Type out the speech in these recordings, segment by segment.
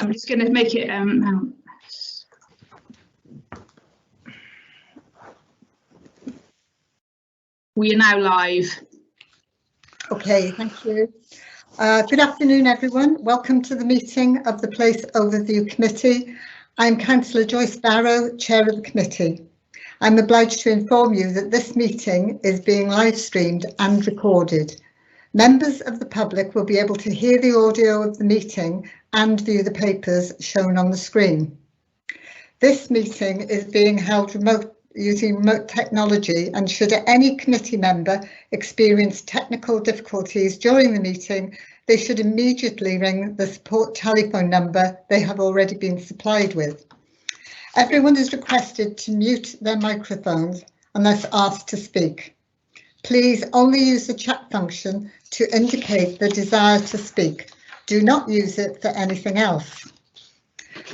I'm just going to make it now. We are now live. Okay, thank you. Good afternoon, everyone. Welcome to the meeting of the Place Overview Committee. I'm Councillor Joyce Barrow, Chair of the committee. I'm obliged to inform you that this meeting is being live streamed and recorded. Members of the public will be able to hear the audio of the meeting and view the papers shown on the screen. This meeting is being held using remote technology, and should any committee member experience technical difficulties during the meeting, they should immediately ring the support telephone number they have already been supplied with. Everyone is requested to mute their microphones unless asked to speak. Please only use the chat function to indicate the desire to speak. Do not use it for anything else.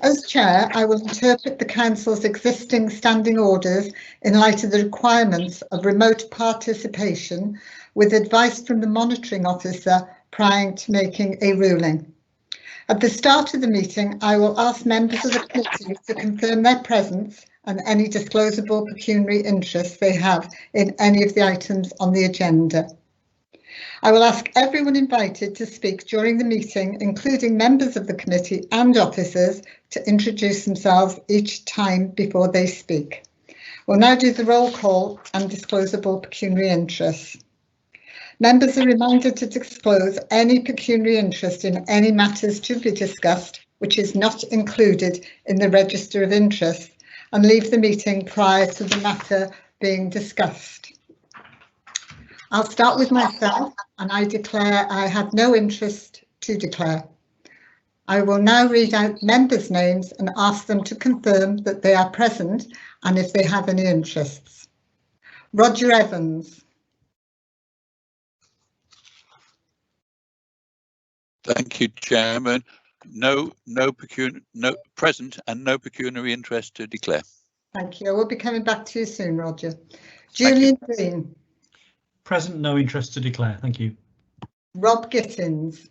As Chair, I will interpret the Council's existing standing orders in light of the requirements of remote participation, with advice from the monitoring officer prior to making a ruling. At the start of the meeting, I will ask members of the committee to confirm their presence and any disclosable pecuniary interests they have in any of the items on the agenda. I will ask everyone invited to speak during the meeting, including members of the committee and officers, to introduce themselves each time before they speak. We'll now do the roll call and disclosable pecuniary interests. Members are reminded to disclose any pecuniary interest in any matters to be discussed, which is not included in the register of interest, and leave the meeting prior to the matter being discussed. I'll start with myself, and I declare I have no interest to declare. I will now read out members' names and ask them to confirm that they are present and if they have any interests. Roger Evans. Thank you, Chairman. No present and no pecuniary interest to declare. Thank you. I will be coming back to you soon, Roger. Julian Green. Present, no interest to declare. Thank you. Rob Gittins.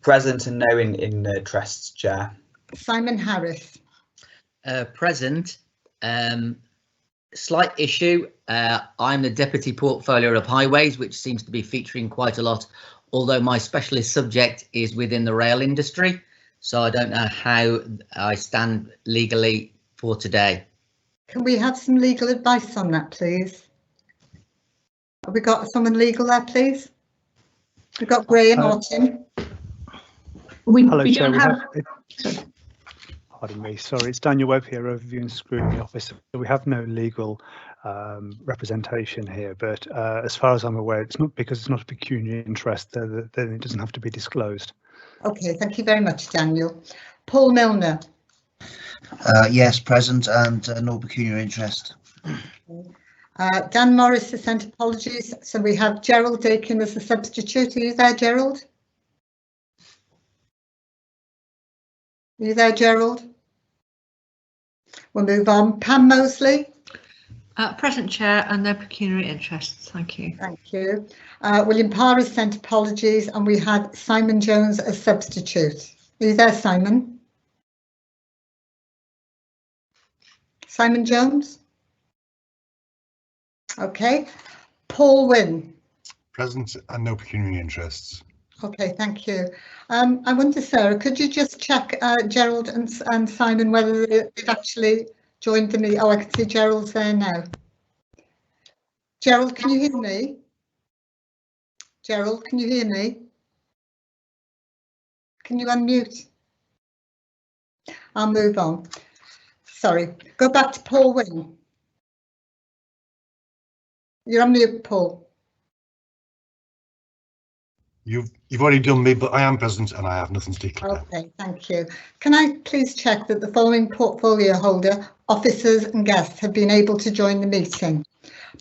Present and no interests, Chair. Simon Harris. Present. Slight issue. I'm the Deputy Portfolio of Highways, which seems to be featuring quite a lot, although my specialist subject is within the rail industry. So I don't know how I stand legally for today. Can we have some legal advice on that, please? Have we got someone legal there, please? We've got Graham or Tim. Hello, We Chair. don't have. Pardon me. Sorry, it's Daniel Webb here, Overview and Scrutiny Officer. We have no legal representation here, but as far as I'm aware, it's not because it's not a pecuniary interest, then it doesn't have to be disclosed. OK, thank you very much, Daniel. Paul Milner. Yes, present and no pecuniary interest. Dan Morris has sent apologies. So we have Gerald Dakin as a substitute. Are you there, Gerald? Are you there, Gerald? We'll move on. Pam Mosley. Present, Chair, and no pecuniary interests. Thank you. Thank you. William Parr has sent apologies, and we had Simon Jones as substitute. Are you there, Simon? Simon Jones? OK. Paul Wynn. Present and no pecuniary interests. OK, thank you. I wonder, Sarah, could you just check Gerald and Simon whether they've actually joined the meeting? Oh, I can see Gerald's there now. Gerald, can you hear me? Gerald, can you hear me? Can you unmute? I'll move on. Sorry, go back to Paul Wynn. You're on mute, Paul. You've already done me, but I am present and I have nothing to declare. OK, thank you. Can I please check that the following portfolio holder, officers and guests have been able to join the meeting?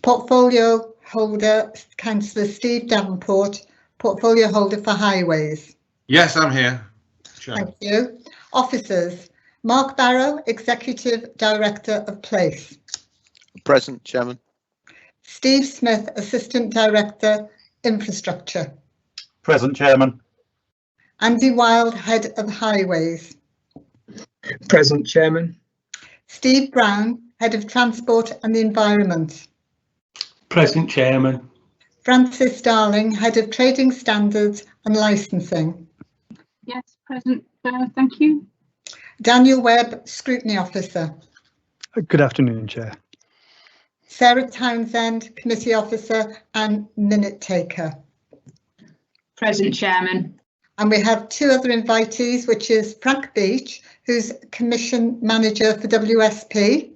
Portfolio holder, Councillor Steve Davenport, portfolio holder for Highways. Yes, I'm here. Sure. Thank you. Officers, Mark Barrow, Executive Director of Place. Present, Chairman. Steve Smith, Assistant Director, Infrastructure. Present, Chairman. Andy Wild, Head of Highways. Present, Chairman. Steve Brown, Head of Transport and the Environment. Present, Chairman. Francis Darling, Head of Trading Standards and Licensing. Yes, present. Thank you. Daniel Webb, Scrutiny Officer. Good afternoon, Chair. Sarah Townsend, Committee Officer and Minute Taker. Present, Chairman. And we have two other invitees, which is Frank Beach, who's Commission Manager for WSP.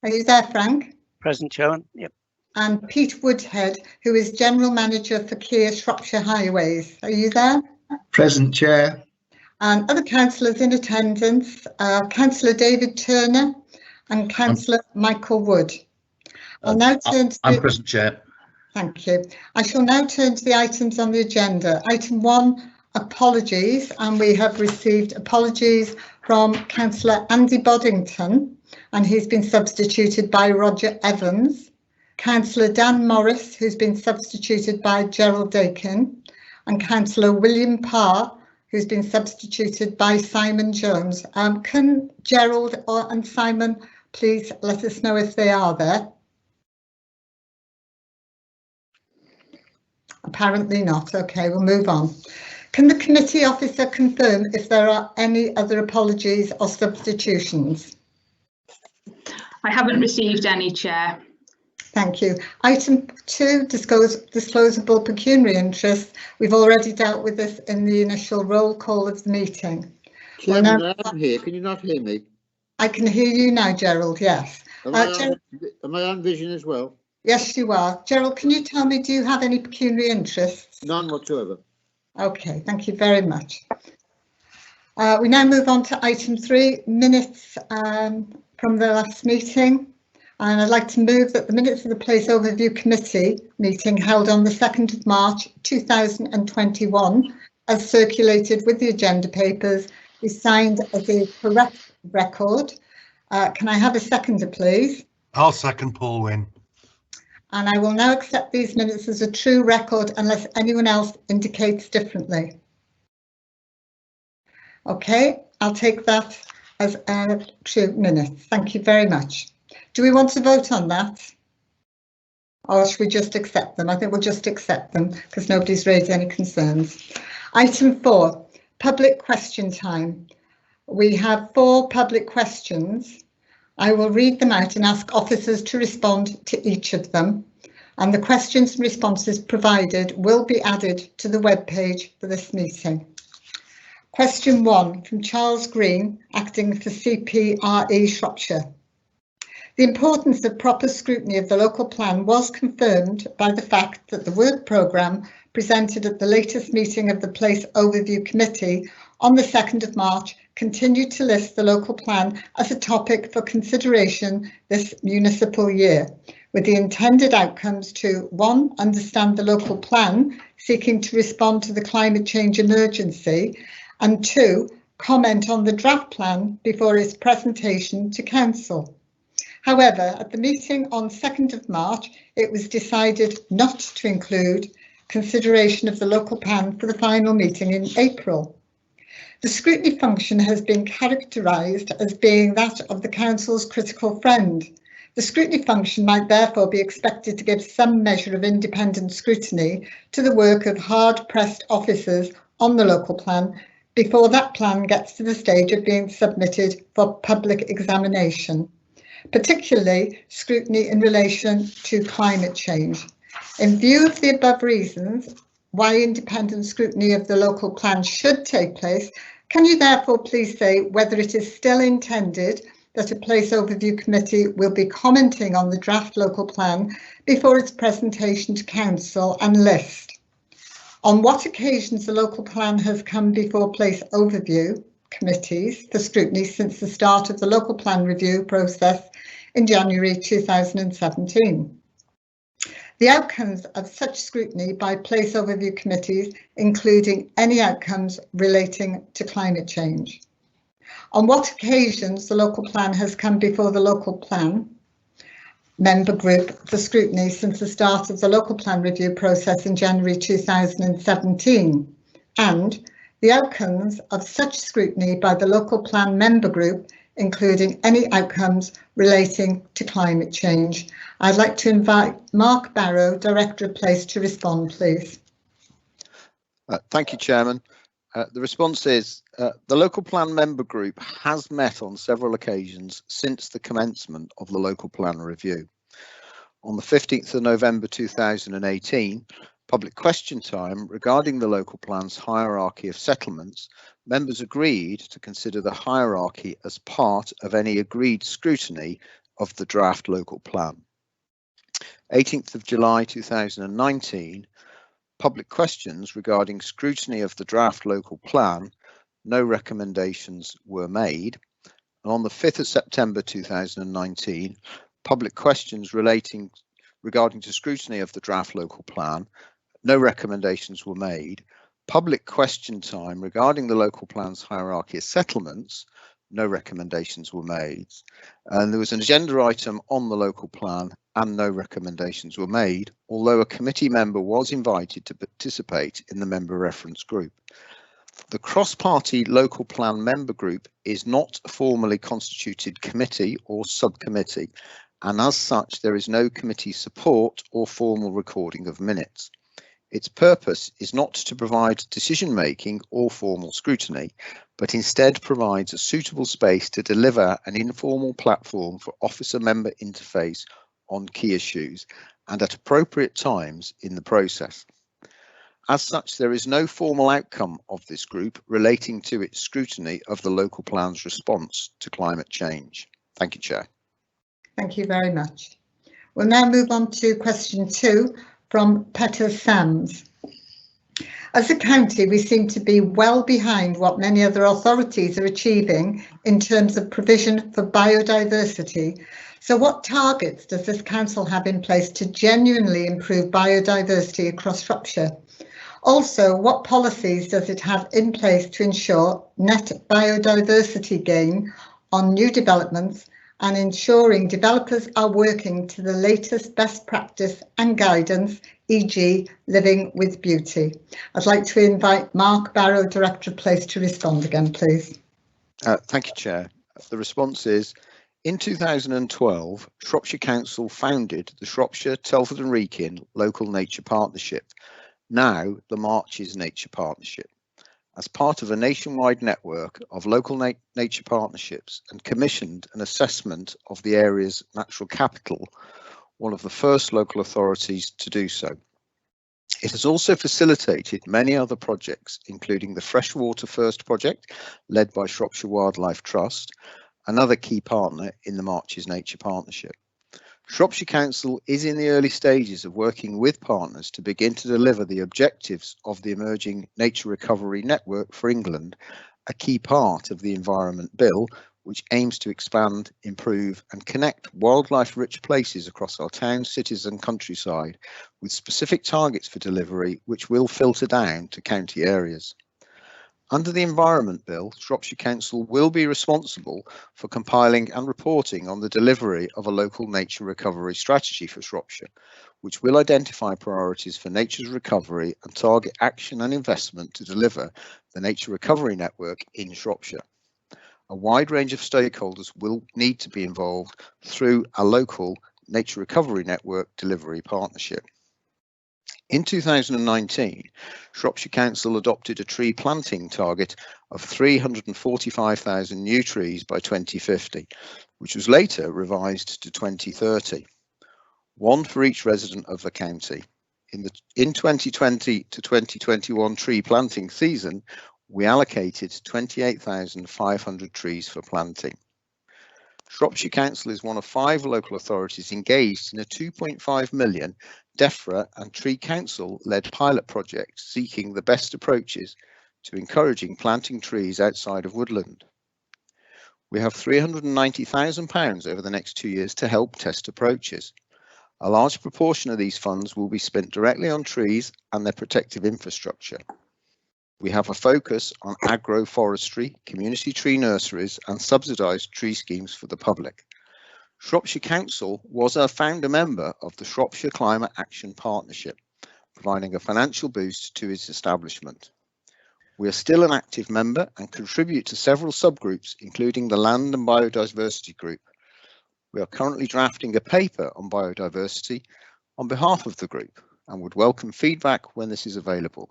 Are you there, Frank? Present, Chairman. Yep. And Pete Woodhead, who is General Manager for Kia Shropshire Highways. Are you there? Present, Chair. And other councillors in attendance, Councillor David Turner and Councillor Michael Wood. I'll now turn to I'm present, Chair. Thank you. I shall now turn to the items on the agenda. Item 1, apologies, and we have received apologies from Councillor Andy Boddington, and he's been substituted by Roger Evans. Councillor Dan Morris, who's been substituted by Gerald Dakin, and Councillor William Parr, who's been substituted by Simon Jones. Can Gerald and Simon please let us know if they are there? Apparently not. OK, we'll move on. Can the committee officer confirm if there are any other apologies or substitutions? I haven't received any, Chair. Thank you. Item 2, disclosable pecuniary interests. We've already dealt with this in the initial roll call of the meeting. Chairman, I'm here. Can you not hear me? I can hear you now, Gerald, yes. Am I on vision as well? Yes, you are. Gerald, can you tell me, do you have any pecuniary interests? None whatsoever. OK, thank you very much. We now move on to item 3, minutes from the last meeting. And I'd like to move that the minutes of the Place Overview Committee meeting held on the 2nd of March 2021, as circulated with the agenda papers, be signed as a correct record. Can I have a seconder, please? I'll second Paul Wynn. And I will now accept these minutes as a true record unless anyone else indicates differently. OK, I'll take that as a true minute. Thank you very much. Do we want to vote on that? Or should we just accept them? I think we'll just accept them because nobody's raised any concerns. Item 4, public question time. We have 4 public questions. I will read them out and ask officers to respond to each of them. And the questions and responses provided will be added to the webpage for this meeting. Question 1 from Charles Green, acting for CPRE Shropshire. The importance of proper scrutiny of the local plan was confirmed by the fact that the work programme presented at the latest meeting of the Place Overview Committee on the 2nd of March continued to list the local plan as a topic for consideration this municipal year, with the intended outcomes to 1. Understand the local plan seeking to respond to the climate change emergency, and 2. Comment on the draft plan before its presentation to Council. However, at the meeting on 2nd of March, it was decided not to include consideration of the local plan for the final meeting in April. The scrutiny function has been characterised as being that of the Council's critical friend. The scrutiny function might therefore be expected to give some measure of independent scrutiny to the work of hard-pressed officers on the local plan before that plan gets to the stage of being submitted for public examination, particularly scrutiny in relation to climate change. In view of the above reasons why independent scrutiny of the local plan should take place, can you therefore please say whether it is still intended that a Place Overview Committee will be commenting on the draft local plan before its presentation to Council, and list on what occasions the local plan has come before Place Overview Committees for scrutiny since the start of the local plan review process in January 2017. The outcomes of such scrutiny by Place Overview Committees, including any outcomes relating to climate change. On what occasions the local plan has come before the local plan member group for scrutiny since the start of the local plan review process in January 2017, and the outcomes of such scrutiny by the local plan member group, including any outcomes relating to climate change. I'd like to invite Mark Barrow, Director of Place, to respond, please. Thank you, Chairman. The response is the local plan member group has met on several occasions since the commencement of the local plan review. On the 15th of November 2018, public question time regarding the local plan's hierarchy of settlements, members agreed to consider the hierarchy as part of any agreed scrutiny of the draft local plan. 18th of July 2019, public questions regarding scrutiny of the draft local plan, no recommendations were made. And on the 5th of September 2019, public questions regarding to scrutiny of the draft local plan, no recommendations were made. Public question time regarding the local plan's hierarchy of settlements, no recommendations were made. And there was an agenda item on the local plan and no recommendations were made, although a committee member was invited to participate in the member reference group. The cross-party local plan member group is not a formally constituted committee or subcommittee, and as such there is no committee support or formal recording of minutes. Its purpose is not to provide decision-making or formal scrutiny, but instead provides a suitable space to deliver an informal platform for officer-member interface on key issues and at appropriate times in the process. As such, there is no formal outcome of this group relating to its scrutiny of the local plan's response to climate change. Thank you, Chair. Thank you very much. We'll now move on to question 2 from Petter Sams. As a county, we seem to be well behind what many other authorities are achieving in terms of provision for biodiversity. So what targets does this council have in place to genuinely improve biodiversity across Shropshire? Also, what policies does it have in place to ensure net biodiversity gain on new developments and ensuring developers are working to the latest best practice and guidance, e.g. living with beauty? I'd like to invite Mark Barrow, Director of Place, to respond again, please. Thank you, Chair. The response is, in 2012, Shropshire Council founded the Shropshire, Telford and Wrekin Local Nature Partnership, now the Marches Nature Partnership, as part of a nationwide network of local nature partnerships, and commissioned an assessment of the area's natural capital, one of the first local authorities to do so. It has also facilitated many other projects, including the Freshwater First project, led by Shropshire Wildlife Trust, another key partner in the Marches Nature Partnership. Shropshire Council is in the early stages of working with partners to begin to deliver the objectives of the emerging Nature Recovery Network for England, a key part of the Environment Bill, which aims to expand, improve and connect wildlife-rich places across our towns, cities and countryside, with specific targets for delivery, which will filter down to county areas. Under the Environment Bill, Shropshire Council will be responsible for compiling and reporting on the delivery of a local nature recovery strategy for Shropshire, which will identify priorities for nature's recovery and target action and investment to deliver the Nature Recovery Network in Shropshire. A wide range of stakeholders will need to be involved through a local Nature Recovery Network delivery partnership. In 2019, Shropshire Council adopted a tree planting target of 345,000 new trees by 2050, which was later revised to 2030, one for each resident of the county. In 2020 to 2021 tree planting season, we allocated 28,500 trees for planting. Shropshire Council is one of 5 local authorities engaged in a 2.5 million DEFRA and Tree Council-led pilot project seeking the best approaches to encouraging planting trees outside of woodland. We have £390,000 over the next 2 years to help test approaches. A large proportion of these funds will be spent directly on trees and their protective infrastructure. We have a focus on agroforestry, community tree nurseries and subsidised tree schemes for the public. Shropshire Council was a founder member of the Shropshire Climate Action Partnership, providing a financial boost to its establishment. We are still an active member and contribute to several subgroups, including the Land and Biodiversity Group. We are currently drafting a paper on biodiversity on behalf of the group and would welcome feedback when this is available.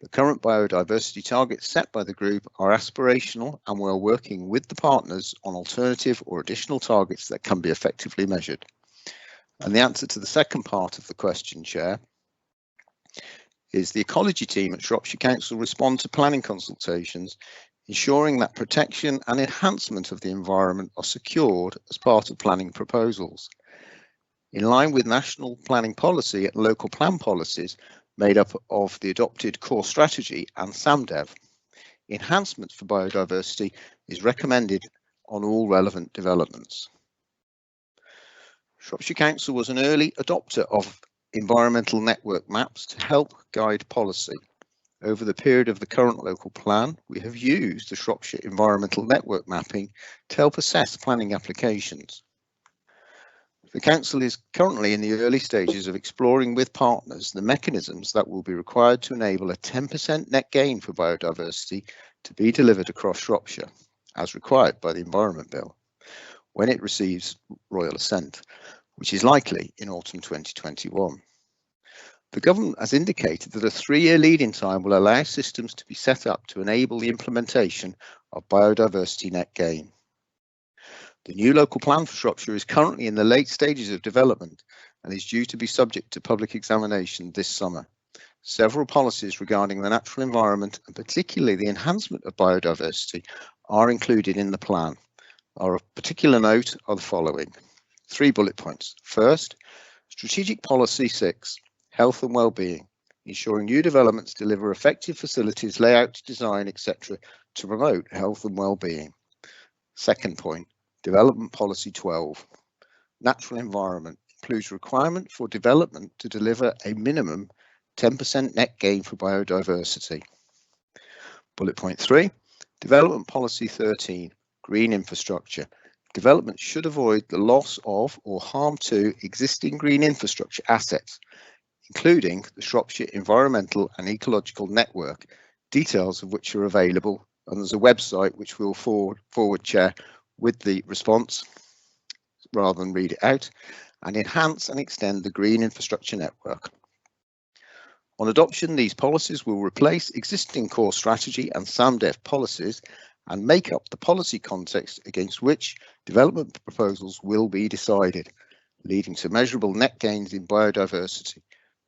The current biodiversity targets set by the group are aspirational, and we are working with the partners on alternative or additional targets that can be effectively measured. And the answer to the second part of the question, Chair, is the ecology team at Shropshire Council respond to planning consultations, ensuring that protection and enhancement of the environment are secured as part of planning proposals. In line with national planning policy and local plan policies made up of the adopted core strategy and SAMDEV, enhancement for biodiversity is recommended on all relevant developments. Shropshire Council was an early adopter of environmental network maps to help guide policy. Over the period of the current local plan, we have used the Shropshire Environmental Network Mapping to help assess planning applications. The Council is currently in the early stages of exploring with partners the mechanisms that will be required to enable a 10% net gain for biodiversity to be delivered across Shropshire, as required by the Environment Bill, when it receives royal assent, which is likely in autumn 2021. The government has indicated that a 3-year lead-in time will allow systems to be set up to enable the implementation of biodiversity net gain. The new local plan for Shropshire is currently in the late stages of development and is due to be subject to public examination this summer. Several policies regarding the natural environment, and particularly the enhancement of biodiversity, are included in the plan. Of particular note are the following. 3 bullet points. First, Strategic Policy 6, Health and Wellbeing, ensuring new developments deliver effective facilities, layout, design, etc. to promote health and wellbeing. Second point, Development Policy 12, Natural Environment, includes requirement for development to deliver a minimum 10% net gain for biodiversity. Bullet point 3, Development Policy 13, Green Infrastructure. Development should avoid the loss of or harm to existing green infrastructure assets, including the Shropshire Environmental and Ecological Network, details of which are available, and there's a website which we'll forward, Chair, with the response, rather than read it out, and enhance and extend the green infrastructure network. On adoption, these policies will replace existing core strategy and SAMDEV policies and make up the policy context against which development proposals will be decided, leading to measurable net gains in biodiversity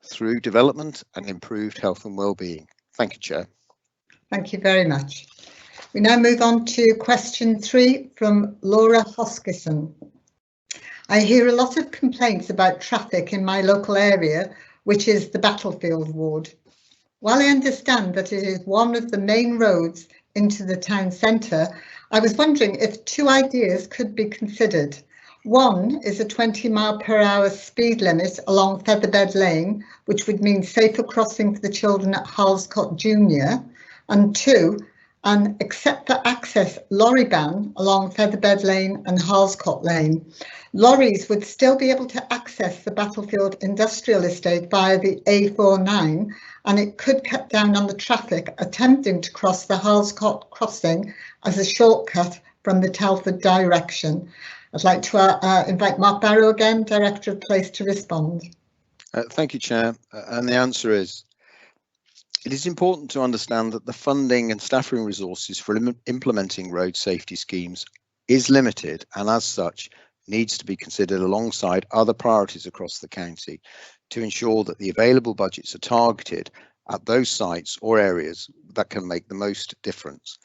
through development and improved health and wellbeing. Thank you, Chair. Thank you very much. We now move on to question 3 from Laura Hoskison. I hear a lot of complaints about traffic in my local area, which is the Battlefield ward. While I understand that it is one of the main roads into the town centre, I was wondering if 2 ideas could be considered. One is a 20-mile-per-hour speed limit along Featherbed Lane, which would mean safer crossing for the children at Halscott Junior, and 2, an except for access lorry ban along Featherbed Lane and Halscott Lane. Lorries would still be able to access the Battlefield Industrial Estate via the A49, and it could cut down on the traffic attempting to cross the Halscott crossing as a shortcut from the Telford direction. I'd like to invite Mark Barrow again, Director of Place, to respond. Thank you, Chair. And the answer is, it is important to understand that the funding and staffing resources for implementing road safety schemes is limited, and as such needs to be considered alongside other priorities across the county to ensure that the available budgets are targeted at those sites or areas that can make the most difference.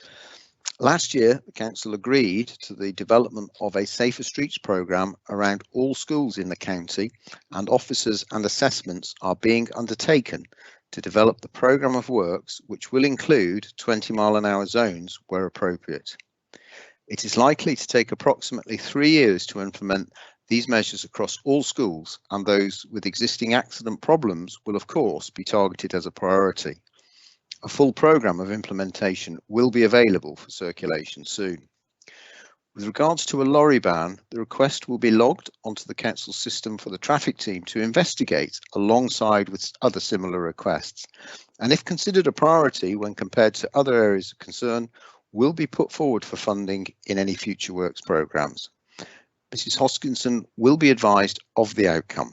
Last year, the Council agreed to the development of a Safer Streets programme around all schools in the county, and officers and assessments are being undertaken to develop the programme of works, which will include 20-mile-an-hour zones where appropriate. It is likely to take approximately 3 years to implement these measures across all schools, and those with existing accident problems will of course be targeted as a priority. A full programme of implementation will be available for circulation soon. With regards to a lorry ban, the request will be logged onto the council system for the traffic team to investigate alongside with other similar requests, and if considered a priority when compared to other areas of concern, will be put forward for funding in any future works programmes. Mrs Hoskinson will be advised of the outcome.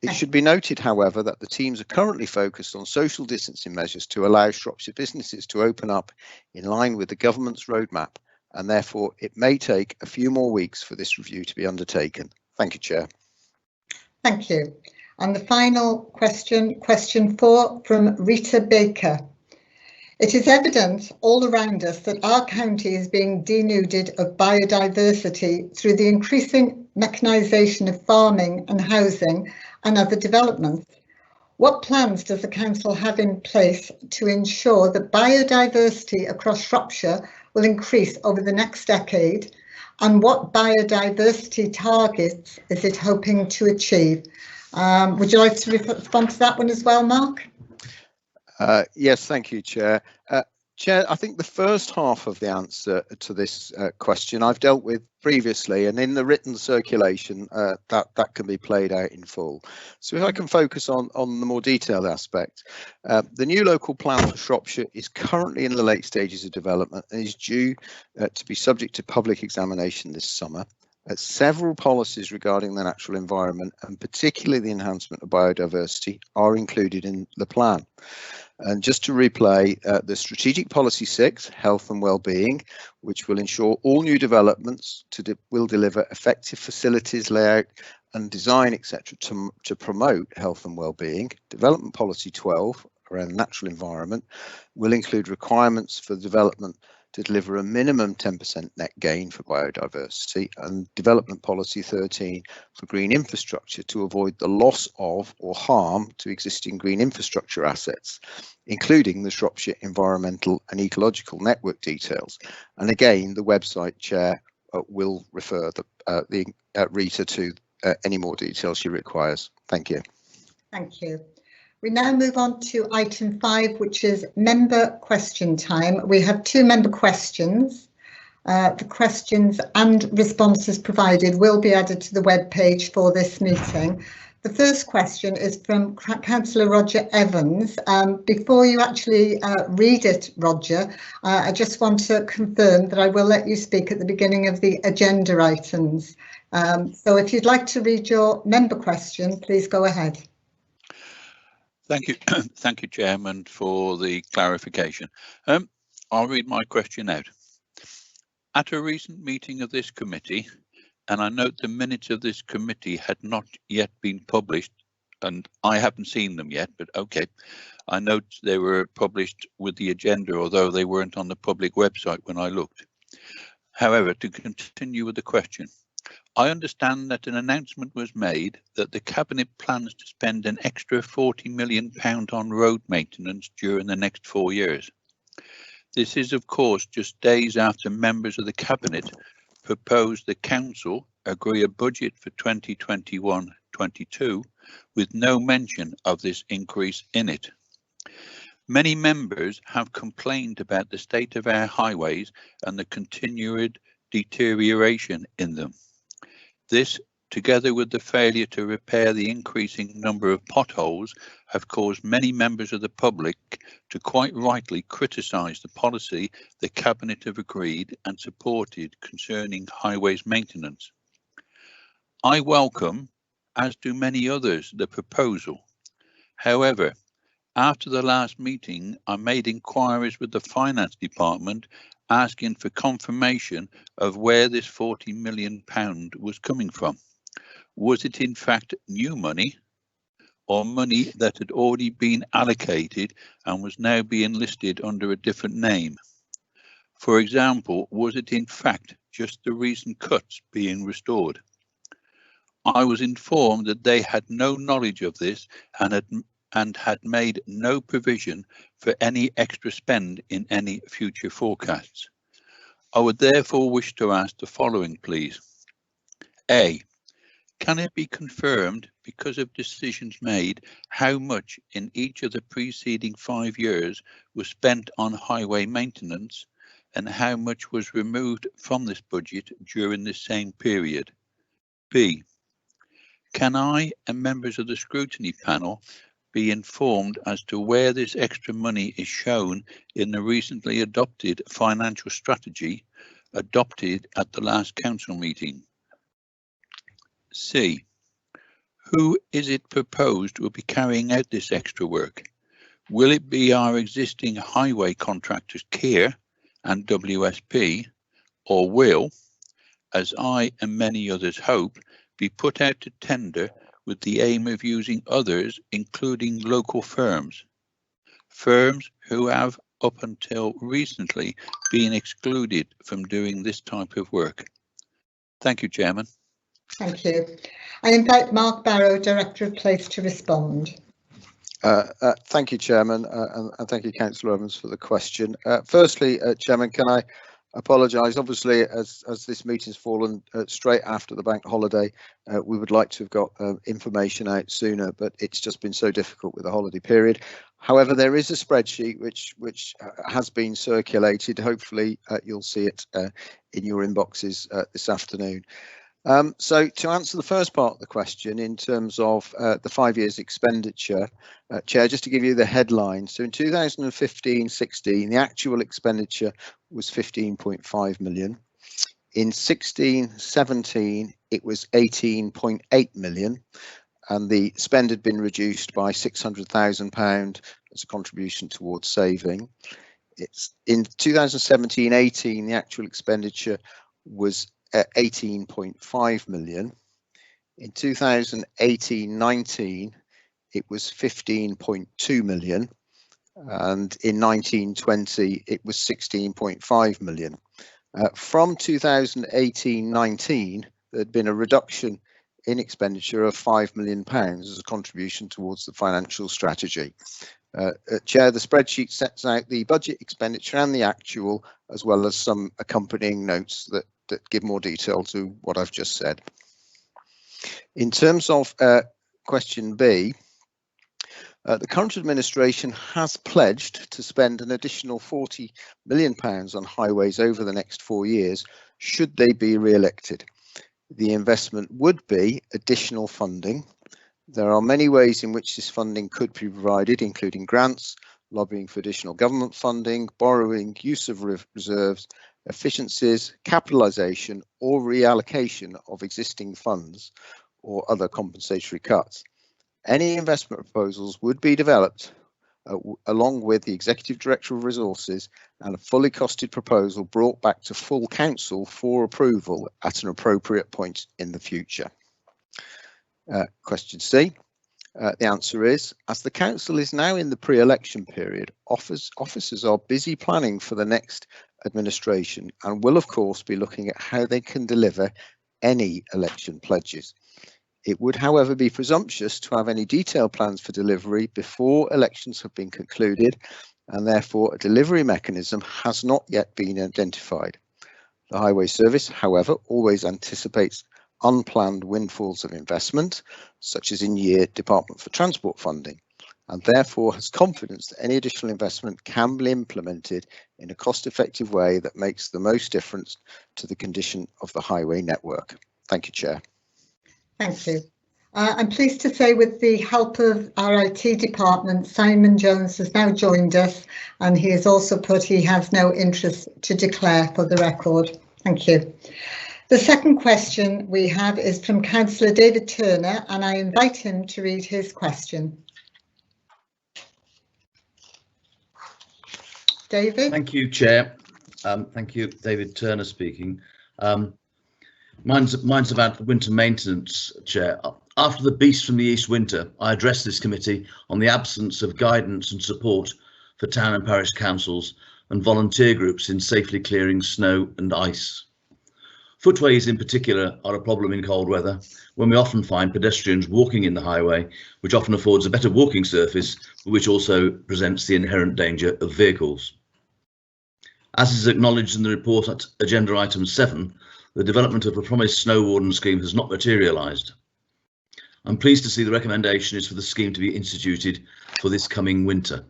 It should be noted, however, that the teams are currently focused on social distancing measures to allow Shropshire businesses to open up in line with the government's roadmap, and therefore it may take a few more weeks for this review to be undertaken. Thank you, Chair. Thank you. And the final question, question 4 from Rita Baker. It is evident all around us that our county is being denuded of biodiversity through the increasing mechanisation of farming and housing and other developments. What plans does the council have in place to ensure that biodiversity across Shropshire will increase over the next decade, and what biodiversity targets is it hoping to achieve? Would you like to respond to that one as well, Mark? Yes, thank you, Chair. Chair, I think the first half of the answer to this question I've dealt with previously, and in the written circulation that can be played out in full. So if I can focus on the more detailed aspect, the new local plan for Shropshire is currently in the late stages of development and is due to be subject to public examination this summer. Several policies regarding the natural environment, and particularly the enhancement of biodiversity, are included in the plan. And just to replay, the Strategic Policy 6, Health and Wellbeing, which will ensure all new developments will deliver effective facilities, layout and design, etc. to promote health and wellbeing. Development Policy 12, around natural environment, will include requirements for development to deliver a minimum 10% net gain for biodiversity, and Development Policy 13 for green infrastructure to avoid the loss of or harm to existing green infrastructure assets, including the Shropshire Environmental and Ecological Network details. And again, the website, Chair, will refer Rita to any more details she requires. Thank you. Thank you. We now move on to item 5, which is member question time. We have 2 member questions. The questions and responses provided will be added to the web page for this meeting. The first question is from Councillor Roger Evans. Before you actually read it, Roger, I just want to confirm that I will let you speak at the beginning of the agenda items. So if you'd like to read your member question, please go ahead. Thank you. Thank you, Chairman, for the clarification. I'll read my question out. At a recent meeting of this committee, and I note the minutes of this committee had not yet been published, and I haven't seen them yet, but okay. I note they were published with the agenda, although they weren't on the public website when I looked. However, to continue with the question, I understand that an announcement was made that the Cabinet plans to spend an extra £40 million on road maintenance during the next 4 years. This is, of course, just days after members of the Cabinet proposed the Council agree a budget for 2021-22 with no mention of this increase in it. Many members have complained about the state of our highways and the continued deterioration in them. This, together with the failure to repair the increasing number of potholes, have caused many members of the public to quite rightly criticise the policy the Cabinet have agreed and supported concerning highways maintenance. I welcome, as do many others, the proposal. However, after the last meeting, I made inquiries with the Finance Department asking for confirmation of where this £40 million was coming from. Was it in fact new money, or money that had already been allocated and was now being listed under a different name? For example, was it in fact just the recent cuts being restored? I was informed that they had no knowledge of this and had made no provision for any extra spend in any future forecasts. I would therefore wish to ask the following, please. A, can it be confirmed, because of decisions made, how much in each of the preceding 5 years was spent on highway maintenance, and how much was removed from this budget during the same period? B. Can I and members of the scrutiny panel be informed as to where this extra money is shown in the recently adopted financial strategy adopted at the last council meeting? C. Who is it proposed will be carrying out this extra work? Will it be our existing highway contractors Kier and WSP, or will, as I and many others hope, be put out to tender with the aim of using others, including local firms who have up until recently been excluded from doing this type of work? Thank you, Chairman. Thank you. I invite Mark Barrow, Director of Place, to respond. Thank you, Chairman, and thank you, Councillor Evans, for the question. Firstly, Chairman, can I apologise? Obviously, as this meeting's fallen straight after the bank holiday, we would like to have got information out sooner, but it's just been so difficult with the holiday period. However, there is a spreadsheet which has been circulated. Hopefully, you'll see it in your inboxes this afternoon. So to answer the first part of the question in terms of the 5 years expenditure, Chair, just to give you the headline. So in 2015-16, the actual expenditure was 15.5 million. In 16-17, it was 18.8 million, and the spend had been reduced by £600,000 as a contribution towards saving. It's in 2017-18, the actual expenditure was 18.5 million. In 2018-19, it was 15.2 million, and in 19-20, it was 16.5 million. From 2018-19, there had been a reduction in expenditure of £5 million as a contribution towards the financial strategy. Chair, the spreadsheet sets out the budget expenditure and the actual, as well as some accompanying notes that give more detail to what I've just said. In terms of question B, the current administration has pledged to spend an additional £40 million on highways over the next 4 years, should they be re-elected. The investment would be additional funding. There are many ways in which this funding could be provided, including grants, lobbying for additional government funding, borrowing, use of reserves, efficiencies, capitalisation or reallocation of existing funds or other compensatory cuts. Any investment proposals would be developed along with the Executive Director of Resources and a fully costed proposal brought back to full council for approval at an appropriate point in the future. Question C. The answer is, as the council is now in the pre-election period, officers are busy planning for the next administration and will of course be looking at how they can deliver any election pledges. It would, however, be presumptuous to have any detailed plans for delivery before elections have been concluded, and therefore a delivery mechanism has not yet been identified. The Highway Service, however, always anticipates unplanned windfalls of investment, such as in-year Department for Transport funding, and therefore has confidence that any additional investment can be implemented in a cost-effective way that makes the most difference to the condition of the highway network. Thank you, Chair. Thank you. I'm pleased to say, with the help of our IT department, Simon Jones has now joined us, and he has also put he has no interest to declare for the record. Thank you. The second question we have is from Councillor David Turner, and I invite him to read his question. David. Thank you, Chair. Thank you, David Turner speaking. Mine's about winter maintenance, Chair. After the beast from the East winter, I addressed this committee on the absence of guidance and support for town and parish councils and volunteer groups in safely clearing snow and ice. Footways in particular are a problem in cold weather, when we often find pedestrians walking in the highway, which often affords a better walking surface, but which also presents the inherent danger of vehicles. As is acknowledged in the report at agenda item 7, the development of a promised snow warden scheme has not materialised. I'm pleased to see the recommendation is for the scheme to be instituted for this coming winter.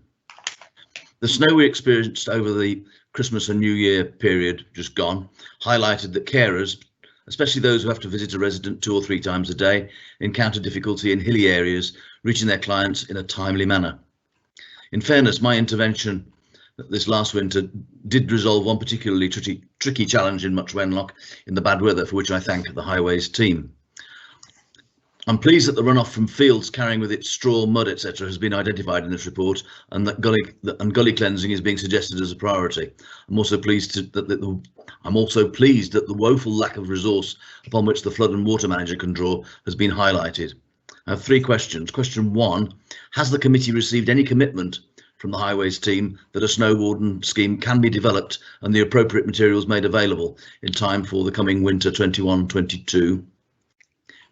The snow we experienced over the Christmas and New Year period just gone highlighted that carers, especially those who have to visit a resident 2 or 3 times a day, encounter difficulty in hilly areas reaching their clients in a timely manner. In fairness, my intervention this last winter did resolve one particularly tricky challenge in Much Wenlock in the bad weather, for which I thank the highways team. I'm pleased that the runoff from fields carrying with it straw, mud, etc. has been identified in this report, and that gully cleansing is being suggested as a priority. I'm also pleased that the woeful lack of resource upon which the flood and water manager can draw has been highlighted. I have 3 questions. Question 1, has the committee received any commitment from the highways team that a snow warden scheme can be developed and the appropriate materials made available in time for the coming winter 21-22?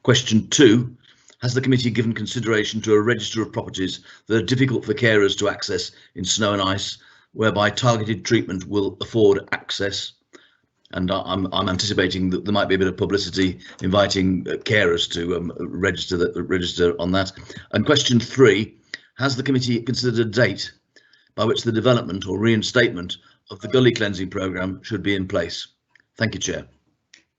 Question 2, has the committee given consideration to a register of properties that are difficult for carers to access in snow and ice, whereby targeted treatment will afford access? And I'm anticipating that there might be a bit of publicity inviting carers to register on that. And question 3, has the committee considered a date by which the development or reinstatement of the gully cleansing programme should be in place? Thank you, Chair.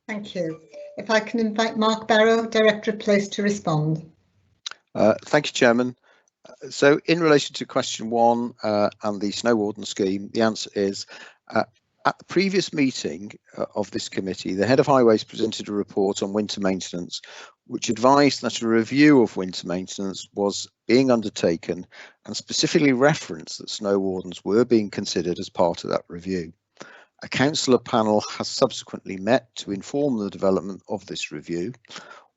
Thank you. If I can invite Mark Barrow, Director of Place, to respond. Thank you, Chairman. So in relation to question 1 and the snow warden scheme, the answer is at the previous meeting of this committee, the head of highways presented a report on winter maintenance, which advised that a review of winter maintenance was being undertaken and specifically referenced that snow wardens were being considered as part of that review. A councillor panel has subsequently met to inform the development of this review.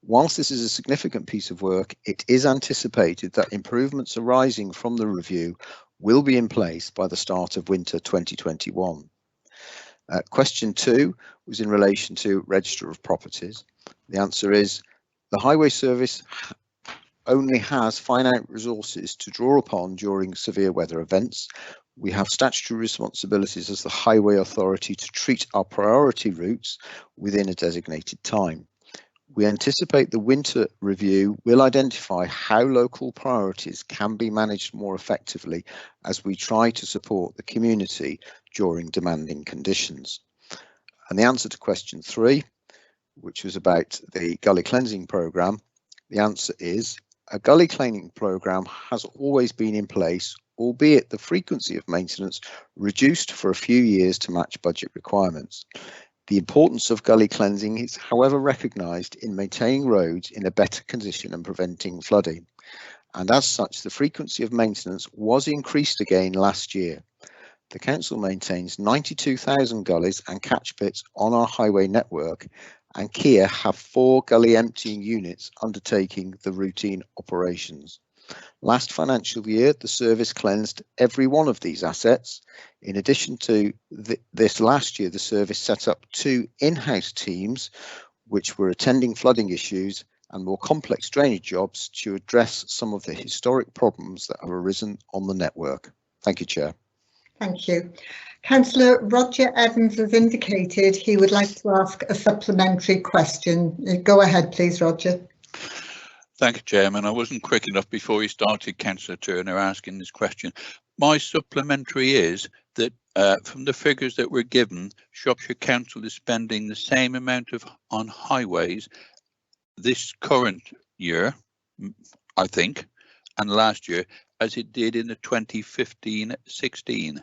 Whilst this is a significant piece of work, it is anticipated that improvements arising from the review will be in place by the start of winter 2021. Question 2 was in relation to register of properties. The answer is the Highway Service only has finite resources to draw upon during severe weather events. We have statutory responsibilities as the Highway Authority to treat our priority routes within a designated time. We anticipate the winter review will identify how local priorities can be managed more effectively as we try to support the community during demanding conditions. And the answer to question 3, which was about the gully cleansing programme, the answer is a gully cleaning programme has always been in place, albeit the frequency of maintenance reduced for a few years to match budget requirements. The importance of gully cleansing is, however, recognised in maintaining roads in a better condition and preventing flooding. And as such, the frequency of maintenance was increased again last year. The council maintains 92,000 gullies and catch pits on our highway network, and Kia have 4 gully emptying units undertaking the routine operations. Last financial year, the service cleansed every one of these assets. In addition to this last year, the service set up 2 in-house teams which were attending flooding issues and more complex drainage jobs to address some of the historic problems that have arisen on the network. Thank you, Chair. Thank you. Councillor Roger Evans has indicated he would like to ask a supplementary question. Go ahead, please, Roger. Thank you, Chairman. I wasn't quick enough before you started, Councillor Turner, asking this question. My supplementary is that from the figures that were given, Shropshire Council is spending the same amount on highways this current year, I think, and last year, as it did in the 2015-16.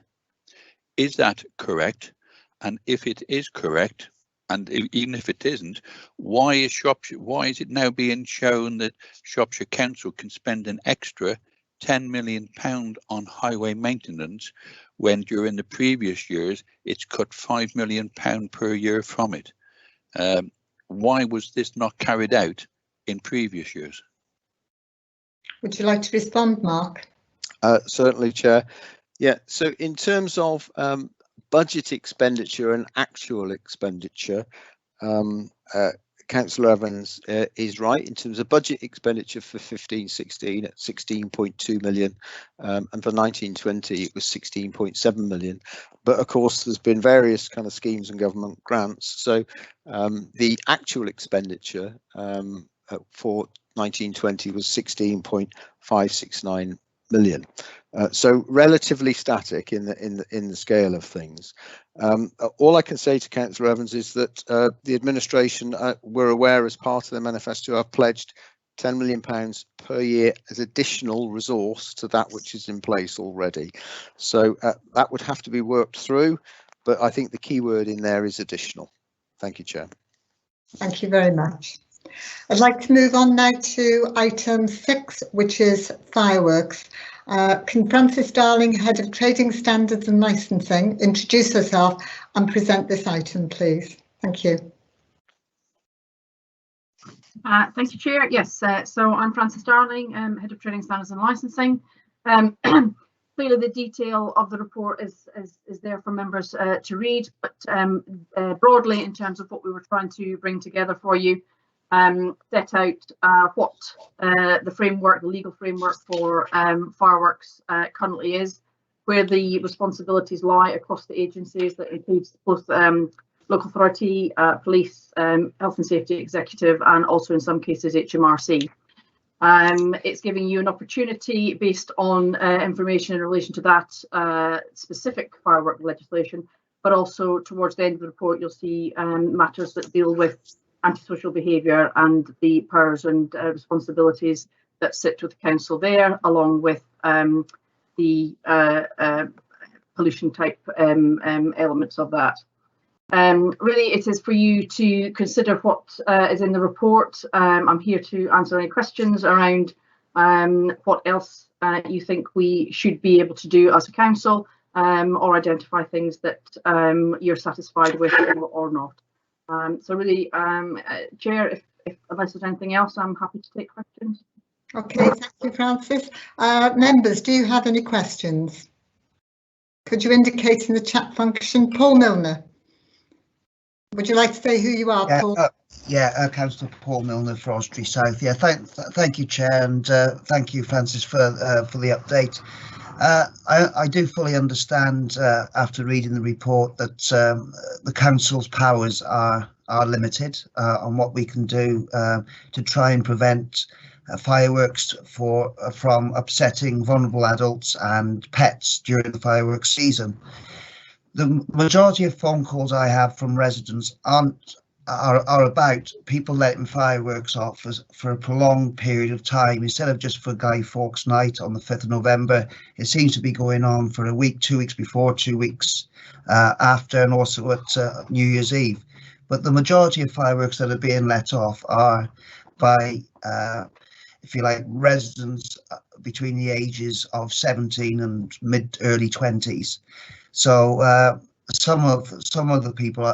Is that correct? And if it is correct, and even if it isn't, why is it now being shown that Shropshire Council can spend an extra £10 million on highway maintenance when during the previous years it's cut £5 million per year from it? Why was this not carried out in previous years? Would you like to respond, Mark? Certainly, Chair. Yeah, so in terms of budget expenditure and actual expenditure, Councillor Evans is right in terms of budget expenditure for 15-16 at 16.2 million, and for 19-20 it was 16.7 million. But of course there's been various kind of schemes and government grants, so the actual expenditure for 19-20 was 16.569 million. So relatively static in the scale of things. All I can say to Councillor Evans is that the administration were aware, as part of the manifesto, have pledged £10 million per year as additional resource to that which is in place already. So that would have to be worked through, but I think the key word in there is additional. Thank you, Chair. Thank you very much. I'd like to move on now to item 6, which is fireworks. Can Frances Darling, Head of Trading Standards and Licensing, introduce herself and present this item, please? Thank you. Thank you, Chair. Yes, so I'm Frances Darling, Head of Trading Standards and Licensing. Clearly, the detail of the report is there for members to read, but broadly, in terms of what we were trying to bring together for you, set out what the legal framework for fireworks currently is, where the responsibilities lie across the agencies. That includes both local authority, police, health and safety executive, and also in some cases HMRC. It's giving you an opportunity based on information in relation to that specific firework legislation, but also towards the end of the report you'll see matters that deal with antisocial behaviour and the powers and responsibilities that sit with the council there, along with the pollution type elements of that. Really, it is for you to consider what is in the report. I'm here to answer any questions around what else you think we should be able to do as a council, or identify things that you're satisfied with or not. So really, Chair, unless there's anything else, I'm happy to take questions. Okay, thank you, Frances. Members, do you have any questions? Could you indicate in the chat function? Paul Milner. Would you like to say who you are, Paul? Councillor Paul Milner for Osprey South. Yeah, thank you, Chair, and thank you, Frances, for the update. I do fully understand after reading the report that the council's powers are limited on what we can do to try and prevent fireworks from upsetting vulnerable adults and pets during the fireworks season. The majority of phone calls I have from residents are about people letting fireworks off for a prolonged period of time, instead of just for Guy Fawkes Night on the 5th of November. It seems to be going on for a week, 2 weeks before, 2 weeks after, and also at New Year's Eve. But the majority of fireworks that are being let off are by, if you like, residents between the ages of 17 and early 20s. So some of the people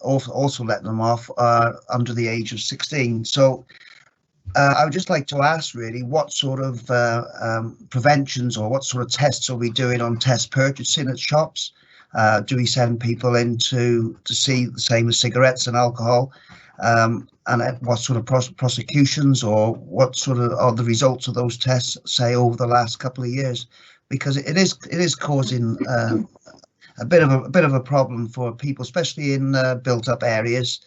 also letting them off are under the age of 16. So I would just like to ask, really, what sort of preventions or what sort of tests are we doing on test purchasing at shops? Do we send people in to see the same as cigarettes and alcohol? And what sort of prosecutions or what sort of are the results of those tests, say, over the last couple of years? Because it is causing a bit of a problem for people, especially in built-up areas.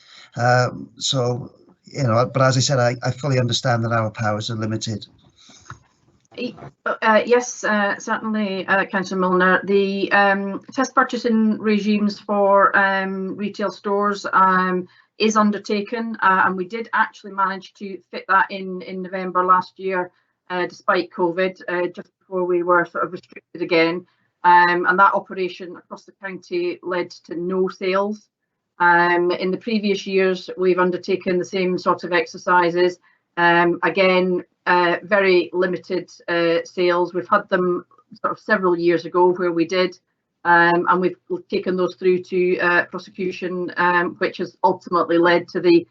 So, you know, but as I said, I fully understand that our powers are limited. Yes, certainly, Councillor Milner. The test purchasing regimes for retail stores is undertaken, and we did actually manage to fit that in November last year, despite COVID, just before we were sort of restricted again. And that operation across the county led to no sales. In the previous years, we've undertaken the same sort of exercises. Again, very limited sales. We've had them sort of several years ago where we did, and we've taken those through to prosecution, which has ultimately led to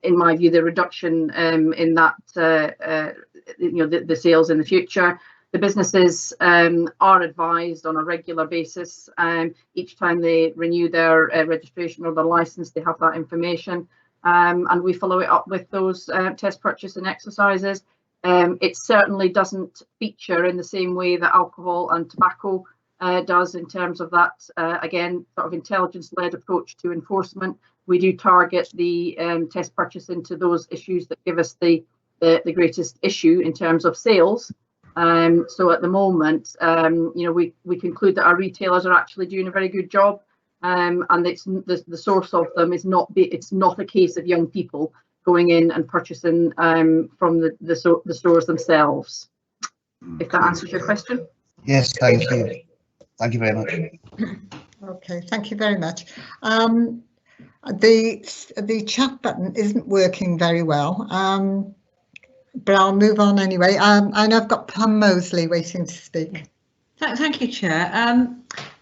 in my view, the reduction in that, the sales in the future. The businesses are advised on a regular basis. Each time they renew their registration or their licence, they have that information, and we follow it up with those test purchasing exercises. It certainly doesn't feature in the same way that alcohol and tobacco does, in terms of that, again, sort of intelligence-led approach to enforcement. We do target the test purchasing to those issues that give us the greatest issue in terms of sales. So at the moment, you know, we conclude that our retailers are actually doing a very good job, and it's the source of them is not it's not a case of young people going in and purchasing from the stores themselves. If that answers your question. Yes, thank you. Thank you very much. Okay, thank you very much. The chat button isn't working very well, but I'll move on anyway. I know I've got Pam Mosley waiting to speak. Thank you, Chair.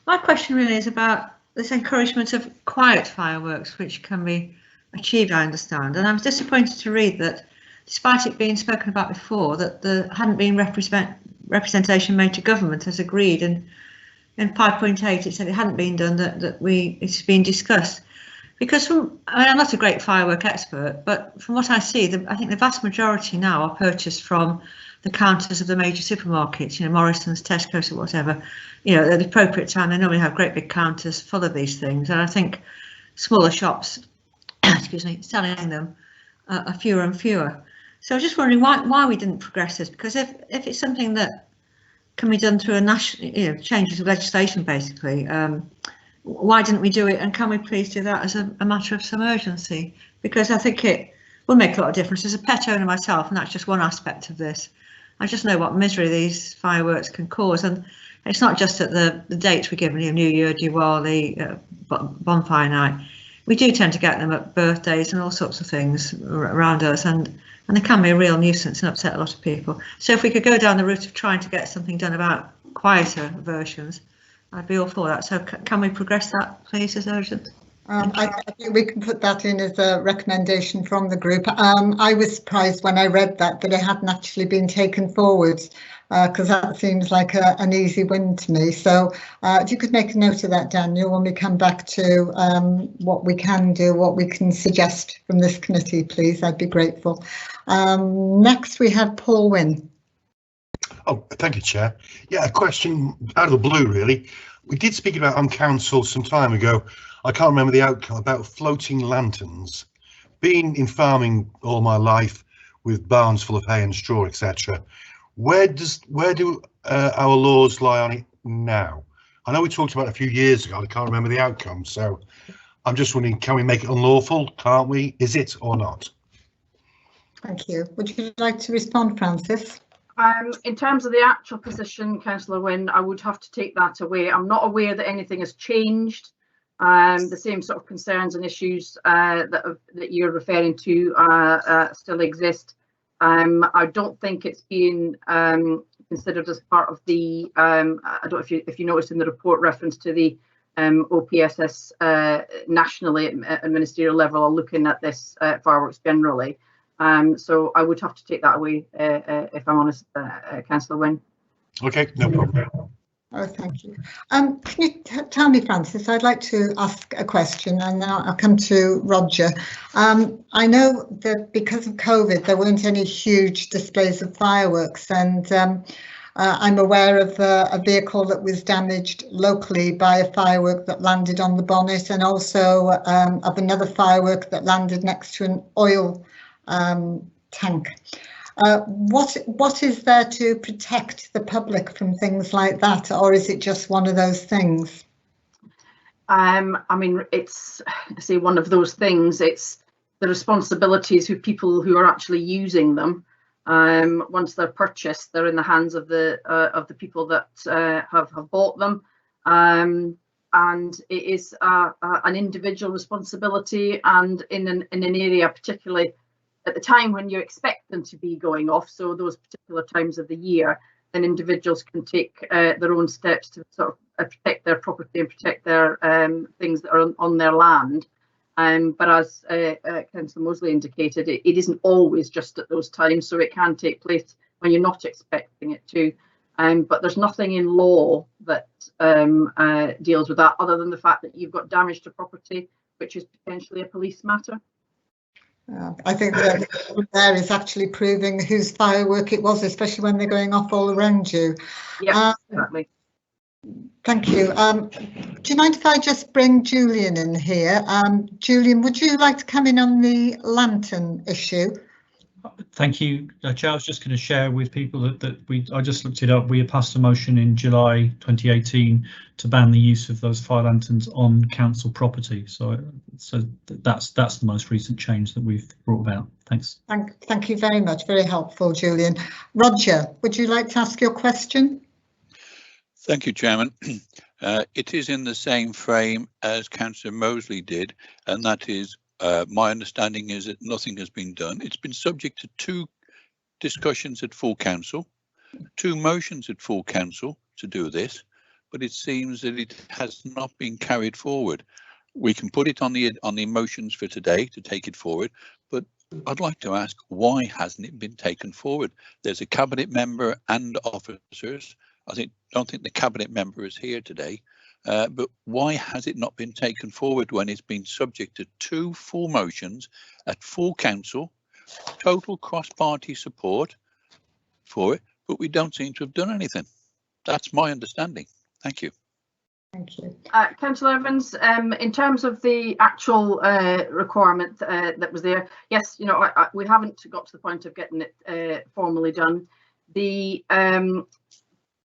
My question really is about this encouragement of quiet fireworks, which can be achieved, I understand. And I was disappointed to read that, despite it being spoken about before, that there hadn't been representation made to government as agreed. And in 5.8 it said it hadn't been done, that it's been discussed. Because I'm not a great firework expert, but from what I see, I think the vast majority now are purchased from the counters of the major supermarkets, you know, Morrison's, Tesco's or whatever. You know, at the appropriate time, they normally have great big counters full of these things. And I think smaller shops, excuse me, selling them are fewer and fewer. So I was just wondering why we didn't progress this, because if it's something that can be done through a national, you know, changes of legislation, basically, why didn't we do it, and can we please do that as a matter of some urgency? Because I think it will make a lot of difference. As a pet owner myself, and that's just one aspect of this, I just know what misery these fireworks can cause. And it's not just at the dates we're given, you know, New Year, Diwali, bonfire night. We do tend to get them at birthdays and all sorts of things around us, and they can be a real nuisance and upset a lot of people. So if we could go down the route of trying to get something done about quieter versions, I'd be all for that. So can we progress that, please, as urgent? I think we can put that in as a recommendation from the group. I was surprised when I read that it hadn't actually been taken forward, because that seems like an easy win to me. So if you could make a note of that, Daniel, when we come back to what we can do, what we can suggest from this committee, please, I'd be grateful. Next we have Paul Wynn. Oh, thank you, Chair. Yeah, a question out of the blue, really. We did speak about on council some time ago. I can't remember the outcome, about floating lanterns. Being in farming all my life with barns full of hay and straw, etc., where do our laws lie on it now? I know we talked about it a few years ago. I can't remember the outcome, so I'm just wondering, can we make it unlawful? Can't we? Is it or not? Thank you. Would you like to respond, Francis? In terms of the actual position, Councillor Wynn, I would have to take that away. I'm not aware that anything has changed. The same sort of concerns and issues that you're referring to still exist. I don't think it's been considered as part of the. I don't know if you noticed in the report reference to the OPSS nationally at ministerial level are looking at this fireworks generally. So I would have to take that away if I'm honest, Councillor Wynn. Okay, no problem. Oh, thank you. Can you tell me, Francis, I'd like to ask a question, and then I'll come to Roger. I know that because of COVID, there weren't any huge displays of fireworks, and I'm aware of a vehicle that was damaged locally by a firework that landed on the bonnet, and also of another firework that landed next to an oil tank. What is there to protect the public from things like that, or is it just one of those things? I mean, it's one of those things. It's the responsibilities of people who are actually using them. Once they're purchased, they're in the hands of the people that have bought them, and it is an individual responsibility. And in an area, particularly at the time when you expect them to be going off, so those particular times of the year, then individuals can take their own steps to sort of protect their property and protect their things that are on their land. But as Councillor Mosley indicated, it isn't always just at those times, so it can take place when you're not expecting it to. But there's nothing in law that deals with that, other than the fact that you've got damage to property, which is potentially a police matter. I think that there is actually proving whose firework it was, especially when they're going off all around you. Yeah, exactly. Thank you. Do you mind if I just bring Julian in here? Julian, would you like to come in on the lantern issue? Thank you, Chair. I was just going to share with people that I just looked it up. We had passed a motion in July 2018 to ban the use of those fire lanterns on council property. So that's the most recent change that we've brought about. Thanks. Thank you very much. Very helpful, Julian. Roger, would you like to ask your question? Thank you, Chairman. It is in the same frame as Councillor Mosley did, and that is my understanding is that nothing has been done. It's been subject to 2 discussions at full council, 2 motions at full council to do this, but it seems that it has not been carried forward. We can put it on the motions for today to take it forward, but I'd like to ask, why hasn't it been taken forward? There's a cabinet member and officers. I don't think the cabinet member is here today. But why has it not been taken forward when it's been subject to 2 full motions at full council, total cross-party support for it, but we don't seem to have done anything? That's my understanding. Thank you. Thank you. Councillor Evans, in terms of the actual requirement that was there, yes, you know, we haven't got to the point of getting it formally done. The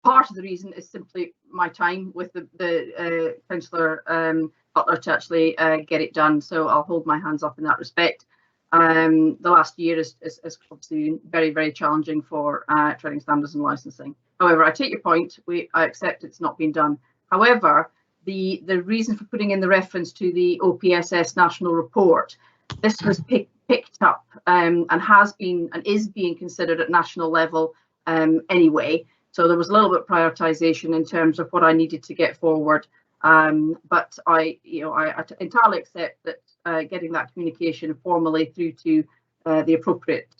part of the reason is simply my time with the Councillor Butler to actually get it done, so I'll hold my hands up in that respect. The last year is obviously been very, very challenging for training standards and licensing. However, I take your point. I accept it's not been done. However, the reason for putting in the reference to the OPSS national report, this was picked up and has been and is being considered at national level anyway. So there was a little bit of prioritisation in terms of what I needed to get forward. But I entirely accept that getting that communication formally through to the appropriate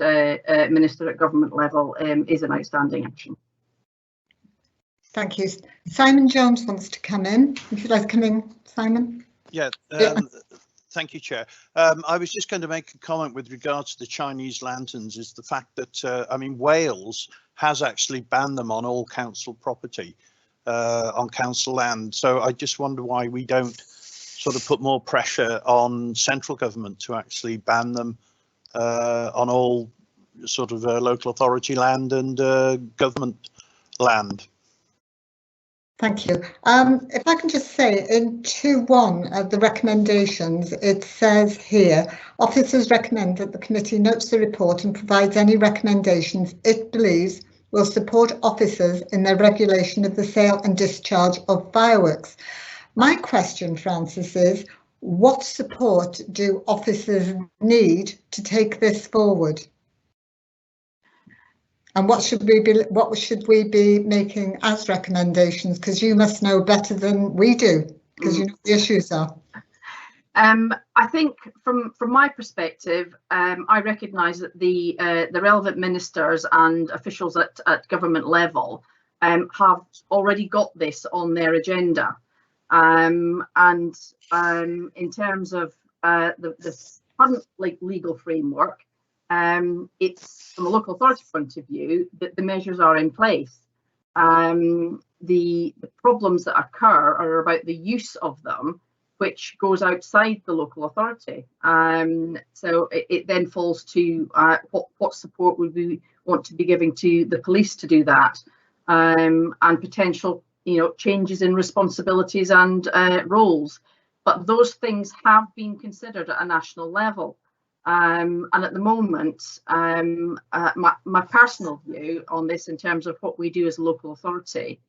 minister at government level is an outstanding action. Thank you. Simon Jones wants to come in. If you'd like to come in, Simon. Yeah. Thank you, Chair. I was just going to make a comment with regards to the Chinese lanterns, is the fact that, I mean, Wales has actually banned them on all council property, on council land. So I just wonder why we don't sort of put more pressure on central government to actually ban them on all sort of local authority land and government land. Thank you. If I can just say, in 2.1 of the recommendations, it says here, officers recommend that the committee notes the report and provides any recommendations it believes will support officers in their regulation of the sale and discharge of fireworks. My question, Francis, is what support do officers need to take this forward? And what should we be making as recommendations? Because you must know better than we do, because you know what the issues are. I think from my perspective, I recognise that the relevant ministers and officials at government level have already got this on their agenda. And in terms of the current legal framework, it's from a local authority point of view that the measures are in place. The problems that occur are about the use of them, which goes outside the local authority. So it then falls to what support would we want to be giving to the police to do that, and potential, changes in responsibilities and roles. But those things have been considered at a national level. And at the moment, my personal view on this in terms of what we do as a local authority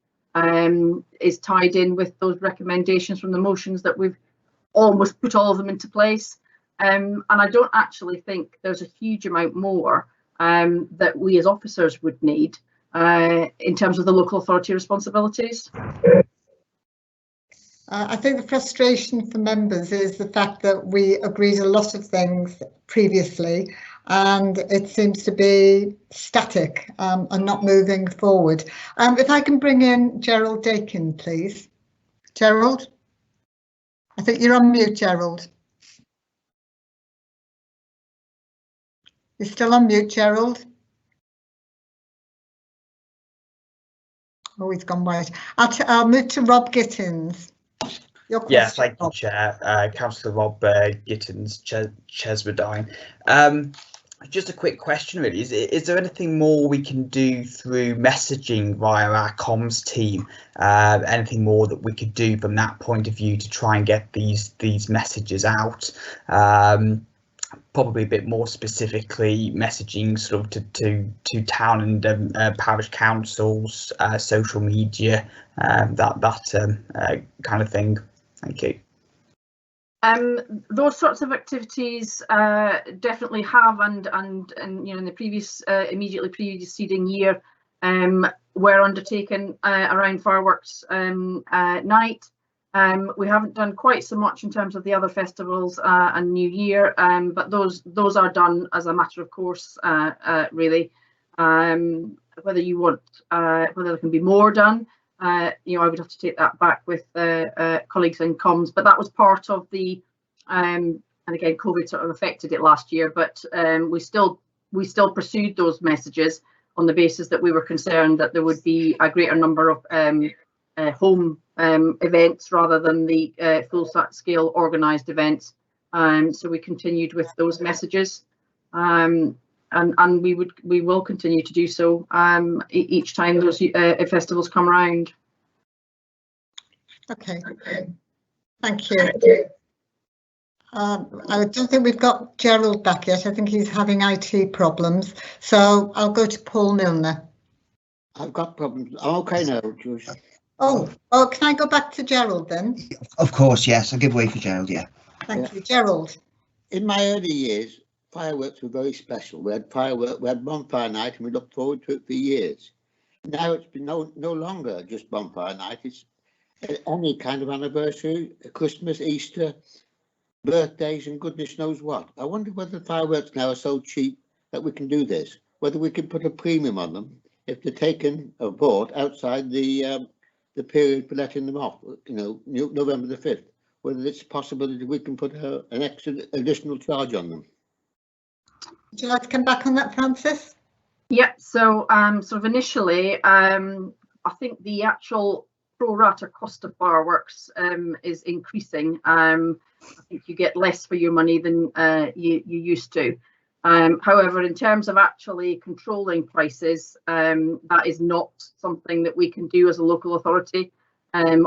is tied in with those recommendations from the motions that we've almost put all of them into place. And I don't actually think there's a huge amount more that we as officers would need in terms of the local authority responsibilities. I think the frustration for members is the fact that we agreed a lot of things previously and it seems to be static and not moving forward. If I can bring in Gerald Dakin, please. Gerald? I think you're on mute, Gerald. You're still on mute, Gerald. Oh, he's gone white. I'll move to Rob Gittins. Yeah, thank you, Chair. Councillor Rob Gittins, Cheswardine. Just a quick question, really. Is there anything more we can do through messaging via our comms team? Anything more that we could do from that point of view to try and get these messages out? Probably a bit more specifically, messaging sort of to town and parish councils, social media, that kind of thing. Thank you. Those sorts of activities definitely have, and you know, in the previous immediately preceding year were undertaken around fireworks night. We haven't done quite so much in terms of the other festivals and New Year, but those are done as a matter of course, really. Whether you want, whether there can be more done, you know, I would have to take that back with colleagues in comms, but that was part of the, and again, COVID sort of affected it last year, but we still pursued those messages on the basis that we were concerned that there would be a greater number of home events rather than the full-scale organised events. So we continued with those messages, and we will continue to do so each time those festivals come around. Okay, thank you. I don't think we've got Gerald back yet. I think he's having IT problems, so I'll go to Paul Milner. I've got problems. I'm okay now, Joyce. Oh, can I go back to Gerald then? Of course, yes. I'll give way for Gerald, yeah. Thank you, Gerald. In my early years, fireworks were very special. We had bonfire night, and we looked forward to it for years. Now it's been no longer just bonfire night. It's any kind of anniversary, Christmas, Easter, birthdays, and goodness knows what. I wonder whether fireworks now are so cheap that we can do this. Whether we can put a premium on them if they're taken or bought outside the period for letting them off. You know, November the 5th. Whether it's possible that we can put an extra additional charge on them. Would you like to come back on that, Francis? Yeah, so sort of initially, I think the actual pro rata cost of fireworks is increasing. I think you get less for your money than you used to. However, in terms of actually controlling prices, that is not something that we can do as a local authority,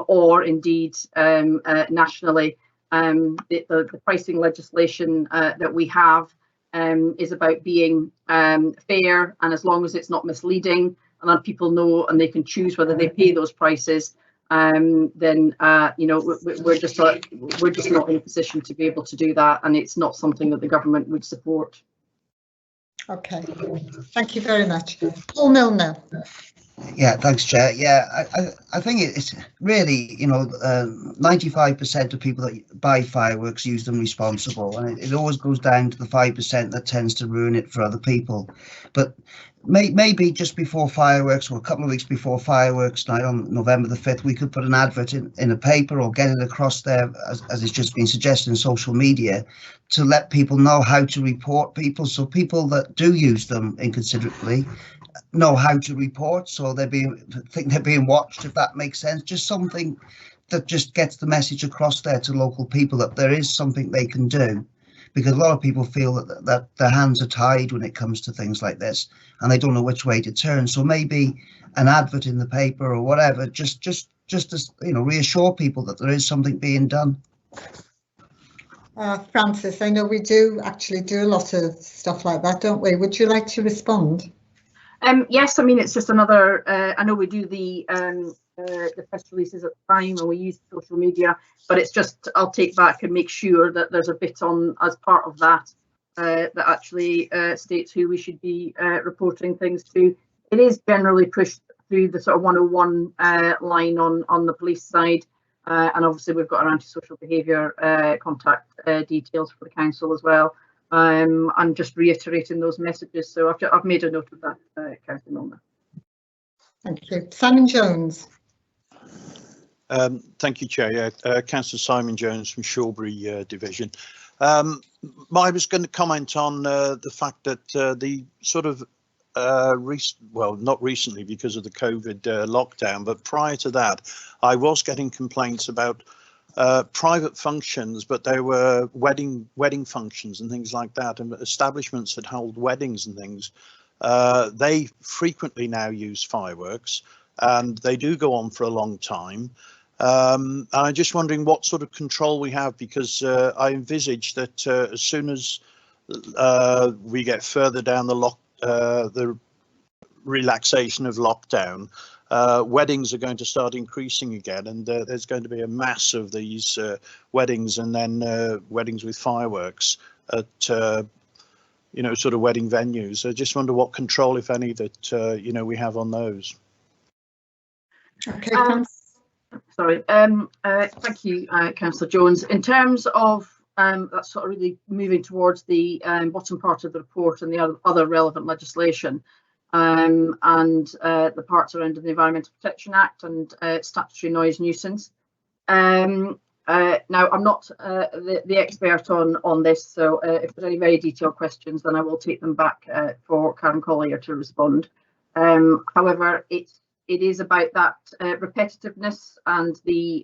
or indeed nationally. The pricing legislation that we have is about being fair, and as long as it's not misleading and then people know and they can choose whether they pay those prices, then you know, we're just not in a position to be able to do that, and it's not something that the government would support. Okay, thank you very much. Paul Milner. Yeah, thanks, Chair. Yeah, I think it's really, you know, 95% of people that buy fireworks use them responsible, and it always goes down to the 5% that tends to ruin it for other people. But maybe just before fireworks, or a couple of weeks before fireworks night on November the 5th, we could put an advert in a paper or get it across there, as it's just been suggested in social media, to let people know how to report people, so people that do use them inconsiderately know how to report, so think they're being watched, if that makes sense. Just something that just gets the message across there to local people that there is something they can do, because a lot of people feel that their hands are tied when it comes to things like this and they don't know which way to turn. So maybe an advert in the paper or whatever, just to, you know, reassure people that there is something being done. Francis, I know we do actually do a lot of stuff like that, don't we? Would you like to respond? Yes, I mean, it's just another, I know we do the press releases at the time and we use social media, but it's just, I'll take back and make sure that there's a bit on as part of that that actually states who we should be reporting things to. It is generally pushed through the sort of 101 line on the police side, and obviously we've got our antisocial behaviour contact details for the council as well. I'm just reiterating those messages, so I've made a note of that, Councillor Milner. Thank you. Simon Jones. Thank you, Chair. Yeah, Councillor Simon Jones from Shawbury Division. I was going to comment on the fact that the sort of well, not recently because of the COVID lockdown, but prior to that, I was getting complaints about private functions, but they were wedding functions and things like that, and establishments that hold weddings and things. They frequently now use fireworks, and they do go on for a long time. And I'm just wondering what sort of control we have, because I envisage that as soon as we get further down the relaxation of lockdown, weddings are going to start increasing again, and there's going to be a mass of these weddings, and then weddings with fireworks at sort of wedding venues. I just wonder what control, if any, that we have on those. Okay. Sorry. Thank you, Councillor Jones. In terms of that's sort of really moving towards the bottom part of the report and the other relevant legislation, and the parts around the Environmental Protection Act and statutory noise nuisance. Now, I'm not the expert on this, so if there's any very detailed questions, then I will take them back for Karen Collier to respond. However, it is about that repetitiveness and the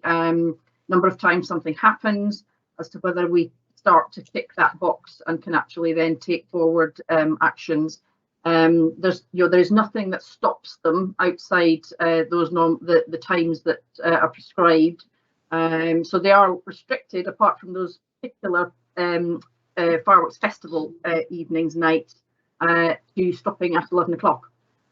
number of times something happens, as to whether we start to tick that box and can actually then take forward actions. There's nothing that stops them outside the times that are prescribed. So they are restricted, apart from those particular fireworks festival evenings, nights, to stopping at 11 o'clock.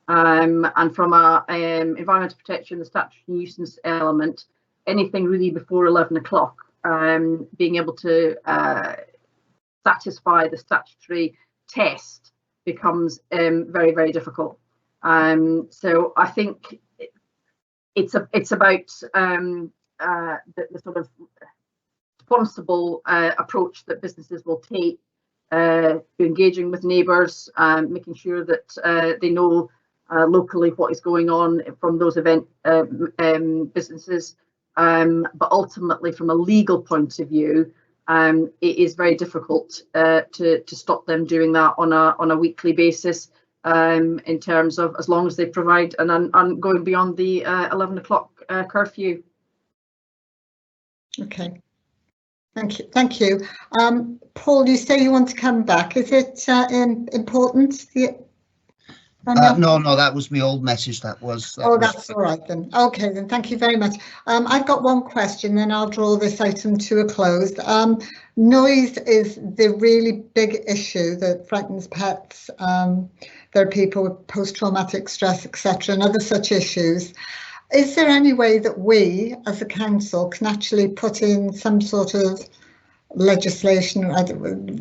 And from a environmental protection, the statutory nuisance element, anything really before 11 o'clock, being able to satisfy the statutory test becomes very, very difficult. So I think it's about the sort of responsible approach that businesses will take to engaging with neighbours, making sure that they know locally what is going on from those event businesses, but ultimately from a legal point of view, it is very difficult to stop them doing that on a weekly basis, in terms of as long as they provide and going beyond the 11 o'clock curfew. Okay, thank you. Paul, you say you want to come back. Is it important? No, that was my old message. That's all right then. Okay, then thank you very much. I've got one question, then I'll draw this item to a close. Noise is the really big issue that frightens pets. There are people with post-traumatic stress, etc., and other such issues. Is there any way that we, as a council, can actually put in some sort of legislation,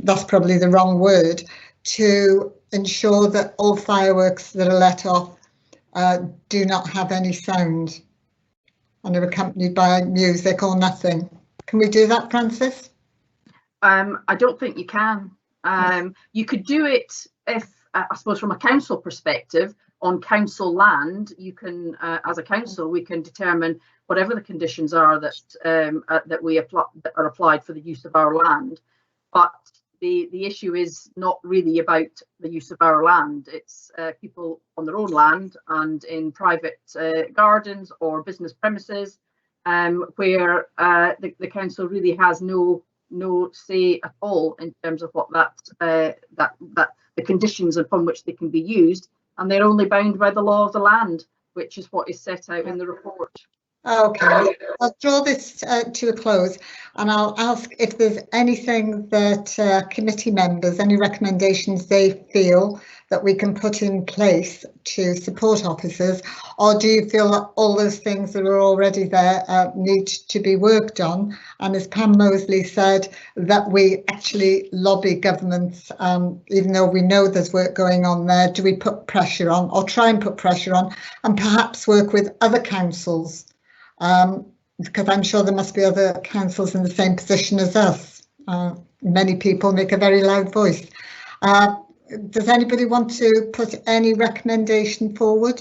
that's probably the wrong word, to ensure that all fireworks that are let off do not have any sound and are accompanied by music or nothing? Can we do that, Francis? I don't think you can. You could do it if, I suppose, from a council perspective, on council land, you can, as a council, we can determine whatever the conditions are that that are applied for the use of our land. But the issue is not really about the use of our land. It's people on their own land and in private gardens or business premises, where the council really has no say at all in terms of what the conditions upon which they can be used, and they're only bound by the law of the land, which is what is set out in the report. Okay, I'll draw this to a close, and I'll ask if there's anything that committee members, any recommendations they feel that we can put in place to support officers, or do you feel that all those things that are already there need to be worked on? And as Pam Mosley said, that we actually lobby governments, even though we know there's work going on there, do we put pressure on, or try and put pressure on, and perhaps work with other councils? Because I'm sure there must be other councils in the same position as us. Many people make a very loud voice. Does anybody want to put any recommendation forward?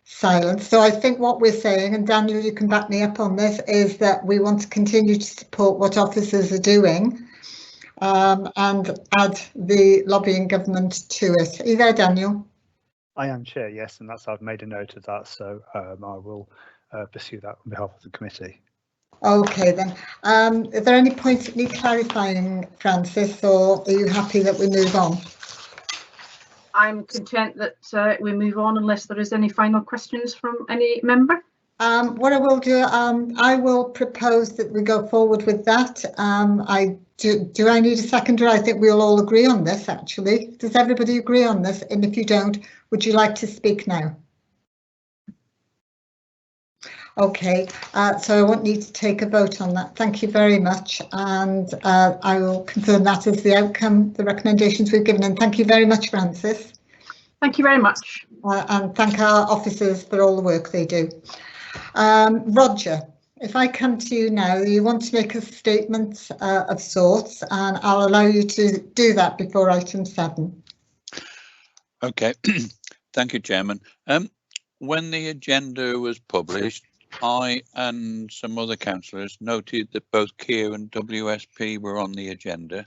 Silence. So I think what we're saying, and Daniel, you can back me up on this, is that we want to continue to support what officers are doing, and add the lobbying government to it. Are you there, Daniel? I am, Chair, yes, and I've made a note of that, so I will pursue that on behalf of the committee. Okay then. Are there any points that need clarifying, Francis, or are you happy that we move on? I'm content that we move on unless there is any final questions from any member. What I will do, I will propose that we go forward with that. Do I need a seconder? I think we'll all agree on this, actually. Does everybody agree on this? And if you don't, would you like to speak now? Okay, so I won't need to take a vote on that. Thank you very much. And I will confirm that as the outcome, the recommendations we've given. And thank you very much, Francis. Thank you very much. And thank our officers for all the work they do. Roger, if I come to you now, you want to make a statement of sorts, and I'll allow you to do that before item 7. Okay, thank you, Chairman. When the agenda was published, I and some other councillors noted that both Keir and WSP were on the agenda,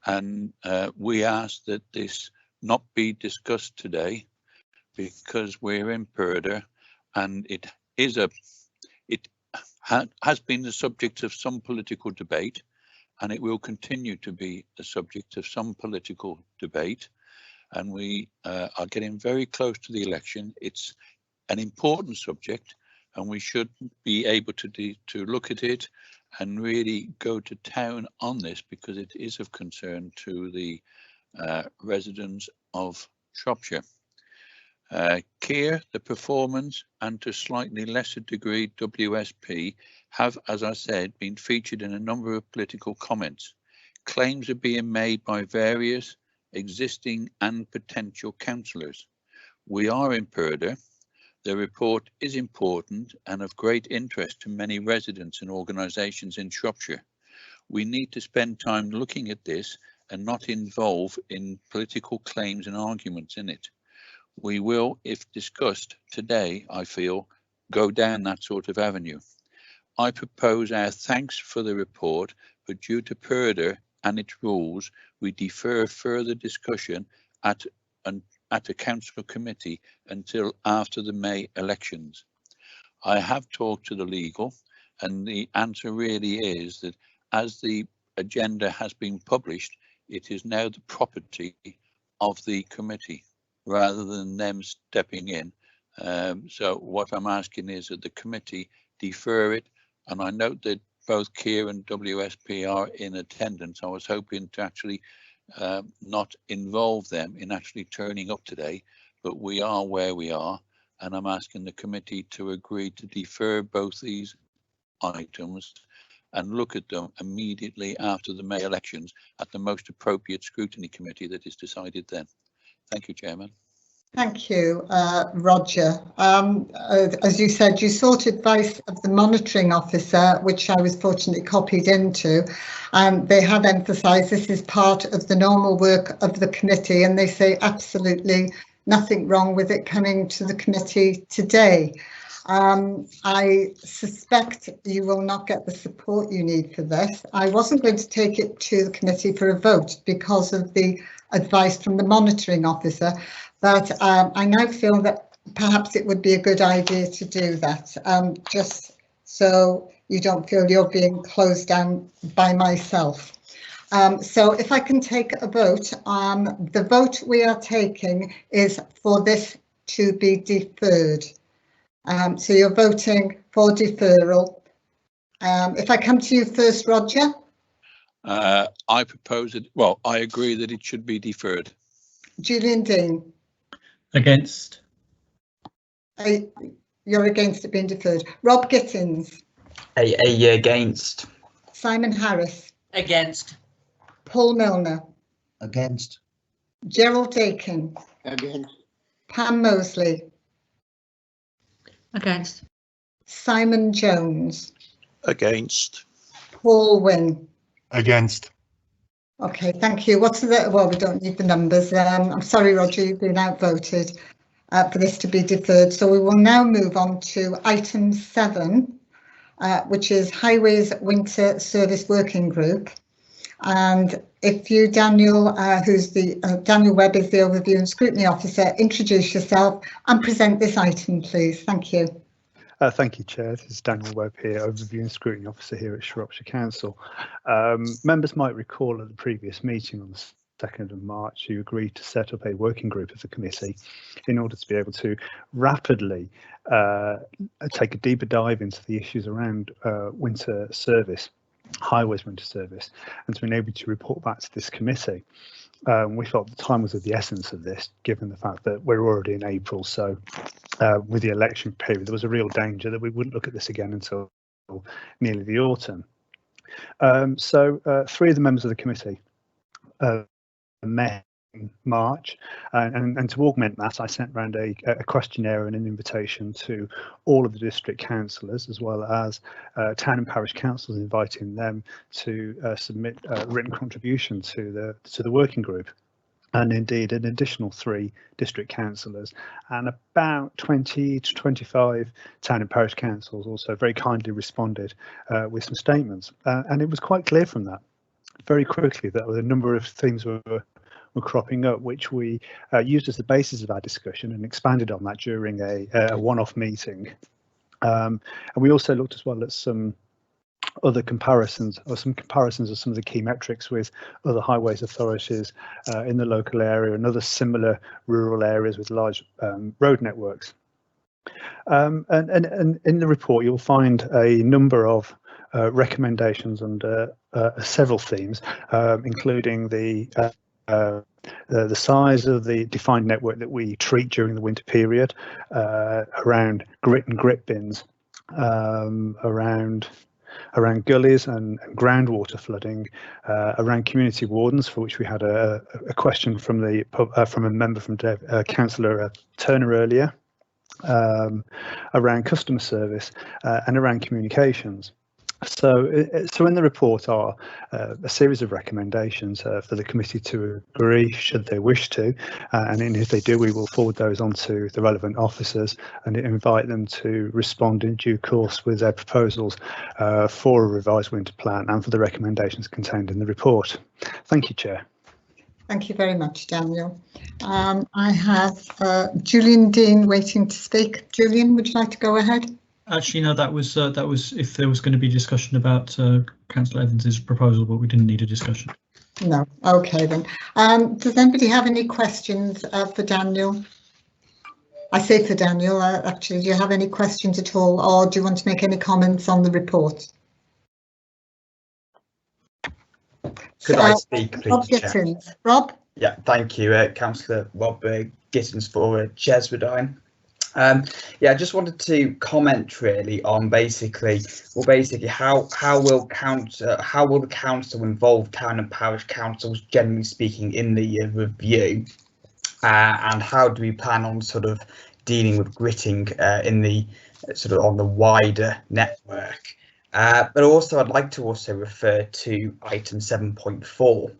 and we asked that this not be discussed today because we're in Purder, and it has been the subject of some political debate, and it will continue to be the subject of some political debate. And we are getting very close to the election. It's an important subject, and we should be able to look at it and really go to town on this, because it is of concern to the residents of Shropshire. Keir, the performance, and to slightly lesser degree WSP have, as I said, been featured in a number of political comments. Claims are being made by various existing and potential councillors. We are in Purder. The report is important and of great interest to many residents and organisations in Shropshire. We need to spend time looking at this and not involve in political claims and arguments in it. We will, if discussed today, I feel, go down that sort of avenue. I propose our thanks for the report, but due to Purder and its rules, we defer further discussion at a council committee until after the May elections. I have talked to the legal, and the answer really is that as the agenda has been published, it is now the property of the committee, rather than them stepping in. So what I'm asking is that the committee defer it, and I note that both Keir and WSP are in attendance. I was hoping to actually not involve them in actually turning up today, but we are where we are, and I'm asking the committee to agree to defer both these items and look at them immediately after the May elections at the most appropriate scrutiny committee that is decided then. Thank you, Chairman. Thank you, Roger. As you said, you sought advice of the monitoring officer, which I was fortunately copied into, and they have emphasised this is part of the normal work of the committee, and they say absolutely nothing wrong with it coming to the committee today. I suspect you will not get the support you need for this. I wasn't going to take it to the committee for a vote because of the advice from the monitoring officer, but I now feel that perhaps it would be a good idea to do that, just so you don't feel you're being closed down by myself. So if I can take a vote, the vote we are taking is for this to be deferred. So you're voting for deferral. If I come to you first, Roger. I propose it. Well, I agree that it should be deferred. Julian Dean. Against. You're against it being deferred. Rob Gittins. Against. Simon Harris. Against. Paul Milner. Against. Gerald Dakin. Against. Pam Mosley. Against. Simon Jones. Against. Paul Wynn. Against. Okay, thank you. What's the, well, we don't need the numbers. I'm sorry, Roger, you've been outvoted for this to be deferred. So we will now move on to item 7, which is Highways Winter Service Working Group. And if you, Daniel, Daniel Webb is the Overview and Scrutiny Officer, introduce yourself and present this item, please. Thank you. Thank you, Chair. This is Daniel Webb here, Overview and Scrutiny Officer here at Shropshire Council. Members might recall at the previous meeting on the 2nd of March, you agreed to set up a working group as a committee in order to be able to rapidly take a deeper dive into the issues around winter service, highways winter service, and to enable you to report back to this committee. We felt the time was of the essence of this, given the fact that we're already in April. So with the election period, there was a real danger that we wouldn't look at this again until nearly the autumn. So 3 of the members of the committee met in March, and to augment that, I sent around a questionnaire and an invitation to all of the district councillors, as well as town and parish councils, inviting them to submit a written contribution to the working group. And indeed, an additional 3 district councillors and about 20 to 25 town and parish councils also very kindly responded with some statements. And it was quite clear from that very quickly that a number of things were cropping up, which we used as the basis of our discussion and expanded on that during a one-off meeting. And we also looked as well at some other comparisons, or some comparisons of some of the key metrics with other highways authorities in the local area and other similar rural areas with large road networks. And in the report, you'll find a number of recommendations under several themes, including the size of the defined network that we treat during the winter period, around grit and grip bins, around gullies and groundwater flooding, around community wardens, for which we had a question from a member from Councillor Turner earlier, around customer service, and around communications. So in the report are a series of recommendations for the committee to agree, should they wish to, and if they do, we will forward those on to the relevant officers and invite them to respond in due course with their proposals for a revised winter plan and for the recommendations contained in the report. Thank you, Chair. Thank you very much, Daniel. I have Julian Dean waiting to speak. Julian, would you like to go ahead? Actually, no, that was if there was going to be discussion about Councillor Evans's proposal, but we didn't need a discussion. No. Okay then. Does anybody have any questions for Daniel? I say for Daniel, actually, do you have any questions at all, or do you want to make any comments on the report? Could I speak, please, Rob Gittins. Rob? Yeah, thank you, Councillor Rob Gittins for Cheswardine. Yeah, I just wanted to comment really on basically how will the council involve town and parish councils, generally speaking, in the review, and how do we plan on sort of dealing with gritting in the sort of on the wider network. But also I'd like to also refer to item 7.4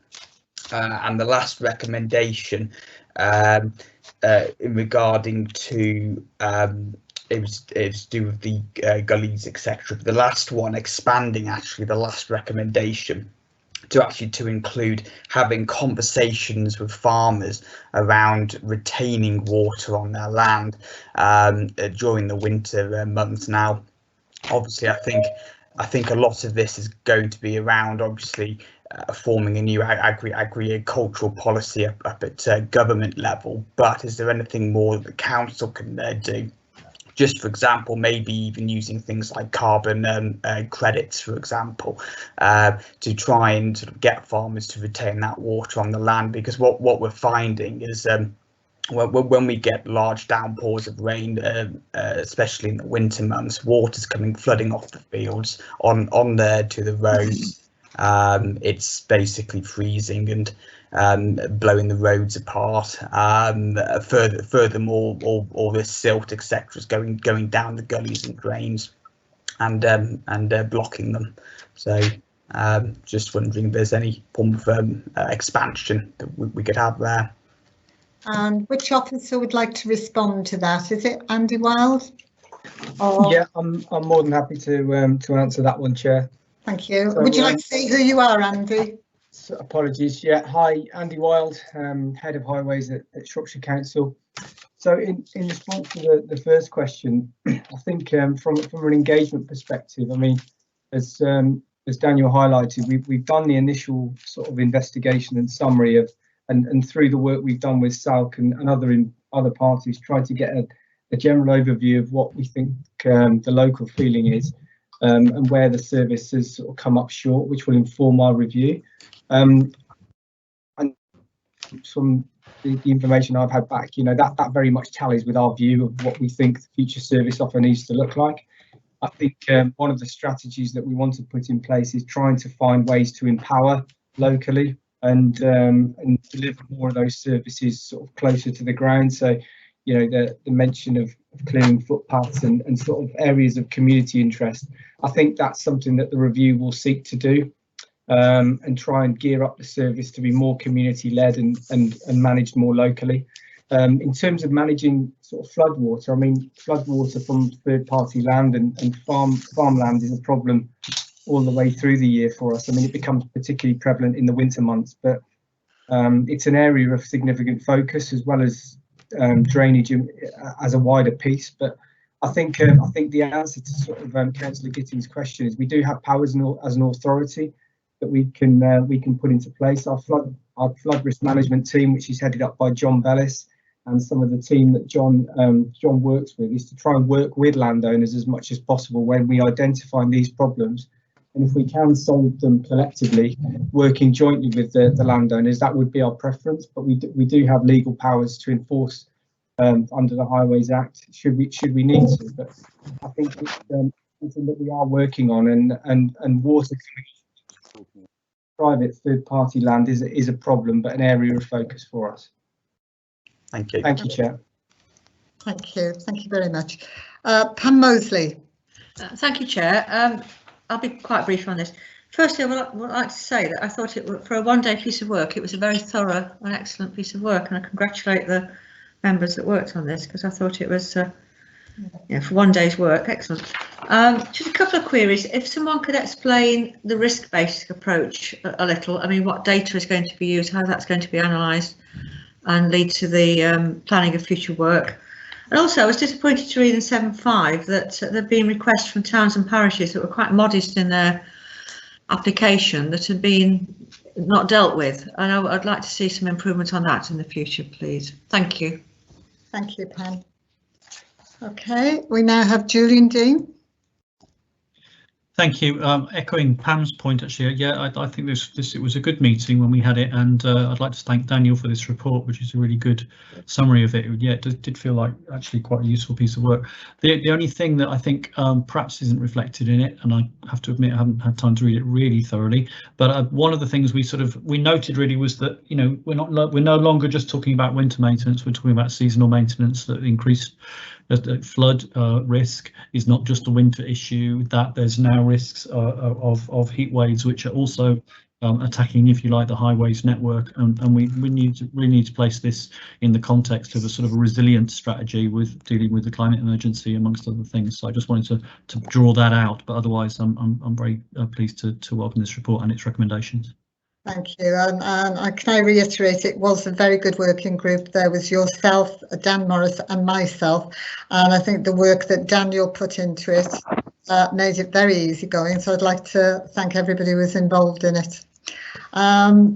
and the last recommendation in regarding to it was to do with the gullies, etc. The last one, expanding actually the last recommendation to include having conversations with farmers around retaining water on their land during the winter months. Now, obviously, I think a lot of this is going to be around obviously forming a new agricultural policy up at government level, but is there anything more that the council can do? Just for example, maybe even using things like carbon credits, for example, to try and sort of get farmers to retain that water on the land, because what we're finding is when we get large downpours of rain, especially in the winter months, water's coming flooding off the fields on there to the roads. It's basically freezing and blowing the roads apart. Furthermore, all this silt, etc., is going down the gullies and drains and blocking them. So just wondering if there's any form of expansion that we could have there. And which officer would like to respond to that? Is it Andy Wild? Or... Yeah, I'm more than happy to answer that one, Chair. Thank you. So, would you like to say who you are, Andy? So apologies. Yeah, hi, Andy Wild, Head of Highways at Shropshire Council. So in response to the first question, I think from an engagement perspective, I mean, as Daniel highlighted, we've done the initial sort of investigation and summary of, and through the work we've done with SALC and other parties, tried to get a general overview of what we think the local feeling is, and where the service has sort of come up short, which will inform our review. And from the information I've had back, you know, that very much tallies with our view of what we think the future service offer needs to look like. I think one of the strategies that we want to put in place is trying to find ways to empower locally and deliver more of those services sort of closer to the ground. So, you know, the mention of clearing footpaths and sort of areas of community interest, I think that's something that the review will seek to do, and try and gear up the service to be more community led and managed more locally. In terms of managing sort of floodwater, I mean, floodwater from third-party land and farmland is a problem all the way through the year for us. I mean, it becomes particularly prevalent in the winter months, but it's an area of significant focus as well as drainage as a wider piece. But I think the answer to sort of Councillor Gitting's question is we do have powers as an authority that we can put into place. Our flood risk management team, which is headed up by John Bellis, and some of the team that John works with, is to try and work with landowners as much as possible when we identify these problems. And if we can solve them collectively, working jointly with the landowners, that would be our preference. But we do have legal powers to enforce under the Highways Act, should we need to. But I think it's something that we are working on, and water private third-party land is a problem, but an area of focus for us. Thank you. Thank you, Chair. Thank you very much. Pam Mosley. Thank you, Chair. I'll be quite brief on this. Firstly, I would like to say that I thought for a one-day piece of work, it was a very thorough and excellent piece of work, and I congratulate the members that worked on this, because I thought it was, for one day's work, excellent. Just a couple of queries. If someone could explain the risk-based approach a little, I mean, what data is going to be used, how that's going to be analysed and lead to the planning of future work. And also, I was disappointed to read in 7.5 that there have been requests from towns and parishes that were quite modest in their application that had been not dealt with. And I'd like to see some improvement on that in the future, please. Thank you. Thank you, Pam. Okay, we now have Julian Dean. Thank you. Echoing Pam's point, actually, yeah, I think it was a good meeting when we had it, and I'd like to thank Daniel for this report, which is a really good summary of it. Yeah, it did feel like actually quite a useful piece of work. The only thing that I think perhaps isn't reflected in it, and I have to admit I haven't had time to read it really thoroughly, but one of the things we noted really was that, you know, we're no longer just talking about winter maintenance, we're talking about seasonal maintenance that increased. The flood risk is not just a winter issue, that there's now risks of heat waves which are also attacking, if you like, the highways network, and we really need to place this in the context of a sort of a resilient strategy with dealing with the climate emergency, amongst other things. So I just wanted to draw that out, but otherwise I'm very pleased to welcome this report and its recommendations. Thank you, and can I reiterate, it was a very good working group. There was yourself, Dan Morris and myself, and I think the work that Daniel put into it made it very easygoing, so I'd like to thank everybody who was involved in it.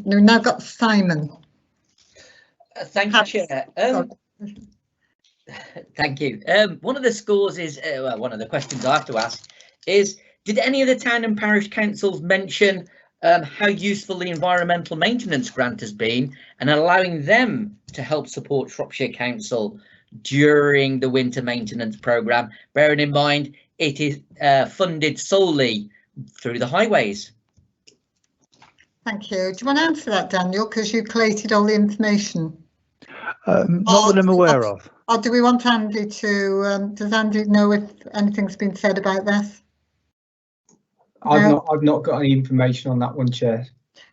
We've now got Simon. Thank you, Chair. Thank you. One of the scores is, well, one of the questions I have to ask is, did any of the town and parish councils mention how useful the environmental maintenance grant has been and allowing them to help support Shropshire Council during the winter maintenance programme, bearing in mind it is funded solely through the highways? Thank you. Do you want to answer that, Daniel, because you collated all the information? Not that I'm aware of. Or do we want Andy to, does Andy know if anything's been said about this? I've not got any information on that one, Chair.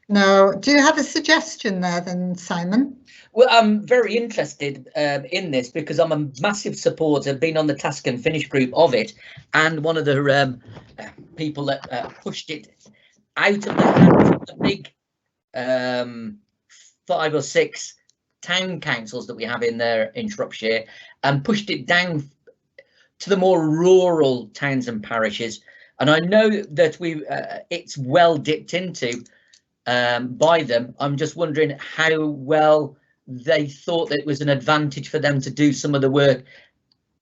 No. Do you have a suggestion there then, Simon? Well, I'm very interested in this because I'm a massive supporter, been on the task and finish group of it, and one of the people that pushed it out of the hands of the big 5 or 6 town councils that we have in there in Shropshire and pushed it down to the more rural towns and parishes. And I know that it's well dipped into by them. I'm just wondering how well they thought that it was an advantage for them to do some of the work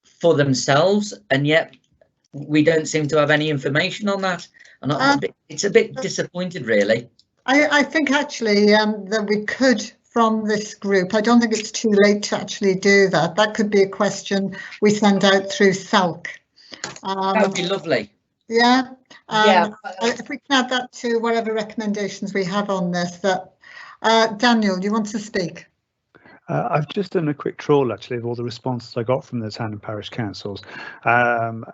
for themselves, and yet we don't seem to have any information on that. And it's a bit disappointed, really. I think actually that we could, from this group, I don't think it's too late to actually do that. That could be a question we send out through SALC. That would be lovely. Yeah. Yeah. If we can add that to whatever recommendations we have on this. Daniel, you want to speak? I've just done a quick trawl actually of all the responses I got from the town and parish councils, and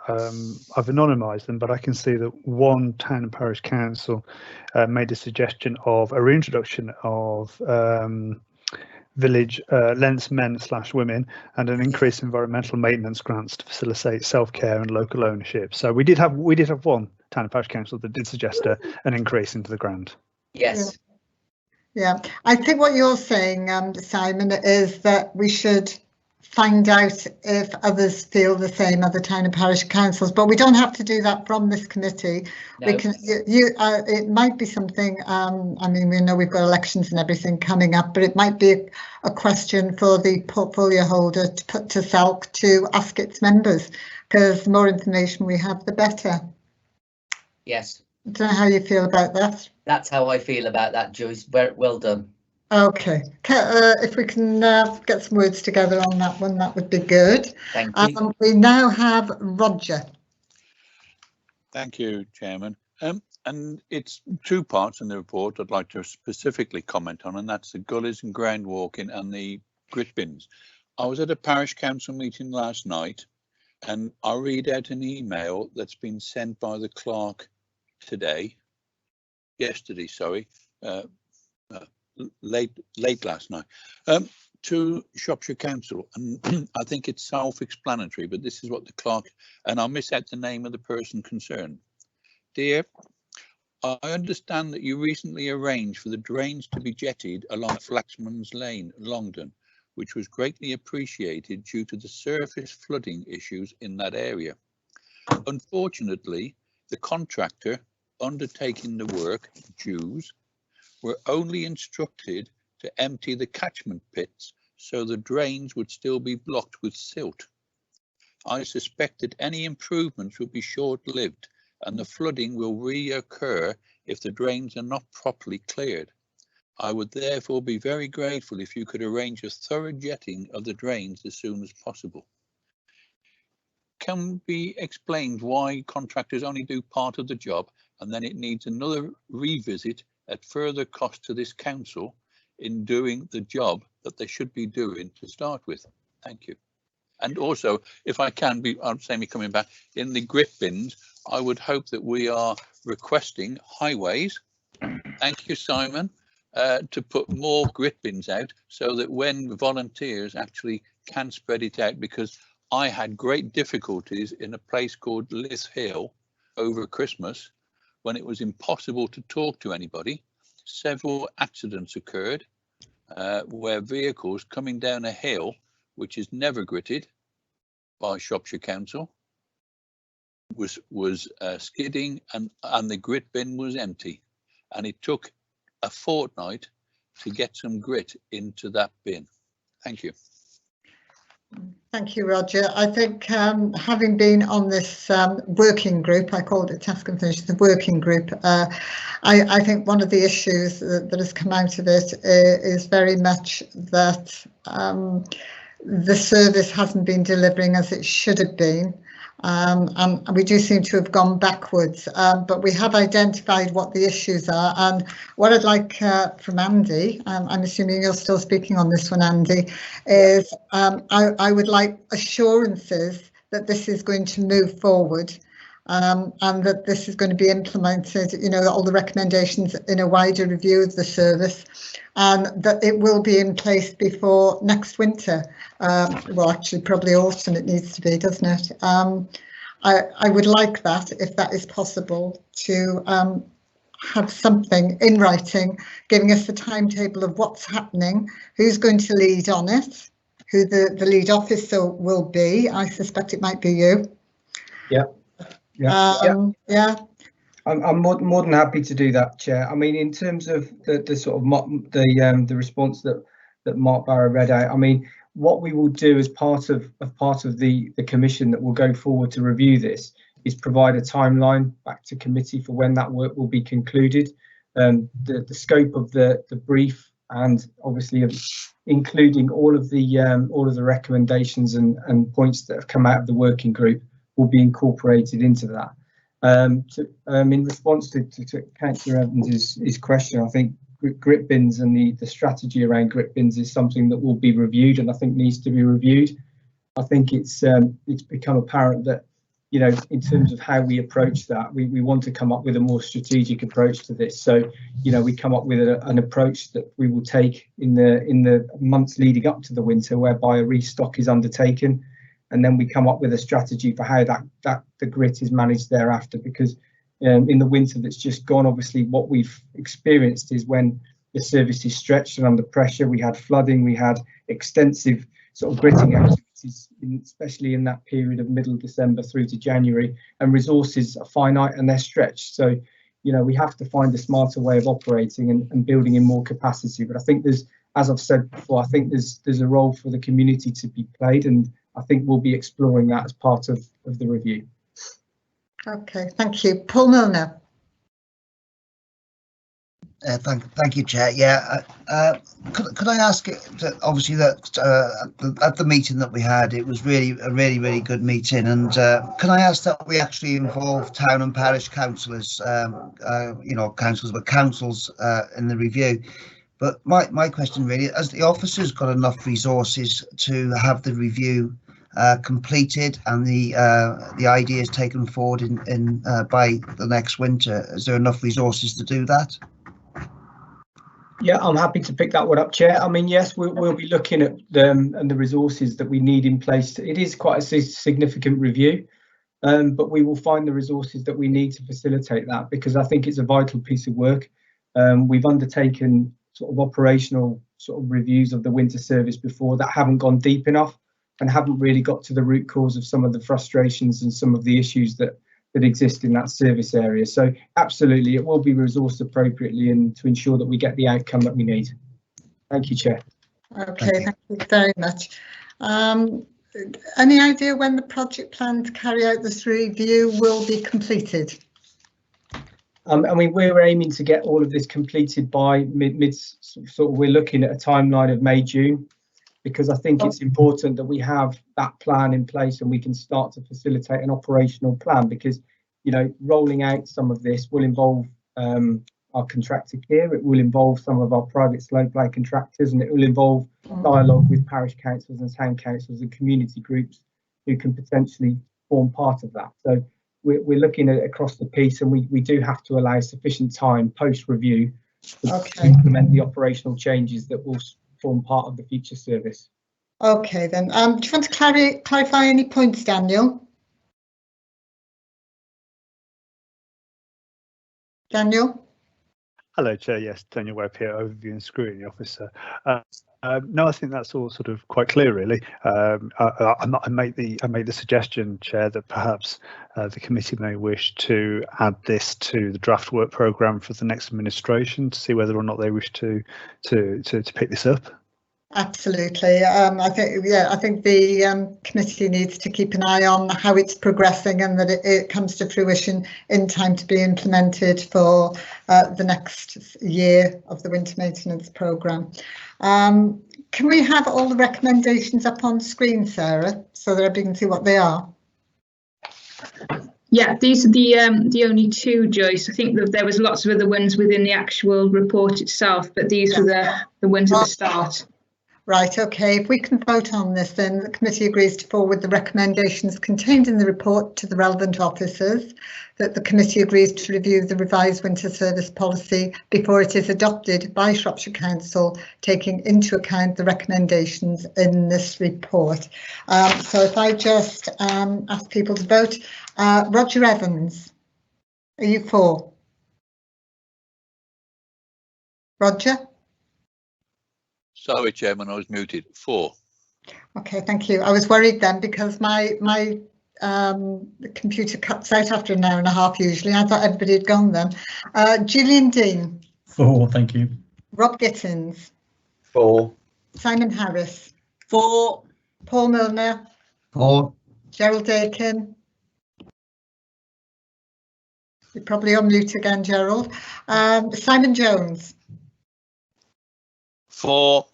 I've anonymised them, but I can see that one town and parish council made a suggestion of a reintroduction of village lengths men/women and an increase in environmental maintenance grants to facilitate self-care and local ownership. So we did have one town and parish council that did suggest an increase into the grant. Yes. Yeah, I think what you're saying, Simon, is that we should find out if others feel the same, other town and parish councils, but we don't have to do that from this committee. No. We can. It might be something. I mean, we know we've got elections and everything coming up, but it might be a question for the portfolio holder to put to SALC to ask its members, because the more information we have, the better. Yes. I don't know how you feel about that. That's how I feel about that, Joyce. Well done. Okay. If we can get some words together on that one, that would be good. Thank you. We now have Roger. Thank you, Chairman. And it's two parts in the report I'd like to specifically comment on, and that's the gullies and ground walking and the grit bins. I was at a parish council meeting last night, and I'll read out an email that's been sent by the clerk yesterday, sorry, late last night, to Shropshire Council, and I think it's self-explanatory, but this is what the clerk, and I'll miss out the name of the person concerned. Dear, I understand that you recently arranged for the drains to be jettied along Flaxman's Lane, Longdon, which was greatly appreciated due to the surface flooding issues in that area. Unfortunately, the contractor undertaking the work, Jews, were only instructed to empty the catchment pits so the drains would still be blocked with silt. I suspect that any improvements will be short-lived and the flooding will reoccur if the drains are not properly cleared. I would therefore be very grateful if you could arrange a thorough jetting of the drains as soon as possible. Can be explained why contractors only do part of the job and then it needs another revisit at further cost to this council in doing the job that they should be doing to start with. Thank you. And also, if I can be, I'm saying coming back, in the grit bins, I would hope that we are requesting highways, thank you, Simon, to put more grit bins out so that when volunteers actually can spread it out, because I had great difficulties in a place called Lith Hill over Christmas when it was impossible to talk to anybody. Several accidents occurred where vehicles coming down a hill, which is never gritted by Shropshire Council, was skidding and the grit bin was empty. And it took a fortnight to get some grit into that bin. Thank you. Thank you, Roger. I think having been on this working group, I called it Task and Finish, the working group, I think one of the issues that has come out of it is very much that the service hasn't been delivering as it should have been. And we do seem to have gone backwards, but we have identified what the issues are. And what I'd like from Andy, I'm assuming you're still speaking on this one, Andy, is I would like assurances that this is going to move forward and that this is going to be implemented, you know, all the recommendations in a wider review of the service, and that it will be in place before next winter. Well, actually, probably autumn it needs to be, doesn't it? I would like that, if that is possible, to have something in writing giving us the timetable of what's happening, who's going to lead on it, who the lead officer will be. I suspect it might be you. Yeah. Yeah. I'm more than happy to do that, Chair. I mean, in terms of the sort of the response that Mark Barrow read out, I mean, what we will do as part of the commission that will go forward to review this is provide a timeline back to committee for when that work will be concluded. The scope of the brief, and obviously including all of the recommendations and points that have come out of the working group, will be incorporated into that. In response to Councillor Evans' question, I think grit bins and the strategy around grit bins is something that will be reviewed, and I think needs to be reviewed. I think it's become apparent that, you know, in terms of how we approach that, we want to come up with a more strategic approach to this. So, you know, we come up with an approach that we will take in the months leading up to the winter, whereby a restock is undertaken, and then we come up with a strategy for how the grit is managed thereafter. Because in the winter that's just gone, obviously what we've experienced is when the service is stretched and under pressure, we had flooding, we had extensive sort of gritting activities, especially in that period of middle December through to January, and resources are finite and they're stretched. So, you know, we have to find a smarter way of operating and building in more capacity. But I think there's, as I've said before, I think there's a role for the community to be played, and I think we'll be exploring that as part of the review. Okay, thank you. Paul Milner. Thank you, Chair. Yeah, could I ask it? Obviously, that at the meeting that we had, it was really a really good meeting. And can I ask that we actually involve town and parish councillors, you know, councils in the review? But my question really, has the officers got enough resources to have the review completed and the ideas taken forward in by the next winter? Is there enough resources to do that? Yeah, I'm happy to pick that one up, Chair. I mean, yes, we'll be looking at them and the resources that we need in place. It is quite a significant review, but we will find the resources that we need to facilitate that, because I think it's a vital piece of work. We've undertaken sort of operational sort of reviews of the winter service before that haven't gone deep enough and haven't really got to the root cause of some of the frustrations and some of the issues that exist in that service area. So absolutely, it will be resourced appropriately and to ensure that we get the outcome that we need. Thank you, Chair. Okay, thank you very much. Any idea when the project plan to carry out this review will be completed? I mean, we're aiming to get all of this completed by mid sort of, we're looking at a timeline of May, June, because I think it's important that we have that plan in place and we can start to facilitate an operational plan, because, you know, rolling out some of this will involve our contractor care, it will involve some of our private slope lay contractors, and it will involve dialogue with parish councils and town councils and community groups who can potentially form part of that. So we're looking at it across the piece, and we do have to allow sufficient time post review to implement the operational changes that will form part of the future service. Okay, then. Do you want to clarify any points, Daniel? Daniel? Hello, Chair. Yes, Daniel Webb here, Overview and Scrutiny Officer. No, I think that's all sort of quite clear, really. I made the suggestion, Chair, that perhaps the committee may wish to add this to the draft work programme for the next administration to see whether or not they wish to pick this up. Absolutely. I think the committee needs to keep an eye on how it's progressing and that it comes to fruition in time to be implemented for the next year of the winter maintenance programme. Can we have all the recommendations up on screen, Sarah, so that everybody can see what they are? Yeah, these are the only two, Joyce. I think that there was lots of other ones within the actual report itself, but these were the ones at the start. Right, okay, if we can vote on this, then the committee agrees to forward the recommendations contained in the report to the relevant officers, that the committee agrees to review the revised winter service policy before it is adopted by Shropshire Council, taking into account the recommendations in this report. So if I just ask people to vote, Roger Evans, are you for? Roger? Sorry, Chairman, I was muted. 4. Okay, thank you. I was worried then because my the computer cuts out after an hour and a half usually. I thought everybody had gone then. Gillian Dean? 4, thank you. Rob Gittins? 4. Simon Harris? 4. Paul Milner? 4. Gerald Dakin? You're probably on mute again, Gerald. Simon Jones? 4.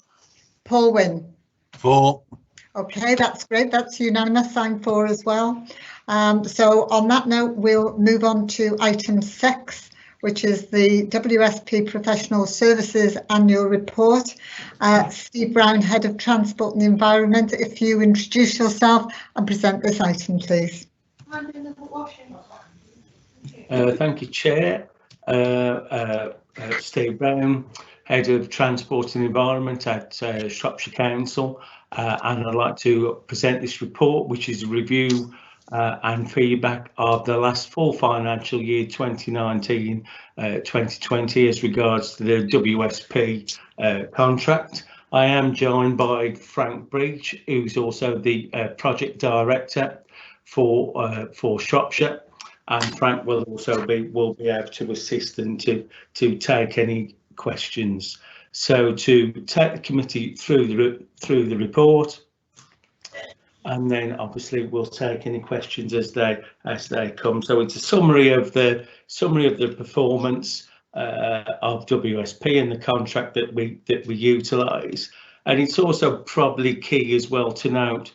Paul Wynn? 4. Okay, that's great. That's unanimous. I'm 4 as well. So on that note, we'll move on to item 6, which is the WSP Professional Services Annual Report. Steve Brown, Head of Transport and the Environment, if you introduce yourself and present this item, please. Thank you, Chair. Steve Brown, Head of Transport and Environment at Shropshire Council, and I'd like to present this report, which is a review and feedback of the last full financial year 2019-2020 as regards to the WSP contract. I am joined by Frank Breach, who's also the Project Director for Shropshire, and Frank will also be able to assist and to take any questions. So to take the committee through the report, and then obviously we'll take any questions as they come. So it's a summary of the performance of WSP and the contract that we utilise, and it's also probably key as well to note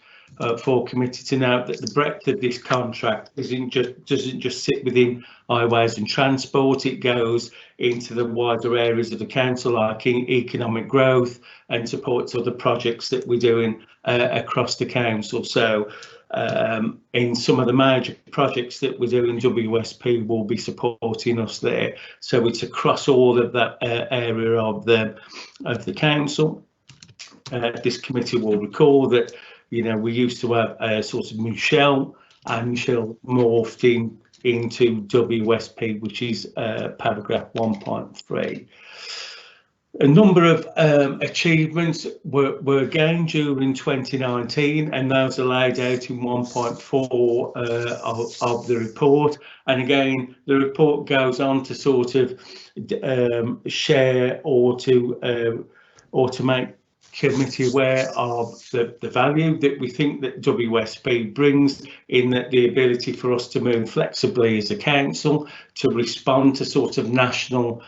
for committee to note that the breadth of this contract doesn't just sit within highways and transport. It goes into the wider areas of the council, like economic growth, and supports other projects that we're doing across the council. So in some of the major projects that we're doing, WSP will be supporting us there. So it's across all of that area of the council. This committee will recall that, you know, we used to have a sort of Michelle, and Michelle morphed into WSP, which is paragraph 1.3. A number of achievements were gained during 2019, and those are laid out in 1.4 of the report. And again, the report goes on to sort of share or to make committee aware of the value that we think that WSP brings, in that the ability for us to move flexibly as a council to respond to sort of national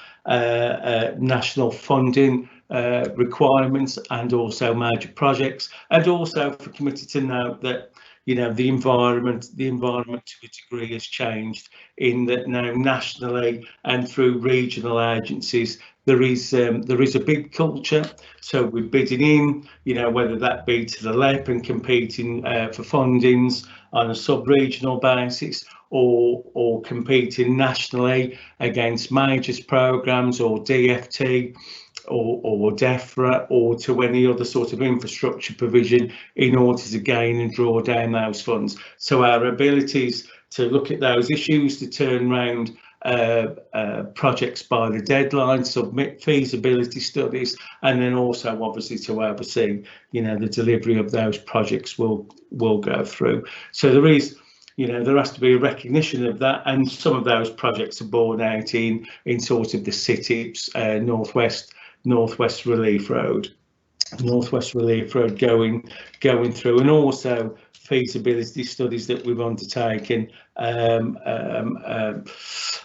funding requirements, and also major projects, and also for committee to note that, you know, the environment to a degree has changed, in that now nationally and through regional agencies there is a big culture. So we're bidding in, you know, whether that be to the LEP and competing for fundings on a sub-regional basis, or competing nationally against majors programs or DFT or DEFRA, or to any other sort of infrastructure provision in order to gain and draw down those funds. So our abilities to look at those issues, to turn around projects by the deadline, submit feasibility studies, and then also obviously to oversee, you know, the delivery of those projects will go through. So there is, you know, there has to be a recognition of that, and some of those projects are borne out in sort of the cities, Northwest Relief Road going through, and also feasibility studies that we've undertaken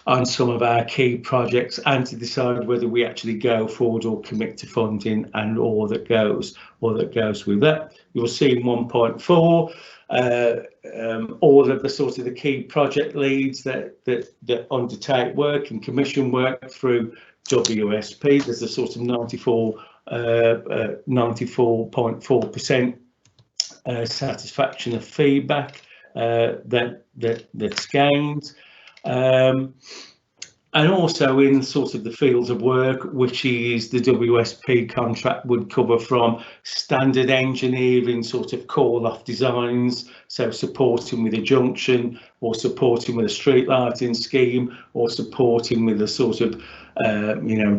on some of our key projects, and to decide whether we actually go forward or commit to funding and all that goes with that. You'll see in 1.4 all of the sort of the key project leads that undertake work and commission work through WSP. There's a sort of 94.4% satisfaction of feedback that's gained. And also in sort of the fields of work, which is the WSP contract would cover from standard engineering sort of call-off designs, so supporting with a junction or supporting with a street lighting scheme or supporting with a sort of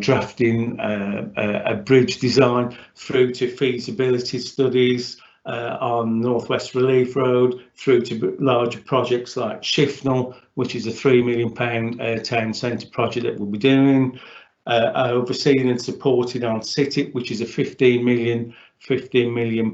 drafting a bridge design through to feasibility studies on Northwest Relief Road, through to larger projects like Shifnal, which is a £3 million town centre project that we'll be doing, overseeing and supporting on CITIC, which is a 15 million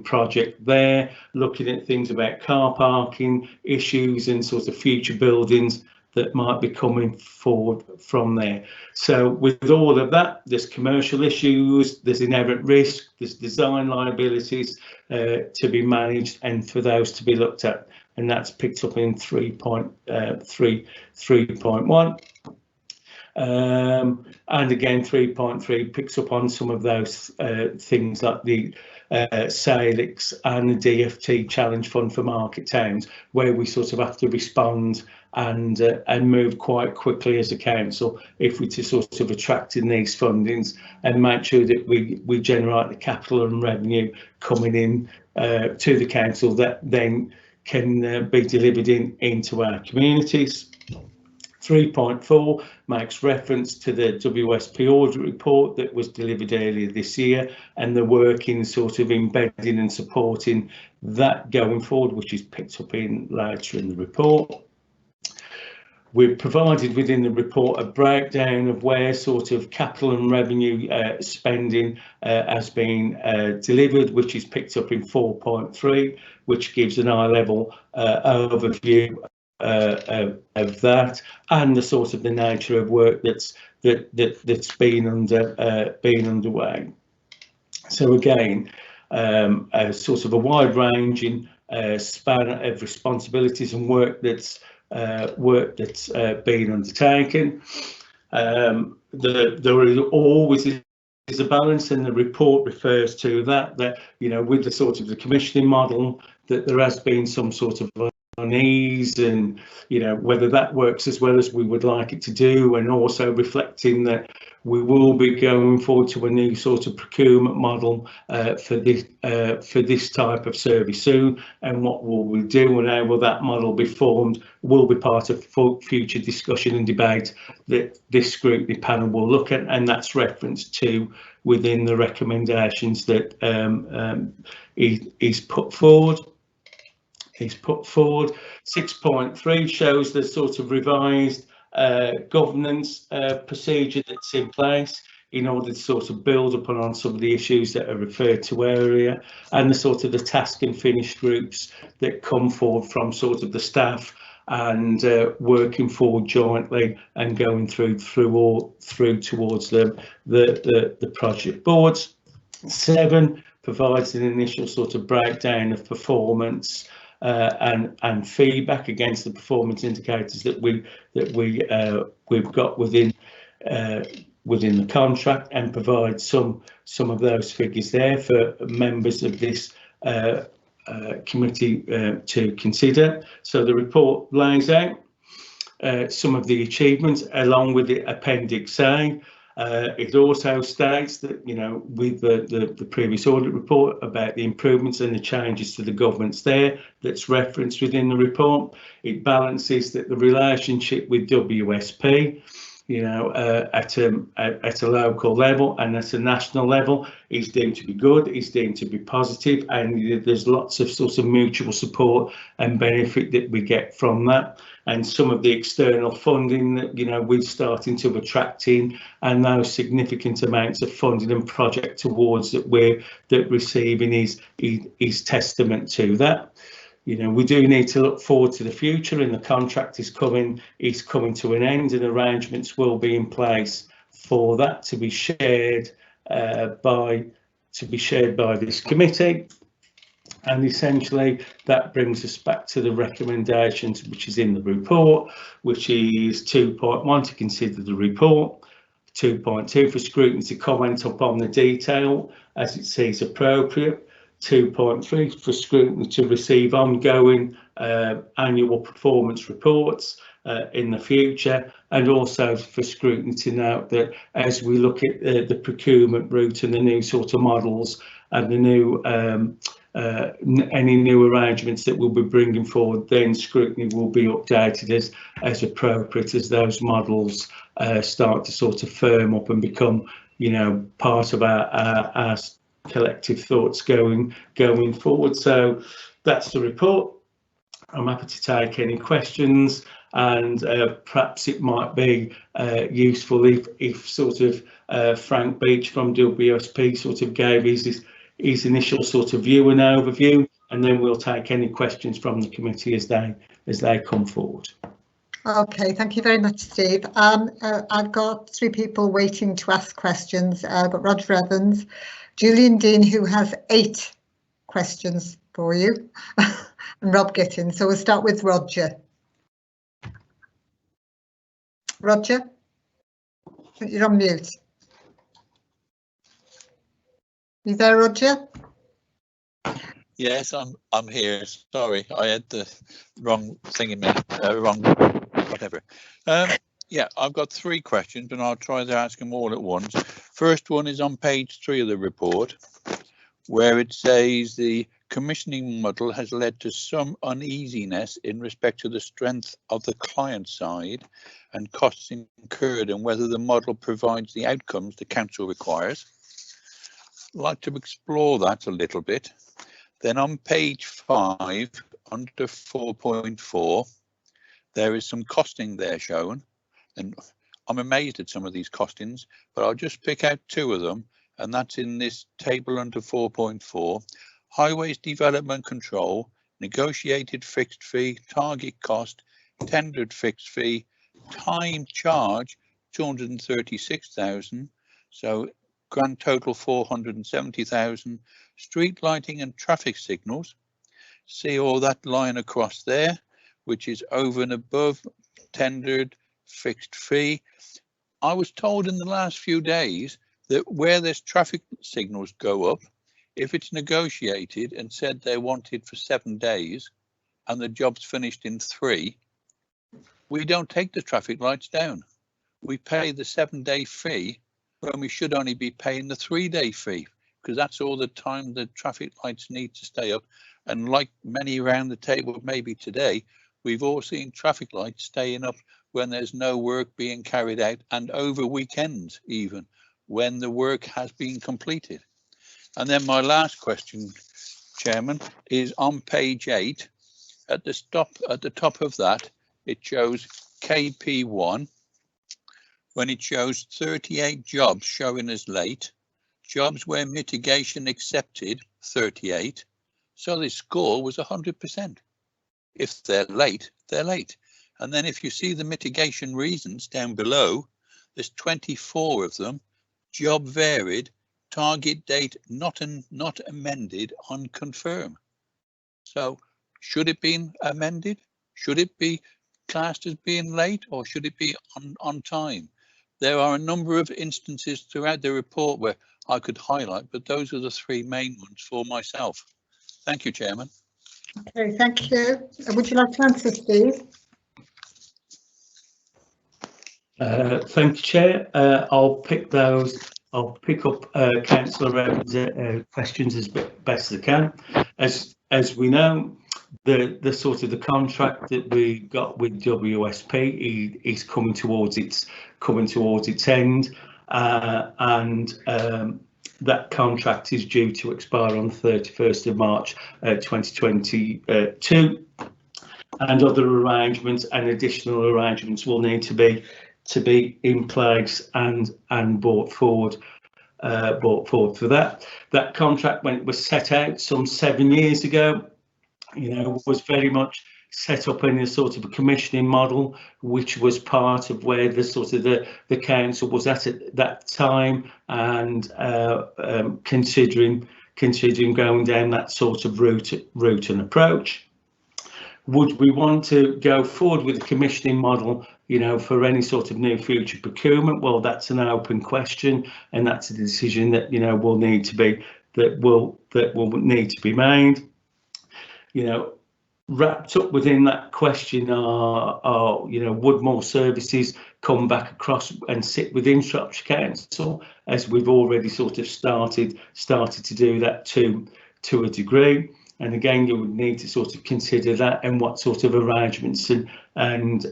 project there, looking at things about car parking issues and sort of future buildings that might be coming forward from there. So with all of that, there's commercial issues, there's inherent risk, there's design liabilities to be managed and for those to be looked at, and that's picked up in 3.1. And again, 3.3 picks up on some of those things like the SALIX and the DFT Challenge Fund for Market Towns, where we sort of have to respond and move quite quickly as a council if we're to sort of attract in these fundings and make sure that we generate the capital and revenue coming in to the council that then can be delivered into our communities. 3.4 makes reference to the WSP audit report that was delivered earlier this year and the work in sort of embedding and supporting that going forward, which is picked up in later in the report. We've provided within the report a breakdown of where sort of capital and revenue spending has been delivered, which is picked up in 4.3, which gives an high-level overview of that and the sort of the nature of work that's been underway. So again, a sort of a wide-ranging span of responsibilities and work that's been undertaken. There is always a balance, and the report refers to that with the sort of the commissioning model, that there has been some sort of unease, and whether that works as well as we would like it to do, and also reflecting that we will be going forward to a new sort of procurement model for this type of service soon, and what will we do and how will that model be formed will be part of future discussion and debate that this scrutiny panel will look at, and that's referenced to within the recommendations that is put forward. 6.3 shows the sort of revised governance procedure that's in place in order to sort of build upon on some of the issues that are referred to earlier, and the sort of the task and finish groups that come forward from sort of the staff and working forward jointly and going through towards the project boards. 7 provides an initial sort of breakdown of performance and feedback against the performance indicators that we've got within the contract, and provide some of those figures there for members of this committee to consider. So the report lays out some of the achievements along with the Appendix A. It also states that, with the previous audit report about the improvements and the changes to the governance there that's referenced within the report, it balances that the relationship with WSP, at a local level and at a national level is deemed to be good, is deemed to be positive, and there's lots of sort of mutual support and benefit that we get from that. And some of the external funding that we're starting to attract in, and those significant amounts of funding and project awards that we're receiving is testament to that. We do need to look forward to the future, and the contract is coming to an end, and arrangements will be in place for that to be shared by this committee. And essentially that brings us back to the recommendations which is in the report, which is 2.1 to consider the report, 2.2 for scrutiny to comment upon the detail as it sees appropriate, 2.3 for scrutiny to receive ongoing annual performance reports, in the future, and also for scrutiny to note that as we look at the procurement route and the new sort of models and the new any new arrangements that we'll be bringing forward, then scrutiny will be updated as appropriate as those models start to sort of firm up and become, you know, part of our collective thoughts going forward. So that's the report. I'm happy to take any questions, and perhaps it might be useful if sort of Frank Beach from WSP sort of gave his initial sort of view and overview, and then we'll take any questions from the committee as they come forward. Okay, thank you very much, Steve. I've got 3 people waiting to ask questions. I've got Roger Evans, Julian Dean, who has 8 questions for you, and Rob Gittin. So we'll start with Roger. Roger, you're on mute. You there, Roger? Yes, I'm here. Sorry, I had the wrong thing in me. Wrong, whatever. Yeah, I've got 3 questions, and I'll try to ask them all at once. First one is on page 3 of the report, where it says the commissioning model has led to some uneasiness in respect to the strength of the client side and costs incurred, and whether the model provides the outcomes the council requires. I'd like to explore that a little bit. Then on page 5, under 4.4, there is some costing there shown, and I'm amazed at some of these costings, but I'll just pick out 2 of them, and that's in this table under 4.4. Highways Development Control, negotiated fixed fee, target cost, tendered fixed fee, time charge 236,000, so grand total 470,000. Street lighting and traffic signals, see all that line across there, which is over and above tendered fixed fee. I was told in the last few days that where there's traffic signals go up, if it's negotiated and said they wanted for 7 days and the job's finished in 3, we don't take the traffic lights down. We pay the 7-day fee when we should only be paying the 3-day fee, because that's all the time the traffic lights need to stay up. And like many around the table maybe today, we've all seen traffic lights staying up when there's no work being carried out, and over weekends even, when the work has been completed. And then my last question, Chairman, is on page 8. At the top of that, it shows KP1, when it shows 38 jobs showing as late, jobs where mitigation accepted 38, so the score was 100%. If they're late, they're late. And then if you see the mitigation reasons down below, there's 24 of them, job varied, target date not amended on confirm. So should it be amended? Should it be classed as being late, or should it be on time? There are a number of instances throughout the report where I could highlight, but those are the 3 main ones for myself. Thank you, Chairman. Okay, thank you. Would you like to answer, Steve? Thank you, Chair. I'll pick up Councillor Evans' questions as best as I can. As we know, the sort of the contract that we got with WSP is coming towards its end, and that contract is due to expire on the 31st of March 2022, and other arrangements and additional arrangements will need to be in place and brought forward for that. That contract, when it was set out some 7 years ago, was very much set up in a sort of a commissioning model, which was part of where the sort of the council was at that time, and considering going down that sort of route and approach. Would we want to go forward with the commissioning model, for any sort of new future procurement? Well, that's an open question, and that's a decision that will need to be made. wrapped up within that question are you know, would more services come back across and sit within Shropshire Council, as we've already sort of started to do that to a degree. And again, you would need to sort of consider that and what sort of arrangements and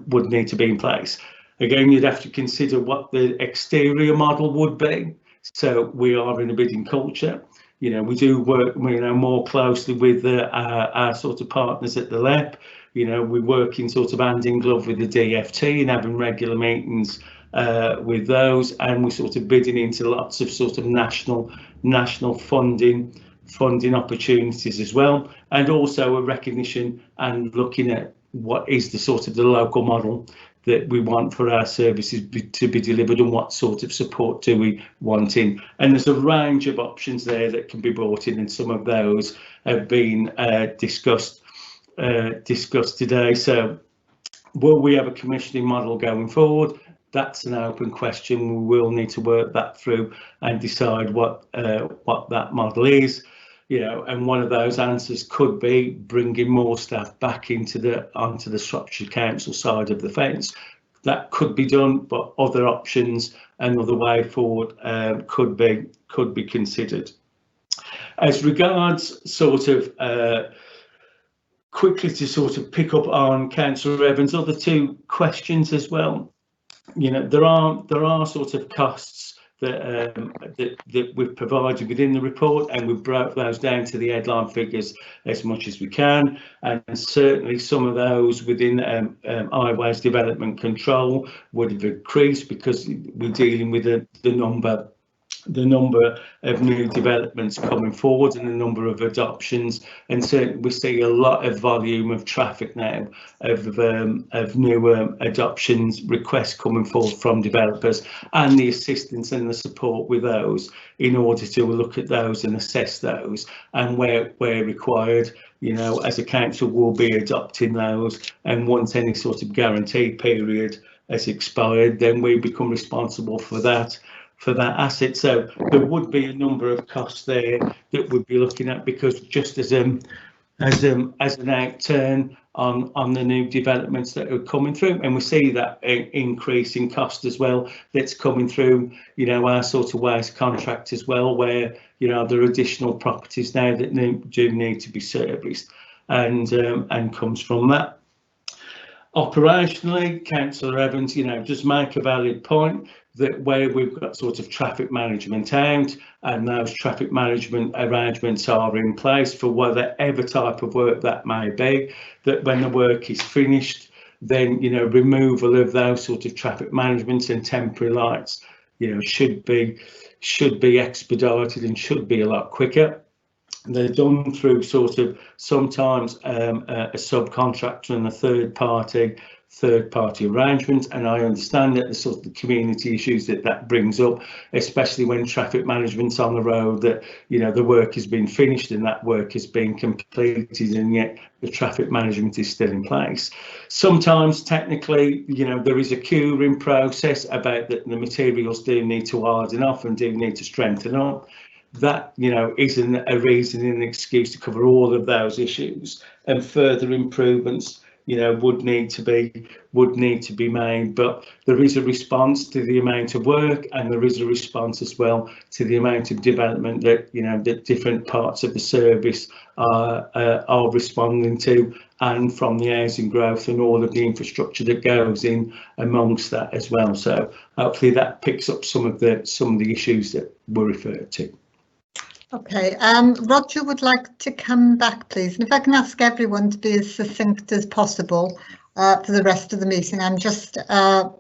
would need to be in place. Again, you'd have to consider what the exterior model would be. So we are in a bidding culture. You know, we do work, you know, more closely with our sort of partners at the LEP. You know, we work in sort of hand in glove with the DFT and having regular meetings with those, and we're sort of bidding into lots of sort of national funding opportunities as well, and also a recognition and looking at what is the sort of the local model that we want for our services to be delivered, and what sort of support do we want in. And there's a range of options there that can be brought in, and some of those have been discussed today. So will we have a commissioning model going forward? That's an open question. We will need to work that through and decide what that model is. You know, and one of those answers could be bringing more staff back onto the Shropshire Council side of the fence. That could be done, but other options, another way forward could be considered. As regards sort of quickly to sort of pick up on Councillor Evans' other two questions as well. You know, there are sort of costs that we've provided within the report, and we've broke those down to the headline figures as much as we can, and certainly some of those within highways development control would have increased because we're dealing with the number of new developments coming forward and the number of adoptions, and certainly we see a lot of volume of traffic now of new adoptions requests coming forward from developers, and the assistance and the support with those in order to look at those and assess those, and where required, you know, as a council will be adopting those, and once any sort of guarantee period has expired, then we become responsible for that asset. So there would be a number of costs there that we'd be looking at, because just as an outturn on the new developments that are coming through, and we see that increase in cost as well that's coming through, you know, our sort of waste contract as well, where, you know, there are additional properties now that do need to be serviced, and comes from that. Operationally, Councillor Evans, you know, just make a valid point that where we've got sort of traffic management out, and those traffic management arrangements are in place for whatever type of work that may be, that when the work is finished, then, you know, removal of those sort of traffic management and temporary lights, you know, should be expedited and should be a lot quicker. They're done through sort of sometimes a subcontractor and a third party arrangement, and I understand that the sort of the community issues that brings up, especially when traffic management's on the road, that, you know, the work has been finished and that work has been completed, and yet the traffic management is still in place. Sometimes technically, you know, there is a curing process about that the materials do need to harden off and do need to strengthen up. That, you know, isn't a reason and an excuse to cover all of those issues, and further improvements, you know, would need to be made. But there is a response to the amount of work, and there is a response as well to the amount of development that, you know, that different parts of the service are responding to, and from the housing growth and all of the infrastructure that goes in amongst that as well. So hopefully that picks up some of the issues that were referred to. Okay, Roger would like to come back, please. And if I can ask everyone to be as succinct as possible for the rest of the meeting. I'm just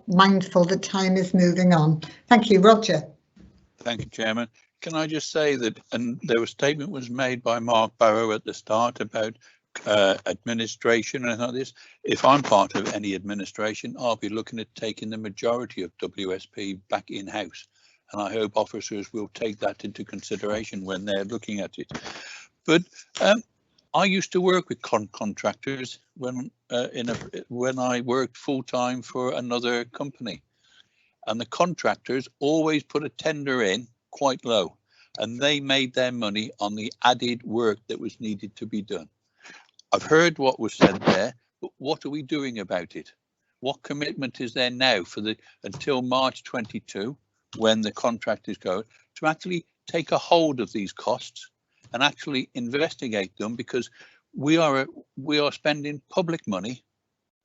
mindful that time is moving on. Thank you, Roger. Thank you, Chairman. Can I just say that, and there was a statement was made by Mark Barrow at the start about administration and all this. If I'm part of any administration, I'll be looking at taking the majority of WSP back in-house. And I hope officers will take that into consideration when they're looking at it. But I used to work with contractors when I worked full time for another company, and the contractors always put a tender in quite low, and they made their money on the added work that was needed to be done. I've heard what was said there, but what are we doing about it? What commitment is there now for until March 22, when the contract is going, to actually take a hold of these costs and actually investigate them, because we are spending public money,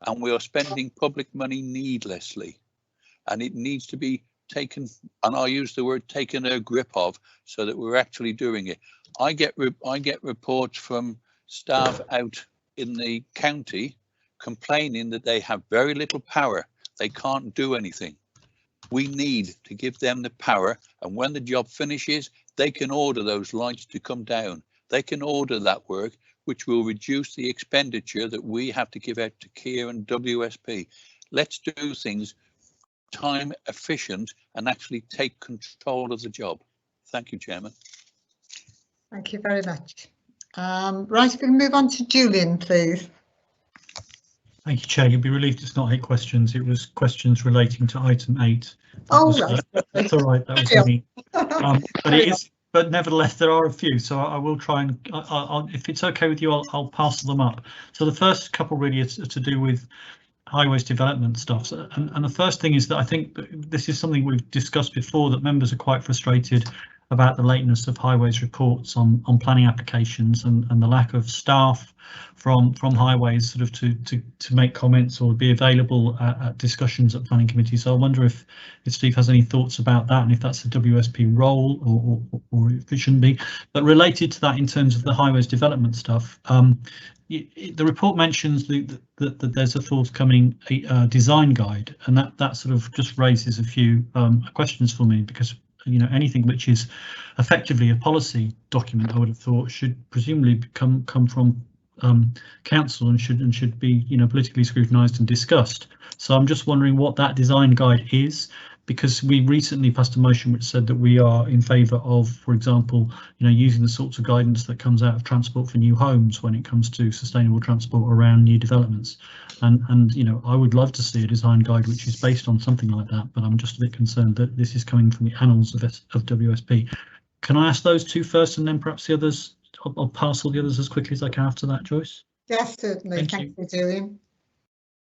and we are spending public money needlessly, and it needs to be taken, and I use the word taken a grip of, so that we're actually doing it. I get reports from staff out in the county complaining that they have very little power. They can't do anything. We need to give them the power, and when the job finishes, they can order those lights to come down. They can order that work, which will reduce the expenditure that we have to give out to Kier and WSP. Let's do things time efficient and actually take control of the job. Thank you, Chairman. Thank you very much. Right, if we can move on to Julian, please. Thank you, Chair. You'll be relieved it's not 8 questions. It was questions relating to item 8. Right. That's all right. That was me. But it is. But nevertheless, there are a few. So I will try and, if it's okay with you, I'll parcel them up. So the first couple really is to do with highways development stuff. And the first thing is that I think this is something we've discussed before, that members are quite frustrated about the lateness of highways reports on planning applications, and the lack of staff from highways sort of to make comments or be available at discussions at planning committees. So I wonder if Steve has any thoughts about that, and if that's a WSP role or if it shouldn't be. But related to that, in terms of the highways development stuff, the report mentions that there's a forthcoming design guide, and that sort of just raises a few questions for me, because anything which is effectively a policy document, I would have thought, should presumably come from council and should be politically scrutinised and discussed. So I'm just wondering what that design guide is, because we recently passed a motion which said that we are in favour of, for example, using the sorts of guidance that comes out of Transport for New Homes when it comes to sustainable transport around new developments. And I would love to see a design guide which is based on something like that, but I'm just a bit concerned that this is coming from the annals of WSP. Can I ask those two first, and then perhaps the others? I'll parcel the others as quickly as I can after that, Joyce. Yes, certainly. Thank you, Julian.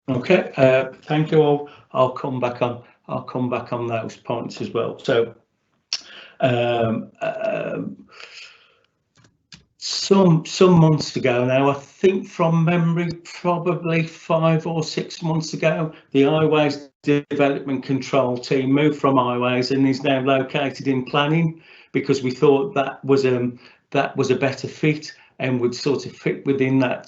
Okay, thank you all. I'll come back on those points as well. So some months ago now, I think from memory, probably 5 or 6 months ago, the Highways Development Control team moved from Highways and is now located in planning, because we thought that was a better fit and would sort of fit within that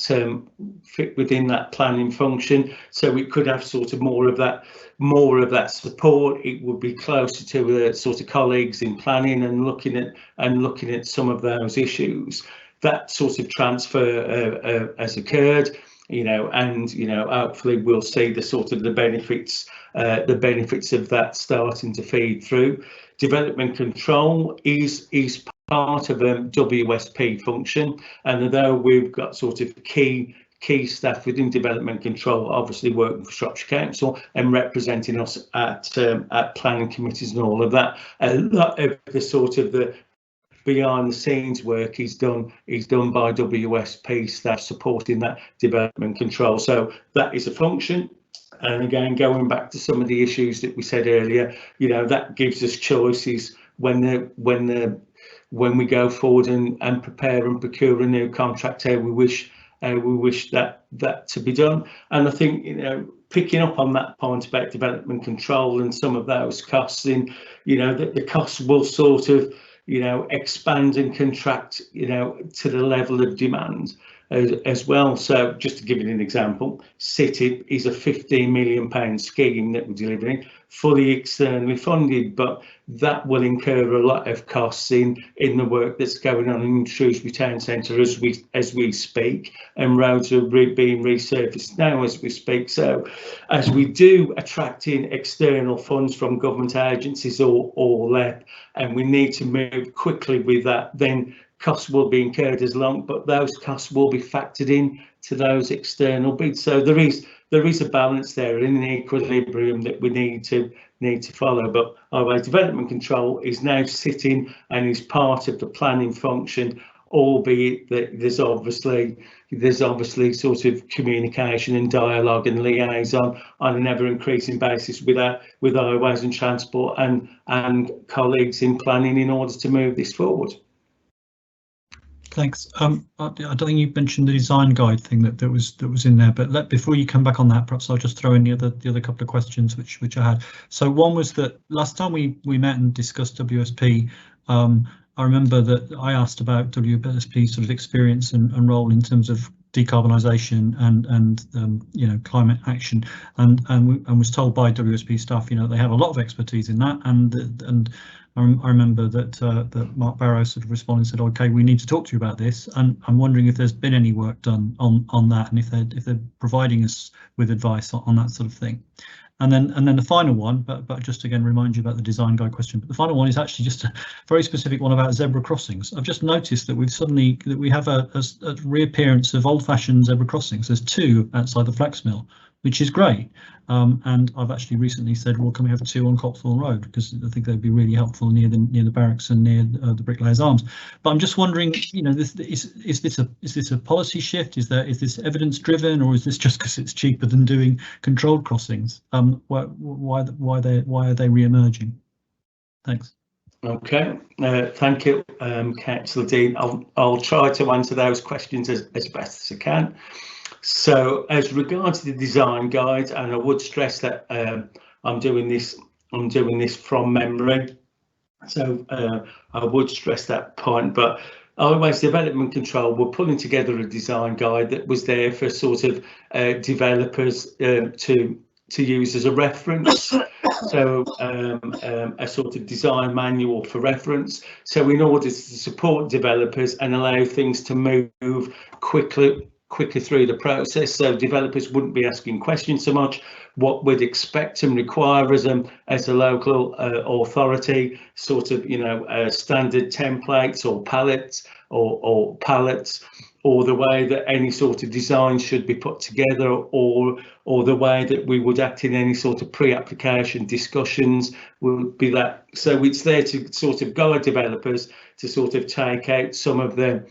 planning function. So we could have sort of more of that support. It would be closer to the sort of colleagues in planning and looking at some of those issues. That sort of transfer has occurred, and hopefully we'll see the sort of the benefits of that starting to feed through. Development control is part of a WSP function, and although we've got sort of key staff within development control, obviously working for Shropshire Council and representing us at planning committees and all of that, a lot of the sort of the behind the scenes work is done by WSP staff supporting that development control. So that is a function. And again, going back to some of the issues that we said earlier, that gives us choices when we go forward and prepare and procure a new contract, how we wish that to be done. And I think picking up on that point about development control and some of those costs, that the costs will sort of expand and contract to the level of demand as well. So just to give you an example, CITIB is a £15 million scheme that we're delivering, fully externally funded, but that will incur a lot of costs in the work that's going on in Shrewsbury Town Centre as we speak, and roads are being resurfaced now as we speak. So as we do attract in external funds from government agencies or LEP, and we need to move quickly with that, then costs will be incurred but those costs will be factored in to those external bids. So there is a balance there in an equilibrium that we need to follow. But Highways Development Control is now sitting and is part of the planning function albeit that there's obviously sort of communication and dialogue and liaison on an ever increasing basis with Highways and Transport and colleagues in planning in order to move this forward. Thanks. I don't think you mentioned the design guide thing that was in there, but before you come back on that, perhaps I'll just throw in the other couple of questions which I had. So one was that last time we met and discussed WSP, I remember that I asked about WSP's sort of experience and role in terms of decarbonisation and you know, climate action, and was told by WSP staff, you know, they have a lot of expertise in that, and I remember that Mark Barrow sort of responded and said, OK, we need to talk to you about this, and I'm wondering if there's been any work done on that, and if they're providing us with advice on that sort of thing. And then the final one, but just again remind you about the design guide question. But the final one is actually just a very specific one about zebra crossings. I've just noticed that we have a reappearance of old-fashioned zebra crossings. There's 2 outside the flax mill, which is great. And I've actually recently said, well, can we have 2 on Copthorne Road, because I think they'd be really helpful near the barracks and near the Bricklayers Arms. But I'm just wondering, you know, is this a policy shift? Is this evidence driven, or is this just because it's cheaper than doing controlled crossings? Why are they re-emerging? Thanks. Okay, thank you, Councillor Dean. I'll try to answer those questions as best as I can. So, as regards to the design guide, and I would stress that I'm doing this from memory, so I would stress that point. But Highways Development Control were pulling together a design guide that was there for sort of developers to use as a reference. So a sort of design manual for reference. So in order to support developers and allow things to move quickly through the process, so developers wouldn't be asking questions so much. What we'd expect and require as a local authority, sort of, you know, standard templates or palettes or palettes, or the way that any sort of design should be put together, or the way that we would act in any sort of pre-application discussions would be that. So it's there to sort of guide developers to sort of take out some of the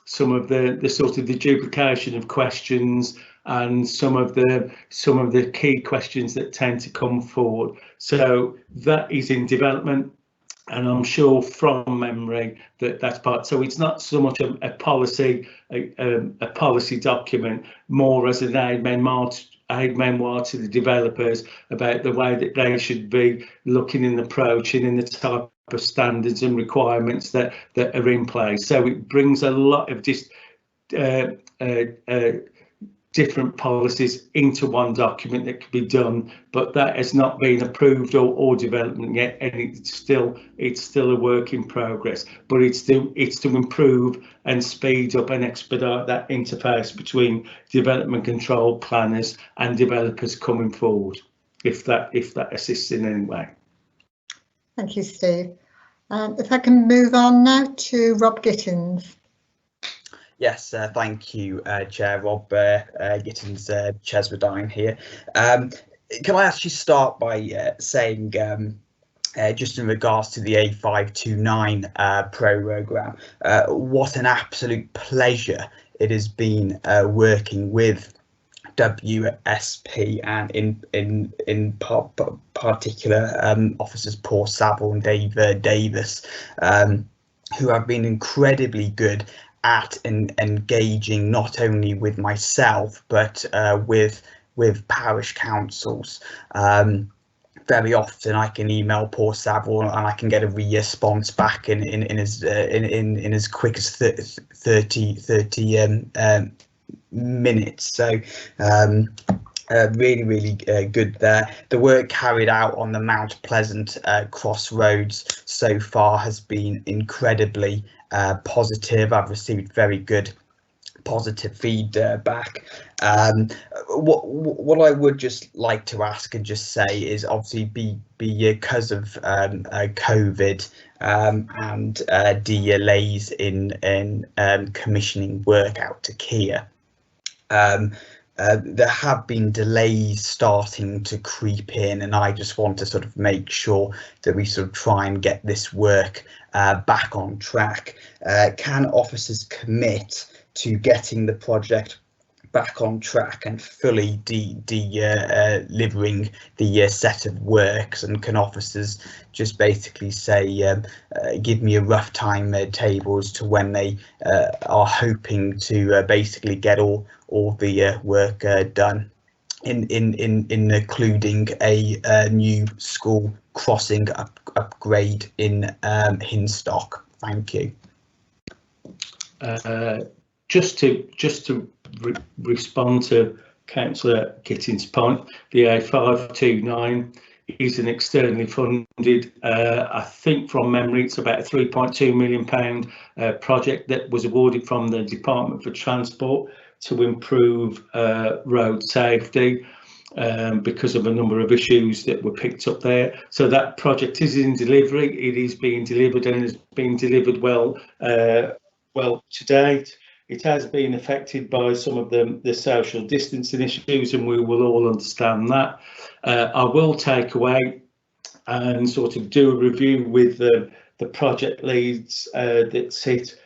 sort of the duplication of questions and some of the key questions that tend to come forward. So that is in development, and I'm sure from memory that that's part. So it's not so much a policy document, more as an aid memoir to the developers about the way that they should be looking and approaching in the type of standards and requirements that are in place. So it brings a lot of just different policies into one document that can be done, but that has not been approved or development yet, and it's still a work in progress. But it's to improve and speed up and expedite that interface between development control planners and developers coming forward, if that assists in any way. Thank you, Steve. If I can move on now to Rob Gittins. Yes, thank you, Chair. Rob Gittins, Cheswardine here. Can I actually start by saying, just in regards to the A529 programme, what an absolute pleasure it has been working with WSP and in particular officers Paul Saville and Dave Davis, who have been incredibly good at engaging not only with myself but with parish councils. Very often I can email Paul Saville and I can get a response back in as quick as 30 minutes. So really good there. The work carried out on the Mount Pleasant crossroads so far has been incredibly positive. I've received very good positive feedback. What I would just like to ask and just say is, obviously because of COVID and delays in commissioning work out to Kia, there have been delays starting to creep in, and I just want to sort of make sure that we sort of try and get this work back on track. Can officers commit to getting the project back on track and fully delivering the set of works? And can officers just basically say, give me a rough timetable as to when they are hoping to basically get all the work done, including a new school crossing upgrade in Hinstock? Thank you. Just to respond to Councillor Kitting's point, the A529 is an externally funded, I think from memory, it's about a £3.2 million project that was awarded from the Department for Transport to improve road safety because of a number of issues that were picked up there. So that project is in delivery. It is being delivered and is being delivered well to date. It has been affected by some of the social distancing issues, and we will all understand that. I will take away and sort of do a review with the project leads that sit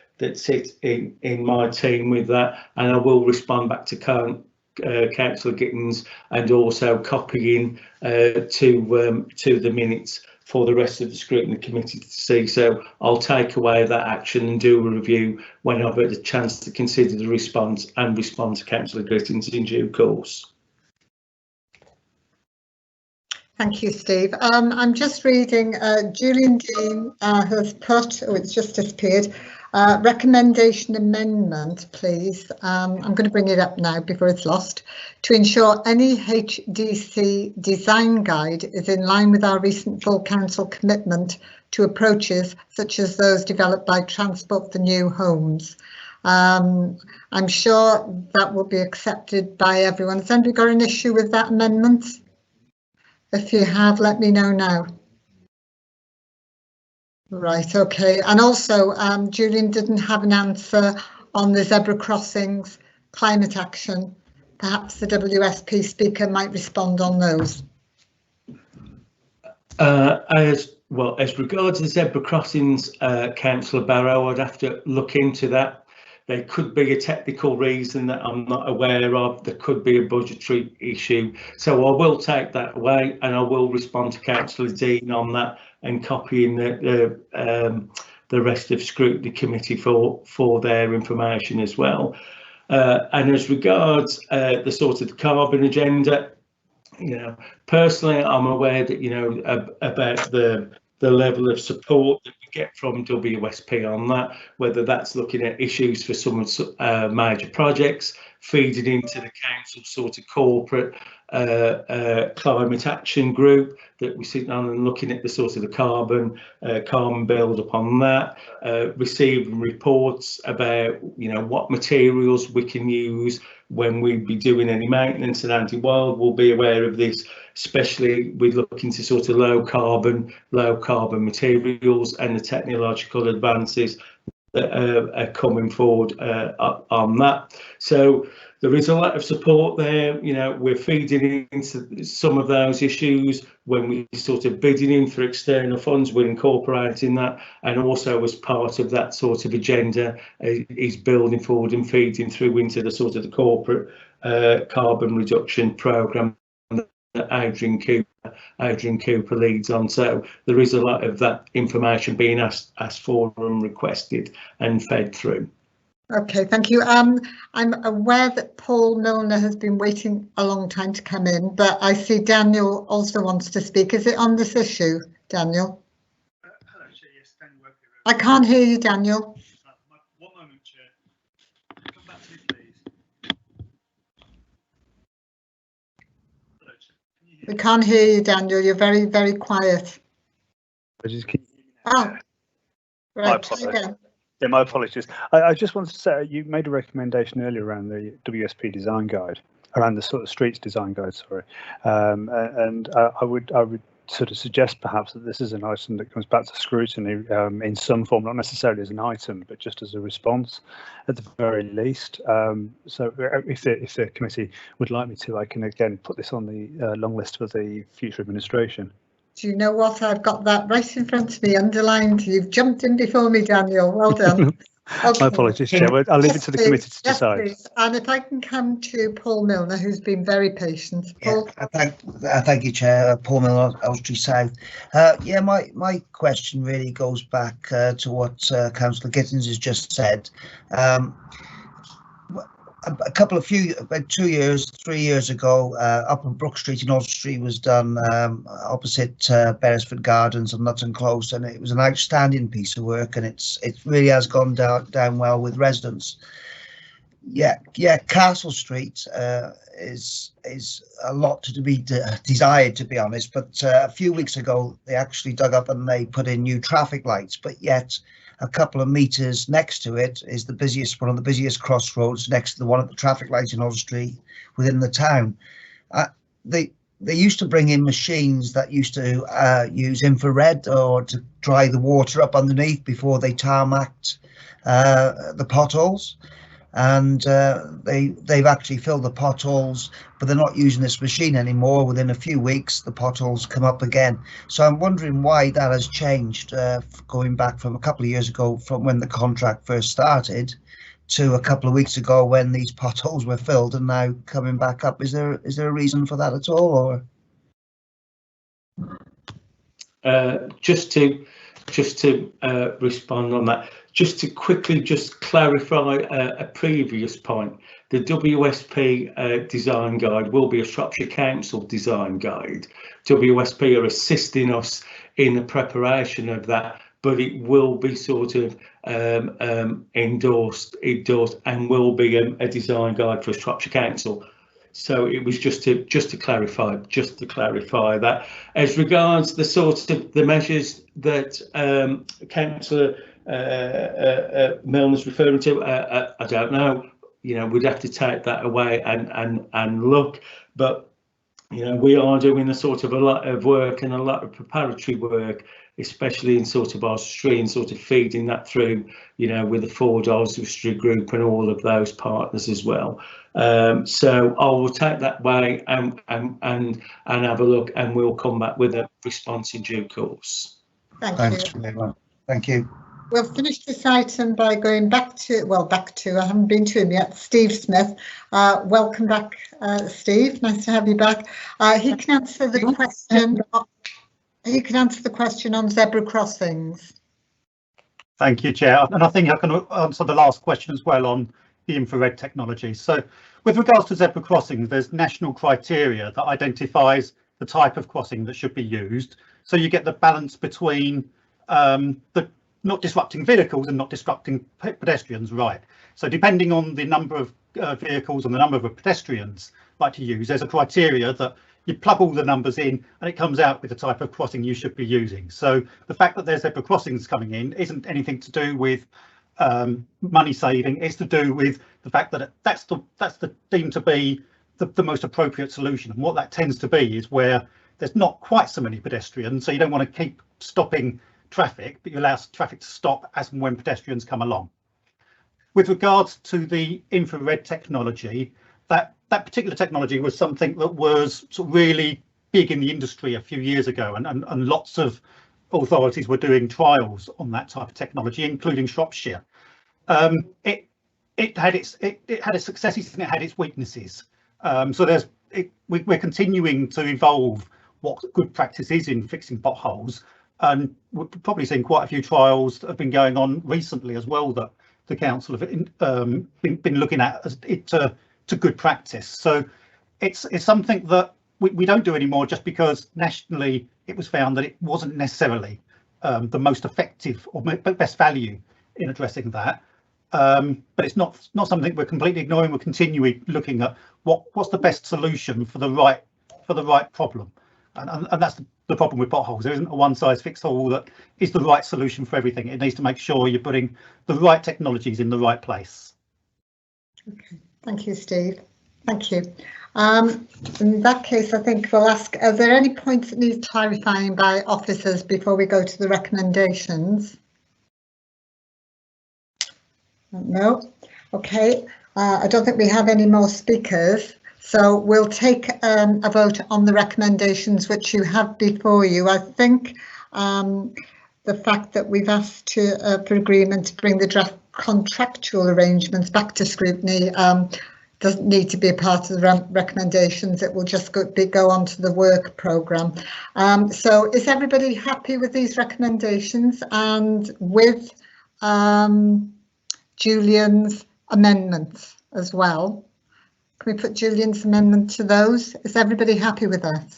in my team with that, and I will respond back to Councillor Gittins and also copying to the minutes for the rest of the scrutiny committee to see. So I'll take away that action and do a review when I've had a chance to consider the response and respond to Councillor Gittins in due course. Thank you, Steve. I'm just reading, Julian Dean has put, oh, it's just disappeared, recommendation amendment, please. I'm going to bring it up now before it's lost. To ensure any HDC design guide is in line with our recent full council commitment to approaches such as those developed by Transport for New Homes. I'm sure that will be accepted by everyone. Has anybody got an issue with that amendment? If you have, let me know now. Right, okay. And also, Julian didn't have an answer on the zebra crossings, climate action. Perhaps the WSP speaker might respond on those. As regards the zebra crossings, Councillor Barrow, I'd have to look into that. There could be a technical reason that I'm not aware of. There could be a budgetary issue. So I will take that away and I will respond to Councillor Dean on that and copying the rest of scrutiny committee for their information as well. And as regards the sort of the carbon agenda, you know, personally, I'm aware that, you know, about the level of support that we get from WSP on that, whether that's looking at issues for some major projects, feeding into the council sort of corporate climate action group that we sit on and looking at the sort of the carbon build up on that, receiving reports about, you know, what materials we can use when we be doing any maintenance, and Anti-Wild will be aware of this, especially with looking to sort of low carbon materials and the technological advances that are coming forward on that. So there is a lot of support there. You know, we're feeding into some of those issues when we sort of bidding in for external funds. We're incorporating that, and also as part of that sort of agenda is building forward and feeding through into the sort of the corporate carbon reduction programme that Adrian Cooper leads on. So there is a lot of that information being asked for and requested and fed through. Okay, thank you. I'm aware that Paul Milner has been waiting a long time to come in, but I see Daniel also wants to speak. Is it on this issue, Daniel? Hello, Chair. Yes, Daniel Webber. I can't hear you, Daniel. One moment, Chair. Come back to me, please. Hello, Chair. We can't hear you, Daniel. You're very, very quiet. Oh, right. Again. Yeah, my apologies. I just wanted to say, you made a recommendation earlier around the WSP design guide, around the sort of streets design guide, sorry. And I would sort of suggest perhaps that this is an item that comes back to scrutiny in some form, not necessarily as an item, but just as a response at the very least. So if the committee would like me to, I can again put this on the long list for the future administration. Do you know what? I've got that right in front of me, underlined. You've jumped in before me, Daniel. Well done. Okay. My apologies, Chair. I'll leave it to the committee to decide. Please. And if I can come to Paul Milner, who's been very patient. Paul? Yeah, thank you, Chair. Paul Milner, Elstree South. Yeah, my question really goes back to what Councillor Gittins has just said. About 3 years ago, up on Brook Street in Oswestry was done opposite Beresford Gardens and Nutton Close, and it was an outstanding piece of work, and it really has gone down well with residents. Yeah, Castle Street is a lot to be desired, to be honest. But a few weeks ago, they actually dug up and they put in new traffic lights, but yet a couple of meters next to it is one of the busiest crossroads next to the one at the traffic light in Oswestry within the town. They used to bring in machines that used to use infrared or to dry the water up underneath before they tarmacked the potholes, and they've actually filled the potholes, but they're not using this machine anymore. Within a few weeks the potholes come up again, so I'm wondering why that has changed, going back from a couple of years ago from when the contract first started to a couple of weeks ago when these potholes were filled and now coming back up. Is there a reason for that at all, or just to respond on that, just to quickly clarify a previous point, the WSP design guide will be a Shropshire Council design guide. WSP are assisting us in the preparation of that, but it will be sort of endorsed and will be a design guide for Shropshire Council. So it was just to clarify that. As regards the sort of the measures that Councillor Milner's referring to, I don't know. You know, we'd have to take that away and look. But you know, we are doing a lot of work and a lot of preparatory work, especially in sort of Oswestry and sort of feeding that through, you know, with the Ford Oswestry group and all of those partners as well. So I will take that way and have a look, and we'll come back with a response in due course. Thanks very much. Thank you. We'll finish this item by going back to, I haven't been to him yet, Steve Smith. Welcome back, Steve. Nice to have you back. He can answer the question. He can answer the question on zebra crossings. Thank you, Chair. And I think I can answer the last question as well on the infrared technology. So with regards to zebra crossings, there's national criteria that identifies the type of crossing that should be used. So you get the balance between the not disrupting vehicles and not disrupting pedestrians, right? So depending on the number of vehicles and the number of pedestrians like to use, there's a criteria that you plug all the numbers in and it comes out with the type of crossing you should be using. So the fact that there's zebra crossings coming in isn't anything to do with money saving. It's to do with the fact that that's deemed to be the most appropriate solution. And what that tends to be is where there's not quite so many pedestrians, so you don't want to keep stopping traffic, but you allow traffic to stop as and when pedestrians come along. With regards to the infrared technology, that particular technology was something that was sort of really big in the industry a few years ago, and lots of authorities were doing trials on that type of technology, including Shropshire. It had its successes and it had its weaknesses. So we're continuing to evolve what good practice is in fixing potholes, and we've probably seen quite a few trials that have been going on recently as well that the council have been looking at as to good practice. So it's something that we don't do anymore just because nationally it was found that it wasn't necessarily the most effective or best value in addressing that. But it's not something we're completely ignoring. We're continuing looking at what's the best solution for the right problem, and that's the problem with potholes. There isn't a one-size-fits-all that is the right solution for everything. It needs to make sure you're putting the right technologies in the right place. Okay, thank you, Steve. Thank you. In that case, I think we'll ask, are there any points that need clarifying by officers before we go to the recommendations? No. Okay. I don't think we have any more speakers. So we'll take a vote on the recommendations which you have before you. I think the fact that we've asked for agreement to bring the draft contractual arrangements back to scrutiny doesn't need to be a part of the recommendations. It will just go on to the work programme. So is everybody happy with these recommendations and with Julian's amendments as well? Can we put Julian's amendment to those? Is everybody happy with that?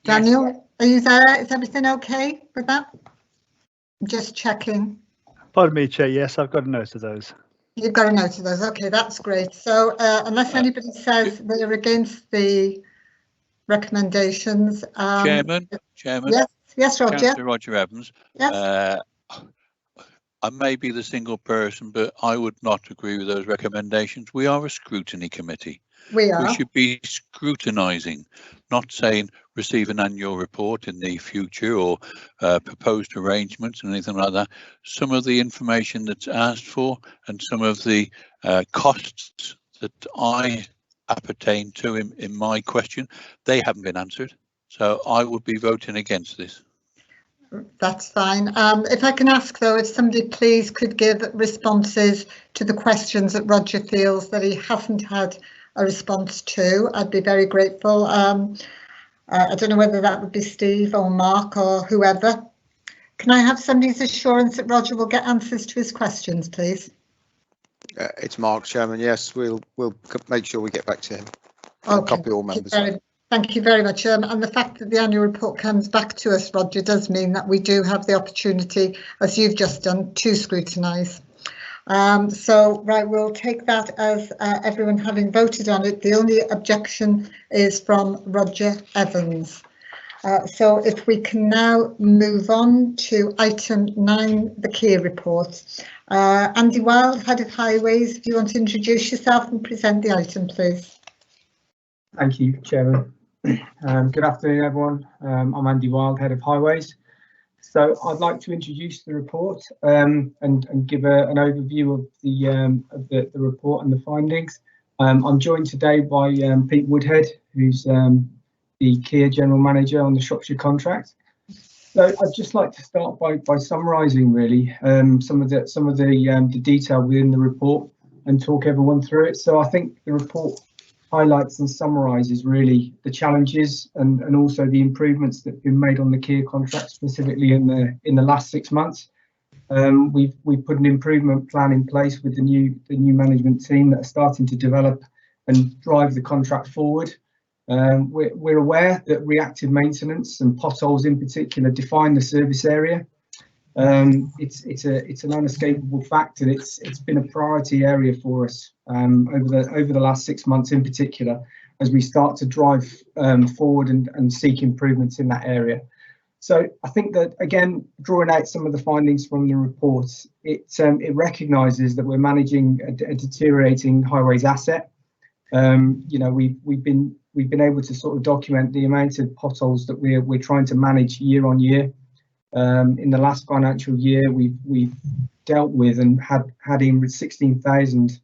Daniel, yes. Are you there? Is everything okay with that? I'm just checking. Pardon me, Chair. Yes, I've got a note of those. You've got a note of those. Okay, that's great. So unless anybody says they're against the recommendations. Chairman. Yes, Roger. Councillor Roger Evans. Yes. I may be the single person, but I would not agree with those recommendations. We are a scrutiny committee. We are. We should be scrutinising, not saying receive an annual report in the future or proposed arrangements and anything like that. Some of the information that's asked for and some of the costs that I appertain to in my question, they haven't been answered. So I would be voting against this. That's fine. If I can ask, though, if somebody please could give responses to the questions that Roger feels that he hasn't had a response to, I'd be very grateful. I don't know whether that would be Steve or Mark or whoever. Can I have somebody's assurance that Roger will get answers to his questions, please? It's Mark, Chairman. Yes, we'll make sure we get back to him. Okay. Copy all members. Thank you very much. And the fact that the annual report comes back to us, Roger, does mean that we do have the opportunity, as you've just done, to scrutinise. So, right, we'll take that as everyone having voted on it. The only objection is from Roger Evans. So if we can now move on to item 9, the Keir report. Andy Wild, Head of Highways, if you want to introduce yourself and present the item, please. Thank you, Chairman. Good afternoon, everyone. I'm Andy Wild, Head of Highways. So I'd like to introduce the report and give an overview of the report and the findings. I'm joined today by Pete Woodhead, who's the Keir General Manager on the Shropshire contract. So I'd just like to start by summarising really some of the detail within the report and talk everyone through it. So I think the report highlights and summarises really the challenges and also the improvements that have been made on the Keir contract, specifically in the last 6 months. We've put an improvement plan in place with the new management team that are starting to develop and drive the contract forward. We're aware that reactive maintenance and potholes in particular define the service area. It's an unescapable fact, and it's been a priority area for us over the last 6 months in particular, as we start to drive forward and seek improvements in that area. So I think that, again, drawing out some of the findings from the report, it recognises that we're managing a deteriorating highways asset. You know, we've been able to sort of document the amount of potholes that we're trying to manage year on year. In the last financial year, we've dealt with and had in 16,000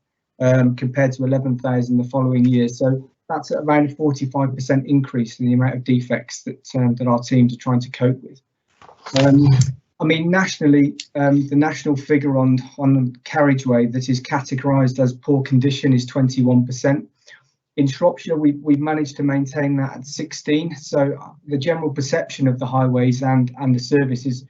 compared to 11,000 the following year. So that's around a 45% increase in the amount of defects that our teams are trying to cope with. I mean, nationally, the national figure on carriageway that is categorised as poor condition is 21%. In Shropshire, we've managed to maintain that at 16. So the general perception of the highways and the service is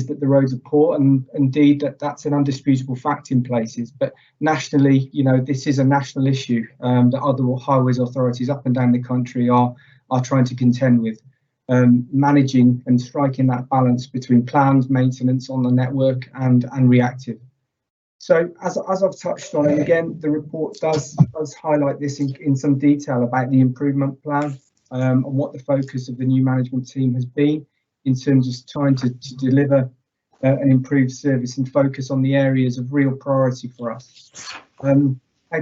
that the roads are poor, and indeed that's an undisputable fact in places. But nationally, you know, this is a national issue that other highways authorities up and down the country are trying to contend with, managing and striking that balance between planned maintenance on the network and reactive. So as I've touched on, and again, the report does highlight this in some detail about the improvement plan and what the focus of the new management team has been in terms of trying to deliver an improved service and focus on the areas of real priority for us.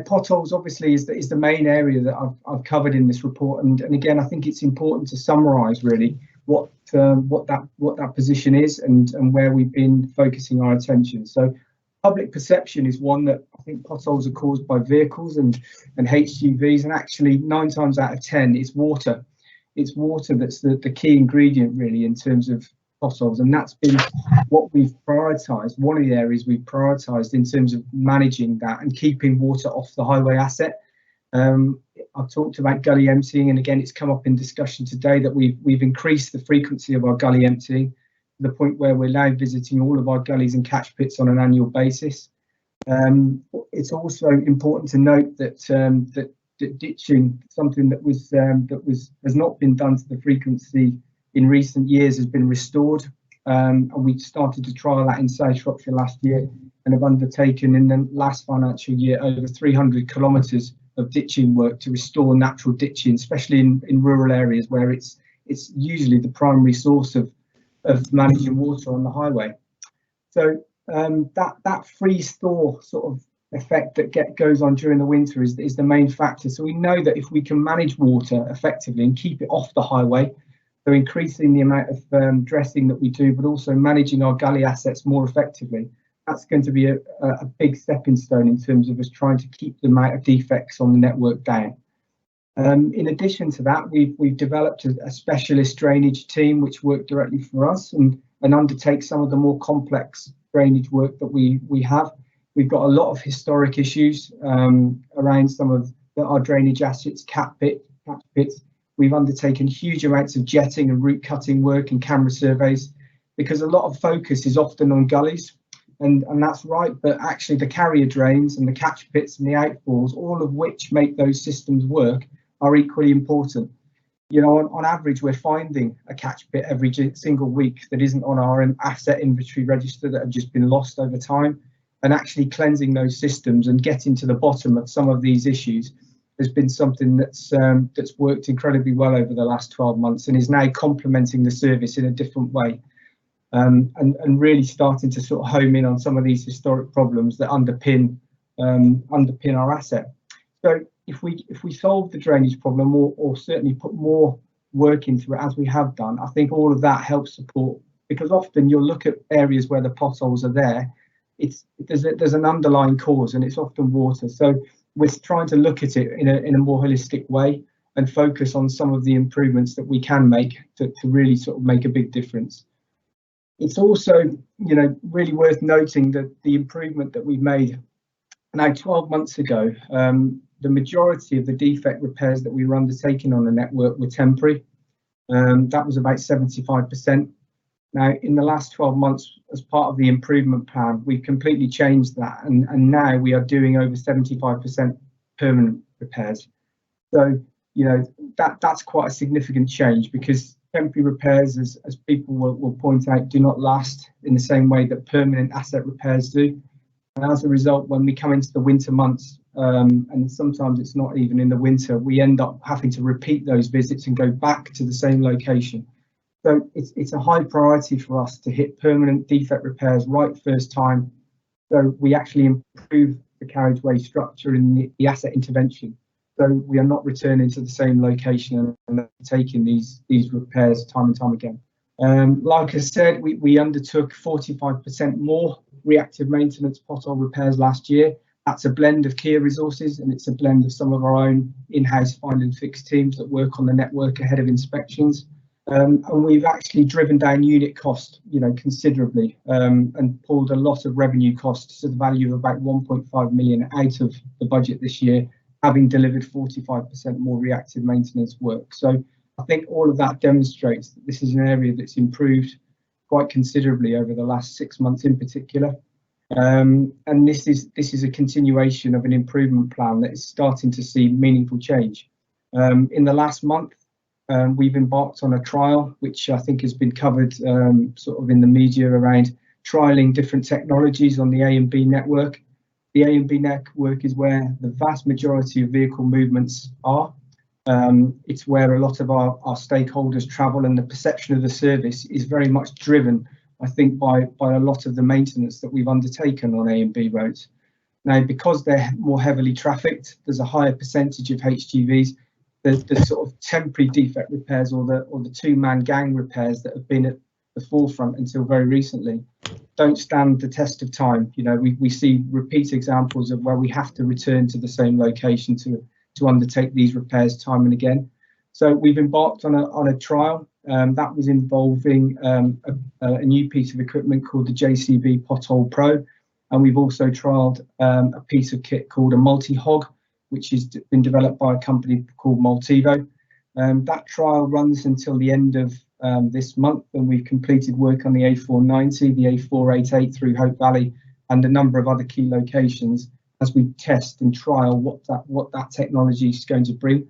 Potholes obviously is the main area that I've covered in this report, and again I think it's important to summarise really what that position is and where we've been focusing our attention. So public perception is one that I think potholes are caused by vehicles and HGVs, and actually 9 times out of 10 it's water. It's water that's the key ingredient really in terms of potholes, and that's been what we've prioritised. One of the areas we've prioritised in terms of managing that and keeping water off the highway asset. I've talked about gully emptying, and again it's come up in discussion today that we've increased the frequency of our gully emptying to the point where we're now visiting all of our gullies and catch pits on an annual basis. It's also important to note that that ditching, something that has not been done to the frequency in recent years, has been restored, and we started to trial that in South Shropshire last year and have undertaken in the last financial year over 300 kilometres of ditching work to restore natural ditching, especially in rural areas where it's usually the primary source of managing water on the highway. So that freeze thaw sort of effect that goes on during the winter is the main factor. So we know that if we can manage water effectively and keep it off the highway, so increasing the amount of dressing that we do, but also managing our gully assets more effectively, that's going to be a big stepping stone in terms of us trying to keep the amount of defects on the network down. In addition to that, we've developed a specialist drainage team which work directly for us and undertake some of the more complex drainage work that we have. We've got a lot of historic issues around some of our drainage assets, catch pits. We've undertaken huge amounts of jetting and route cutting work and camera surveys, because a lot of focus is often on gullies, and that's right, but actually the carrier drains and the catch pits and the outfalls, all of which make those systems work, are equally important. You know, on average, we're finding a catch pit every single week that isn't on our asset inventory register, that have just been lost over time, and actually cleansing those systems and getting to the bottom of some of these issues has been something that's worked incredibly well over the last 12 months and is now complementing the service in a different way, and really starting to sort of home in on some of these historic problems that underpin our asset. So if we solve the drainage problem, or certainly put more work into it as we have done, I think all of that helps support, because often you'll look at areas where the potholes are there, there's an underlying cause, and it's often water. So we're trying to look at it in a more holistic way and focus on some of the improvements that we can make to really sort of make a big difference. It's also, you know, really worth noting that the improvement that we've made now 12 months ago, the majority of the defect repairs that we were undertaking on the network were temporary. That was about 75%. Now, in the last 12 months, as part of the improvement plan, we've completely changed that, and now we are doing over 75% permanent repairs. So, you know, that's quite a significant change, because temporary repairs, as people will point out, do not last in the same way that permanent asset repairs do. And as a result, when we come into the winter months, and sometimes it's not even in the winter, we end up having to repeat those visits and go back to the same location. So it's a high priority for us to hit permanent defect repairs right first time, so we actually improve the carriageway structure in the asset intervention. So we are not returning to the same location and taking these repairs time and time again. Like I said, we undertook 45% more reactive maintenance pothole repairs last year. That's a blend of Kia resources, and it's a blend of some of our own in-house find and fix teams that work on the network ahead of inspections. And we've actually driven down unit cost, you know, considerably, and pulled a lot of revenue costs to the value of about 1.5 million out of the budget this year, having delivered 45% more reactive maintenance work. So I think all of that demonstrates that this is an area that's improved quite considerably over the last 6 months in particular. And this is a continuation of an improvement plan that is starting to see meaningful change. In the last month, we've embarked on a trial, which I think has been covered sort of in the media, around trialing different technologies on the A and B network. The A and B network is where the vast majority of vehicle movements are. It's where a lot of our stakeholders travel, and the perception of the service is very much driven, I think, by a lot of the maintenance that we've undertaken on A and B roads. Now, because they're more heavily trafficked, there's a higher percentage of HGVs. The sort of temporary defect repairs or the two-man gang repairs that have been at the forefront until very recently don't stand the test of time. You know, we see repeat examples of where we have to return to the same location to undertake these repairs time and again. So we've embarked on a trial that was involving a new piece of equipment called the JCB Pothole Pro, and we've also trialled a piece of kit called a multi-hog, which has been developed by a company called Multivo. That trial runs until the end of this month, and we've completed work on the A490, the A488 through Hope Valley, and a number of other key locations as we test and trial what that technology is going to bring.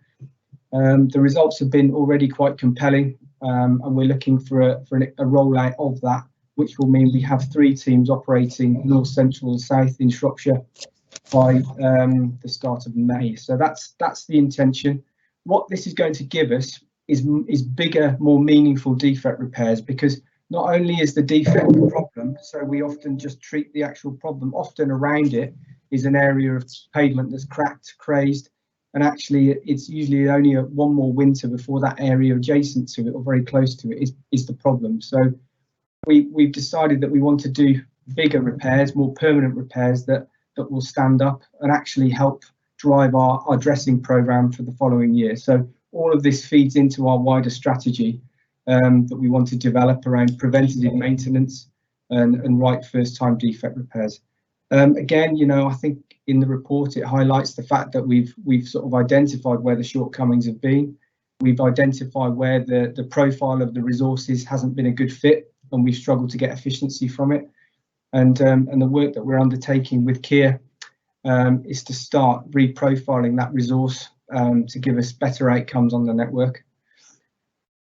The results have been already quite compelling, and we're looking for a rollout of that, which will mean we have 3 teams operating north, central, and south in Shropshire by the start of May. So that's the intention. What this is going to give us is bigger, more meaningful defect repairs, because not only is the defect the problem, so we often just treat the actual problem. Often around it is an area of pavement that's cracked, crazed, and actually it's usually only one more winter before that area adjacent to it or very close to it is the problem. So we've decided that we want to do bigger repairs, more permanent repairs that will stand up and actually help drive our dressing programme for the following year. So all of this feeds into our wider strategy that we want to develop around preventative maintenance and right first time defect repairs. Again, you know, I think in the report it highlights the fact that we've sort of identified where the shortcomings have been. We've identified where the profile of the resources hasn't been a good fit, and we've struggled to get efficiency from it. And the work that we're undertaking with Kier is to start reprofiling that resource to give us better outcomes on the network.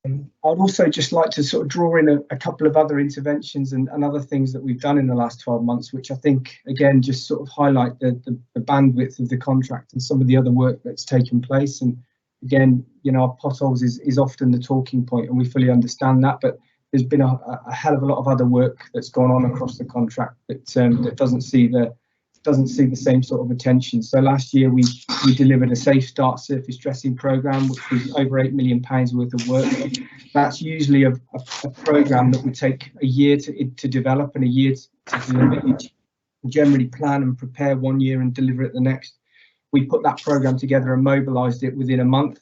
I'd also just like to sort of draw in a couple of other interventions and other things that we've done in the last 12 months, which I think, again, just sort of highlight the bandwidth of the contract and some of the other work that's taken place. And again, you know, our potholes is often the talking point, and we fully understand that, but there's been a hell of a lot of other work that's gone on across the contract that doesn't see the same sort of attention. So last year we delivered a Safe Start surface dressing programme, which was over £8 million worth of work. That's usually a programme that would take a year to develop and a year to deliver. You generally plan and prepare 1 year and deliver it the next. We put that programme together and mobilised it within a month,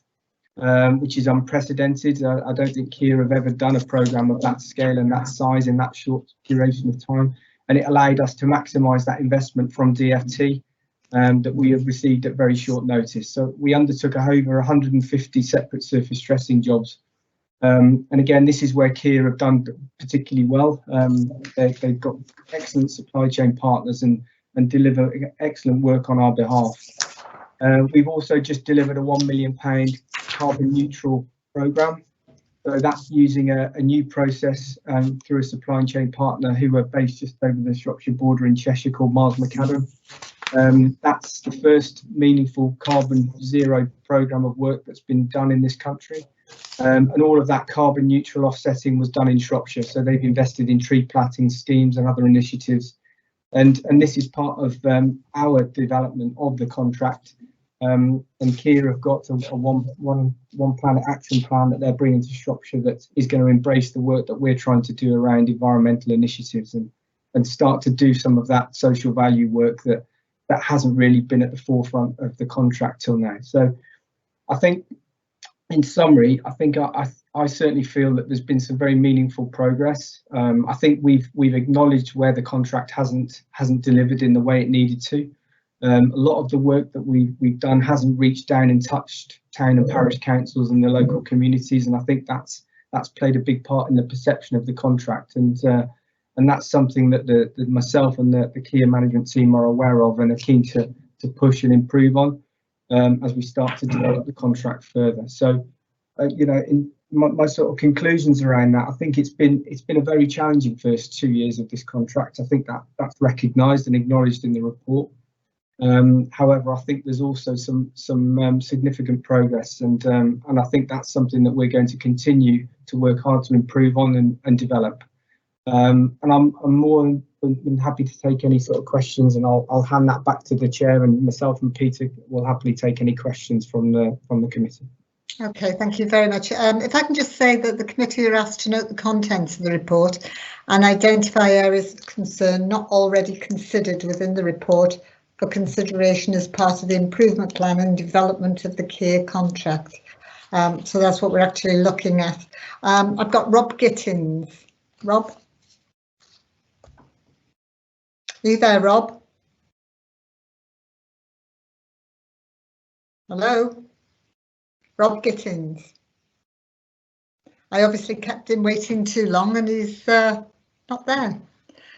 which is unprecedented. I don't think Kier have ever done a programme of that scale and that size in that short duration of time. And it allowed us to maximise that investment from DFT that we have received at very short notice. So we undertook over 150 separate surface dressing jobs. And again, this is where Kier have done particularly well. They've got excellent supply chain partners and deliver excellent work on our behalf. We've also just delivered a £1 million carbon neutral programme. So that's using a new process through a supply chain partner who are based just over the Shropshire border in Cheshire called Mars Macadam. That's the first meaningful carbon zero programme of work that's been done in this country. And all of that carbon neutral offsetting was done in Shropshire. So they've invested in tree planting schemes and other initiatives. And this is part of our development of the contract. And Kier have got a one planet action plan that they're bringing to Shropshire that is going to embrace the work that we're trying to do around environmental initiatives and start to do some of that social value work that hasn't really been at the forefront of the contract till now. So I think, in summary, I think I certainly feel that there's been some very meaningful progress. I think we've acknowledged where the contract hasn't delivered in the way it needed to. A lot of the work that we've done hasn't reached down and touched town and parish councils and the local communities, and I think that's played a big part in the perception of the contract, and that's something that myself and the Kier management team are aware of and are keen to push and improve on as we start to develop the contract further. So, you know, in my sort of conclusions around that, I think it's been a very challenging first 2 years of this contract. I think that's recognised and acknowledged in the report. However, I think there's also some significant progress, and I think that's something that we're going to continue to work hard to improve on and develop. And I'm more been happy to take any sort of questions, and I'll hand that back to the chair, and myself and Peter will happily take any questions from the committee. Okay, thank you very much. If I can just say that the committee are asked to note the contents of the report and identify areas of concern not already considered within the report for consideration as part of the improvement plan and development of the care contract. So that's what we're actually looking at. I've got Rob Gittins. Rob? Are you there, Rob? Hello? Rob Gittins. I obviously kept him waiting too long and he's not there.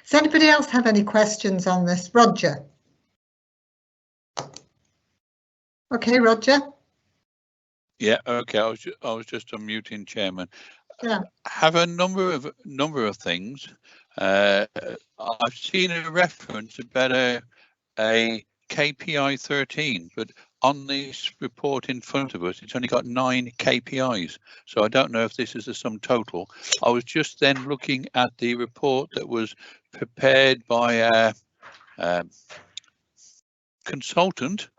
Does anybody else have any questions on this? Roger? Okay, Roger. Yeah, okay. I was just unmuting, Chairman. Yeah. Have a number of things. I've seen a reference about a KPI 13, but on this report in front of us, it's only got 9 KPIs. So I don't know if this is a sum total. I was just then looking at the report that was prepared by a consultant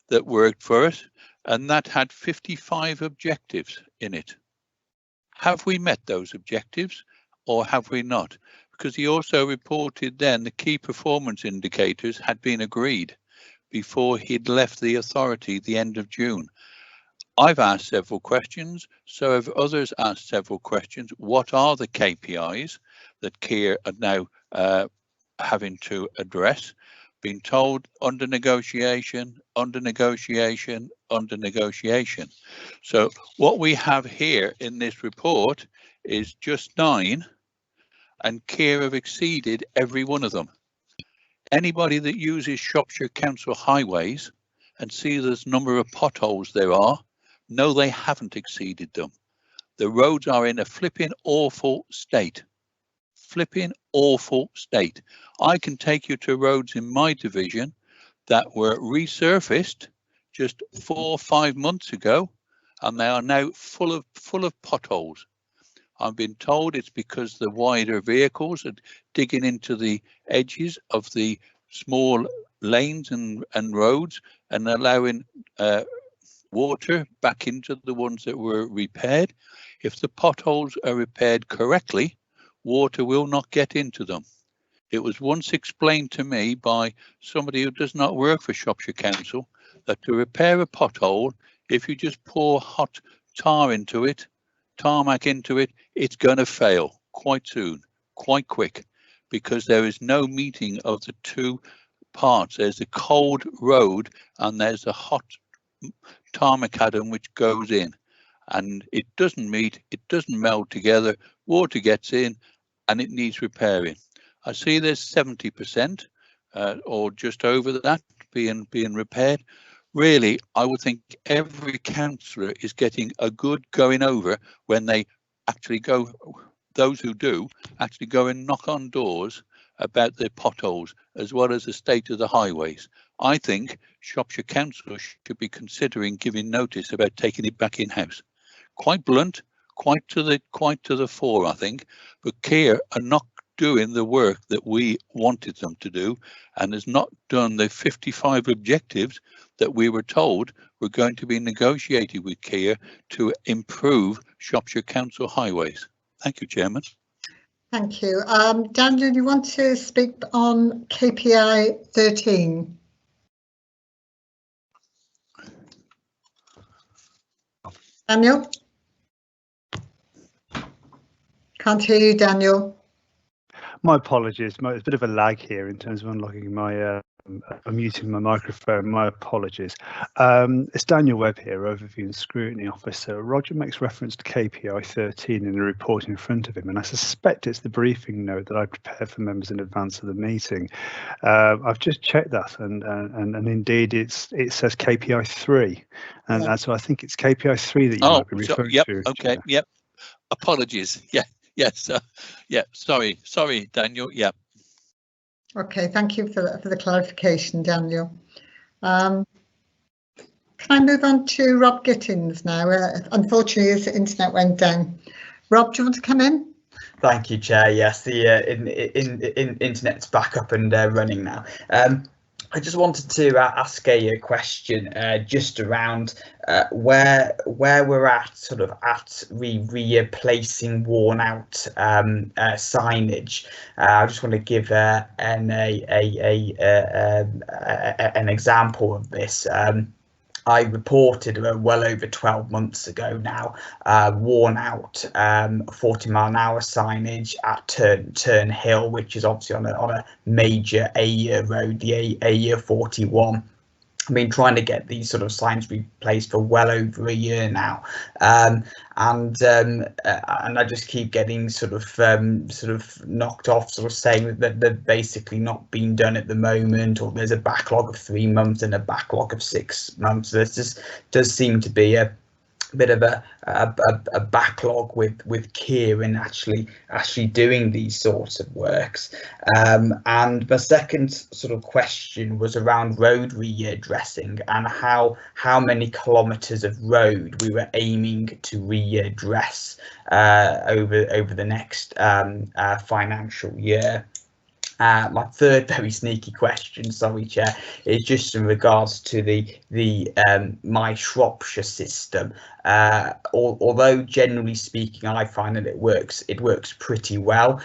that worked for us, and that had 55 objectives in it. Have we met those objectives or have we not? Because he also reported then the key performance indicators had been agreed before he'd left the authority the end of June. I've asked several questions, so have others asked several questions. What are the KPIs that Keir are now having to address? Been told under negotiation, under negotiation, under negotiation. So what we have here in this report is just 9, and Keir have exceeded every one of them. Anybody that uses Shropshire Council highways and sees the number of potholes there are, no, they haven't exceeded them. The roads are in a flipping awful state. Flipping awful state. I can take you to roads in my division that were resurfaced just 4 or 5 months ago, and they are now full of potholes. I've been told it's because the wider vehicles are digging into the edges of the small lanes and roads and allowing water back into the ones that were repaired. If the potholes are repaired correctly, water will not get into them. It was once explained to me by somebody who does not work for Shropshire Council that to repair a pothole, if you just pour hot tarmac into it, it's going to fail quite soon, quite quick, because there is no meeting of the two parts. There's a cold road and there's a hot tarmac atom which goes in, and it doesn't meet, it doesn't meld together, water gets in and it needs repairing. I see there's 70% or just over that being repaired. Really, I would think every councillor is getting a good going over when they actually go, those who do, actually go and knock on doors about the potholes as well as the state of the highways. I think Shropshire Council should be considering giving notice about taking it back in-house. Quite blunt, quite to the fore, I think, but Keir are not doing the work that we wanted them to do, and has not done the 55 objectives that we were told were going to be negotiated with Keir to improve Shropshire Council highways. Thank you, Chairman. Thank you. Daniel, you want to speak on KPI 13? Daniel? Can't hear you, Daniel. My apologies. There's a bit of a lag here in terms of unlocking my unmuting my microphone. My apologies. It's Daniel Webb here, Overview and Scrutiny Officer. Roger makes reference to KPI 13 in the report in front of him, and I suspect it's the briefing note that I prepared for members in advance of the meeting. I've just checked that, and indeed it says KPI 3, and so I think it's KPI 3 that you might be referring to. Okay, yep. Apologies. Yeah. Yes. Yeah. Sorry, Daniel. Yeah. Okay. Thank you for the clarification, Daniel. Can I move on to Rob Gittins now? Unfortunately, his internet went down. Rob, do you want to come in? Thank you, Chair. Yes, the internet's back up and running now. I just wanted to ask a question just around where we're at, sort of at replacing worn out signage. I just want to give an example of this. I reported well over 12 months ago now, worn out 40-mile-an-hour signage at Turn Hill, which is obviously on a major A-year road, the A-year 41. I've been trying to get these sort of signs replaced for well over a year now, and I just keep getting sort of knocked off, sort of saying that they're basically not being done at the moment, or there's a backlog of 3 months and a backlog of 6 months. There just does seem to be a bit of a backlog with Kieran actually doing these sorts of works. And the second sort of question was around road readdressing and how many kilometres of road we were aiming to readdress over the next financial year. My third very sneaky question, sorry, Chair, is just in regards to the My Shropshire system. Although generally speaking, I find that it works pretty well.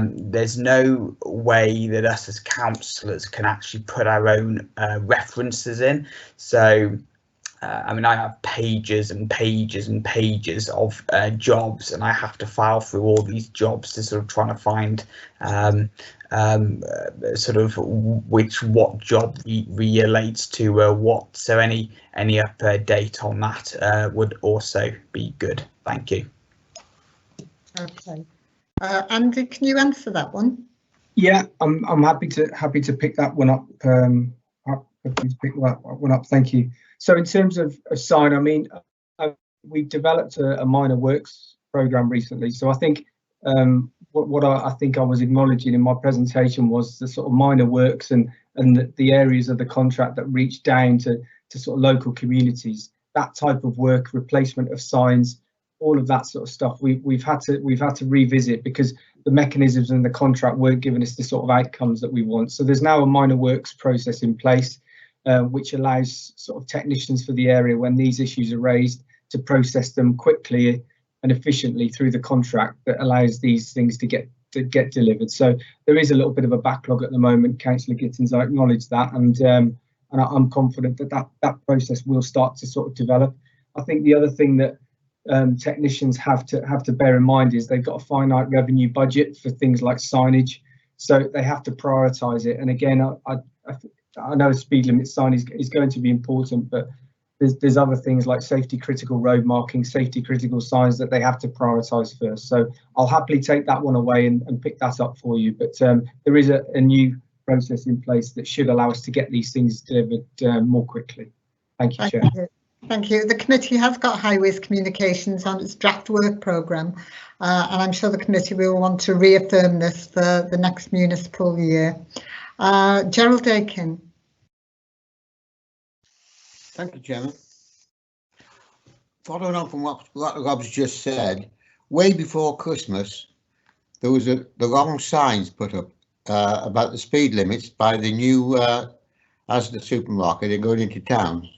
There's no way that us as councillors can actually put our own references in. So I mean, I have pages and pages and pages of jobs, and I have to file through all these jobs to sort of trying to find sort of what job relates to what. So any update on that would also be good. Thank you. Okay, Andy, can you answer that one? Yeah, I'm happy to pick that one up. Thank you. So in terms of a sign, I mean, we developed a minor works program recently. So I think what I think I was acknowledging in my presentation was the sort of minor works and the areas of the contract that reach down to sort of local communities. That type of work, replacement of signs, all of that sort of stuff, we've had to revisit because the mechanisms in the contract weren't giving us the sort of outcomes that we want. So there's now a minor works process in place, which allows sort of technicians for the area, when these issues are raised, to process them quickly and efficiently through the contract that allows these things to get delivered. So there is a little bit of a backlog at the moment. Councillor Gittins, I acknowledge that, and I'm confident that process will start to sort of develop. I think the other thing that technicians have to bear in mind is they've got a finite revenue budget for things like signage, so they have to prioritise it. And again, I know a speed limit sign is going to be important, but there's other things like safety critical road marking, safety critical signs that they have to prioritise first. So I'll happily take that one away and pick that up for you. But there is a new process in place that should allow us to get these things delivered more quickly. Thank you, Chair. Thank you. The committee has got highways communications on its draft work programme, and I'm sure the committee will want to reaffirm this for the next municipal year. Gerald Aiken. Thank you, Chairman. Following on from what Rob's just said, way before Christmas, there was the wrong signs put up about the speed limits by the new Asda supermarket and going into town.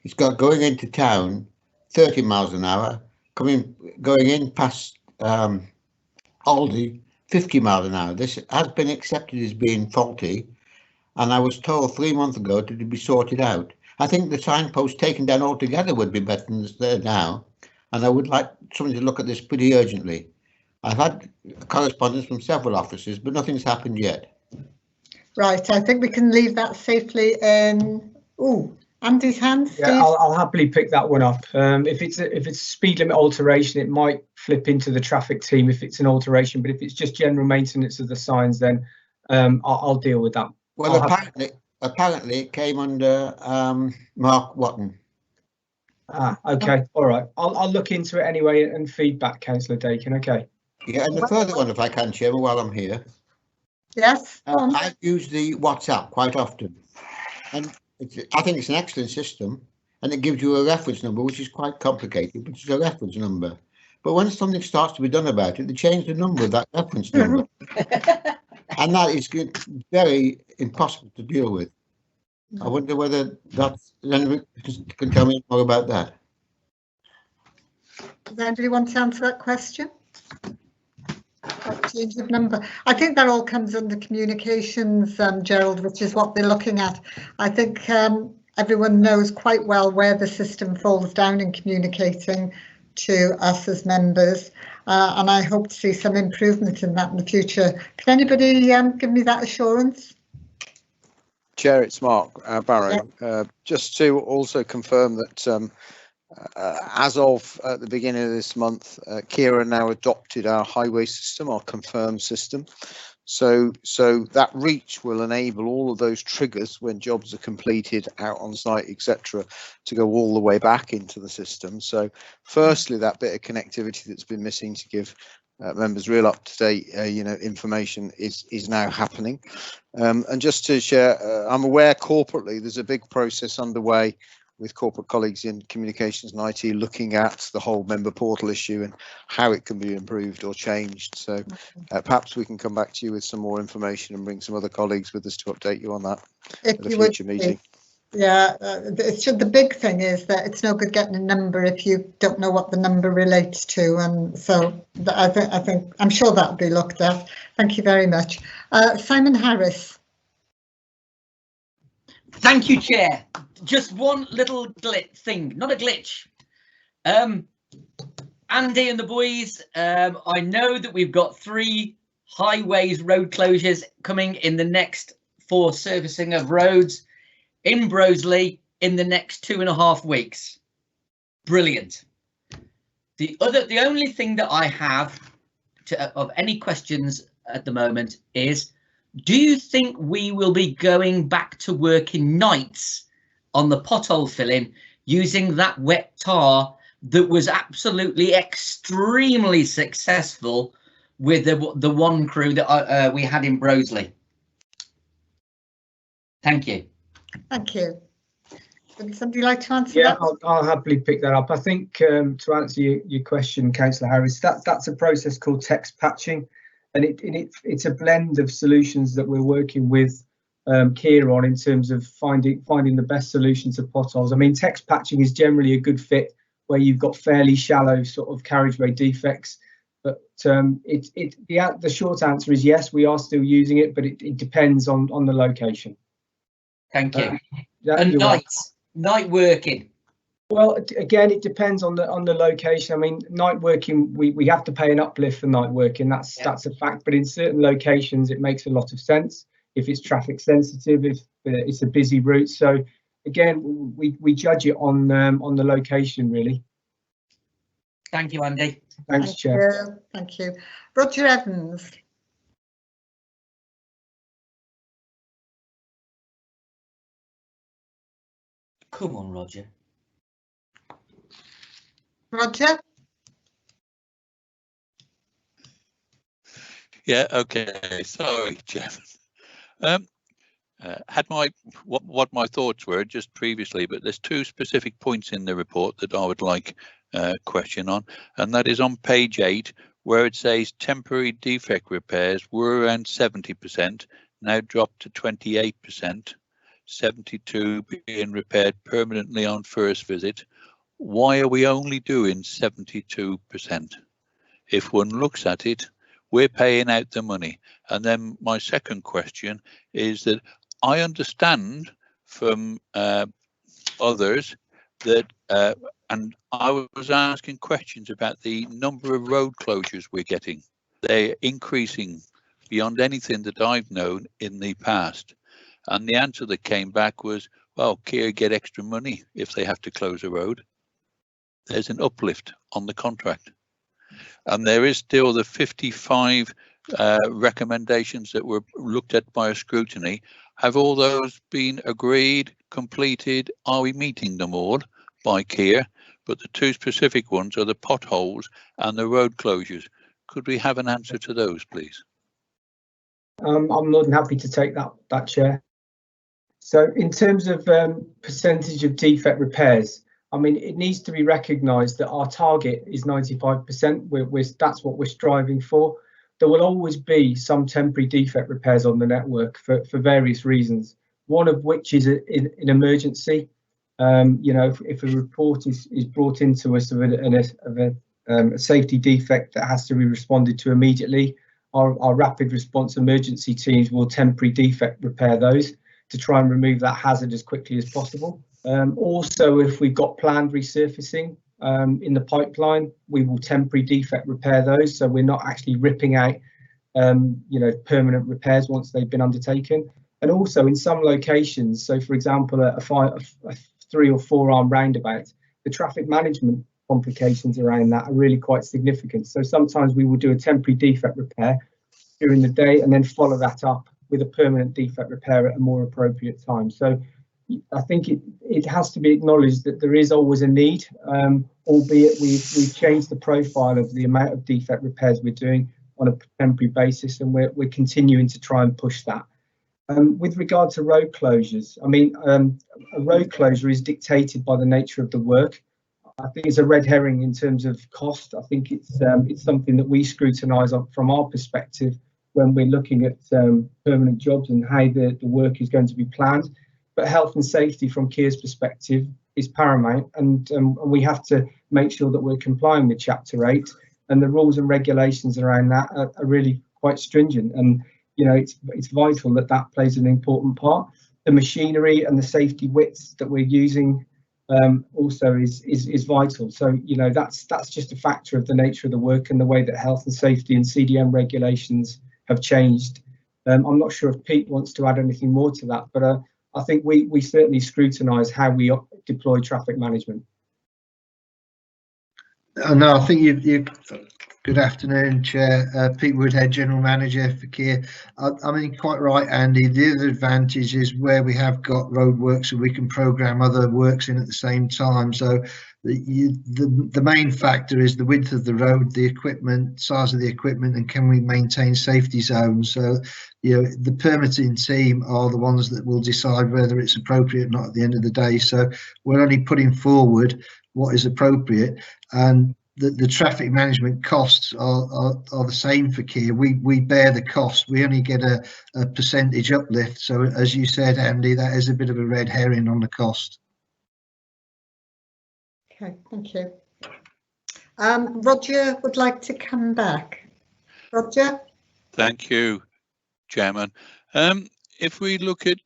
It's got going into town 30 miles an hour, going in past Aldi 50 miles an hour. This has been accepted as being faulty, and I was told 3 months ago to be sorted out. I think the signpost taken down altogether would be better than it's there now, and I would like somebody to look at this pretty urgently. I've had correspondence from several offices, but nothing's happened yet. Right, I think we can leave that safely in Andy's hands. Yeah, I'll happily pick that one up. If it's a speed limit alteration, it might flip into the traffic team if it's an alteration, but if it's just general maintenance of the signs, then I'll deal with that. Well, apparently it came under Mark Watton. Okay, all right. I'll look into it anyway and feedback, Councillor Dakin. Okay. Yeah, and the further one, if I can, Chairman, while I'm here. Yes. I use the WhatsApp quite often, and I think it's an excellent system, and it gives you a reference number, which is quite complicated, but it's a reference number. But when something starts to be done about it, they change the number, that reference number. And that is very impossible to deal with. I wonder whether that's, anyone can tell me more about that. Does anybody want to answer that question? Change of number. I think that all comes under communications, Gerald, which is what they're looking at. I think everyone knows quite well where the system falls down in communicating to us as members, and I hope to see some improvement in that in the future. Can anybody give me that assurance? Chair, it's Mark Barrow. Yeah. Just to also confirm that as of the beginning of this month, Kira now adopted our highway system, our confirmed system. So that reach will enable all of those triggers when jobs are completed out on site, etc., to go all the way back into the system. So firstly, that bit of connectivity that's been missing to give members real up-to-date information is now happening. And just to share, I'm aware corporately there's a big process underway with corporate colleagues in communications and IT looking at the whole member portal issue and how it can be improved or changed. So perhaps we can come back to you with some more information and bring some other colleagues with us to update you on that at a future meeting. Yeah, the big thing is that it's no good getting a number if you don't know what the number relates to, and so I think I'm sure that'll be looked at. Thank you very much. Simon Harris. Thank you, Chair. Just one little thing, not a glitch. Andy and the boys, I know that we've got 3 highways road closures coming in the next for servicing of roads in Broseley in the next 2.5 weeks. Brilliant. The only thing that I have of any questions at the moment is, do you think we will be going back to working nights on the pothole filling using that wet tar that was absolutely extremely successful with the one crew that we had in Broseley? Thank you. Thank you. Would somebody like to answer that? Yeah, I'll happily pick that up. I think to answer your question, Councillor Harris, that's a process called text patching, and it's a blend of solutions that we're working with Kira on in terms of finding the best solution to potholes. I mean, text patching is generally a good fit where you've got fairly shallow sort of carriageway defects, but the short answer is yes, we are still using it, but it depends on the location. Thank you. And night working. Well, again, it depends on the location. I mean, night working, we have to pay an uplift for night working. That's a fact. But in certain locations, it makes a lot of sense if it's traffic sensitive, if it's a busy route. So again, we judge it on the location, really. Thank you, Andy. Thanks, Chair. Thank you. Roger Evans. Come on, Roger. Roger? Yeah, okay. Sorry, Chairman. Had what my thoughts were just previously, but there's 2 specific points in the report that I would like question on, and that is on page 8, where it says temporary defect repairs were around 70%, now dropped to 28%, 72 being repaired permanently on first visit. Why are we only doing 72%? If one looks at it, we're paying out the money. And then my second question is that I understand from others that, and I was asking questions about the number of road closures we're getting. They're increasing beyond anything that I've known in the past. And the answer that came back was, well, Kia get extra money if they have to close a road. There's an uplift on the contract. And there is still the 55 recommendations that were looked at by a scrutiny. Have all those been agreed, completed? Are we meeting them all by Kia? But the 2 specific ones are the potholes and the road closures. Could we have an answer to those, please? I'm more than happy to take that, Chair. So in terms of percentage of defect repairs, I mean, it needs to be recognised that our target is 95%. That's what we're striving for. There will always be some temporary defect repairs on the network for various reasons, one of which is an emergency. You know, if a report is brought into us of a safety defect that has to be responded to immediately, our rapid response emergency teams will temporary defect repair those to try and remove that hazard as quickly as possible. Also, if we've got planned resurfacing in the pipeline, we will temporary defect repair those, so we're not actually ripping out you know, permanent repairs once they've been undertaken. And also in some locations, so for example a 3 or 4 arm roundabout, the traffic management complications around that are really quite significant. So sometimes we will do a temporary defect repair during the day and then follow that up with a permanent defect repair at a more appropriate time. So I think it has to be acknowledged that there is always a need, albeit we've changed the profile of the amount of defect repairs we're doing on a temporary basis, and we're continuing to try and push that. With regard to road closures, I mean, a road closure is dictated by the nature of the work. I think it's a red herring in terms of cost. I think it's something that we scrutinise from our perspective when we're looking at permanent jobs and how the work is going to be planned. But health and safety from Kia's perspective is paramount, and we have to make sure that we're complying with Chapter 8, and the rules and regulations around that are really quite stringent. And you know, it's vital that that plays an important part. The machinery and the safety widths that we're using also is vital. So you know, that's just a factor of the nature of the work and the way that health and safety and CDM regulations have changed. I'm not sure if Pete wants to add anything more to that, but I think we certainly scrutinise how we deploy traffic management. No, I think you. Good afternoon, Chair. Pete Woodhead, General Manager for Kia. I mean, quite right, Andy. The other advantage is where we have got roadworks, so we can programme other works in at the same time. So the main factor is the width of the road, the equipment, size of the equipment, and can we maintain safety zones. So, you know, the permitting team are the ones that will decide whether it's appropriate or not at the end of the day. So we're only putting forward what is appropriate, and the traffic management costs are the same for Kia. We bear the cost. We only get a percentage uplift. So as you said, Andy, that is a bit of a red herring on the cost. Okay, thank you. Roger would like to come back. Roger? Thank you, Chairman. If we look at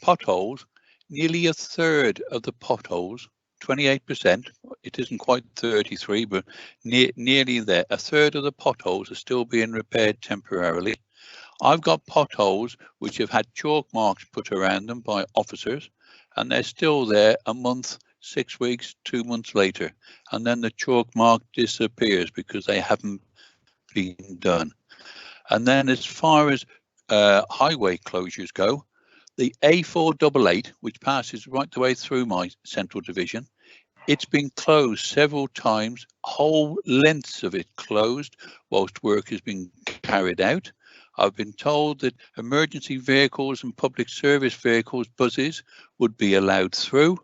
potholes, nearly a third of the potholes, 28%, it isn't quite 33, but nearly there, a third of the potholes are still being repaired temporarily. I've got potholes which have had chalk marks put around them by officers, and they're still there a month, 6 weeks, 2 months later, and then the chalk mark disappears because they haven't been done. And then as far as highway closures go, the A488, which passes right the way through my central division, it's been closed several times, whole lengths of it closed whilst work has been carried out. I've been told that emergency vehicles and public service vehicles, buses, would be allowed through.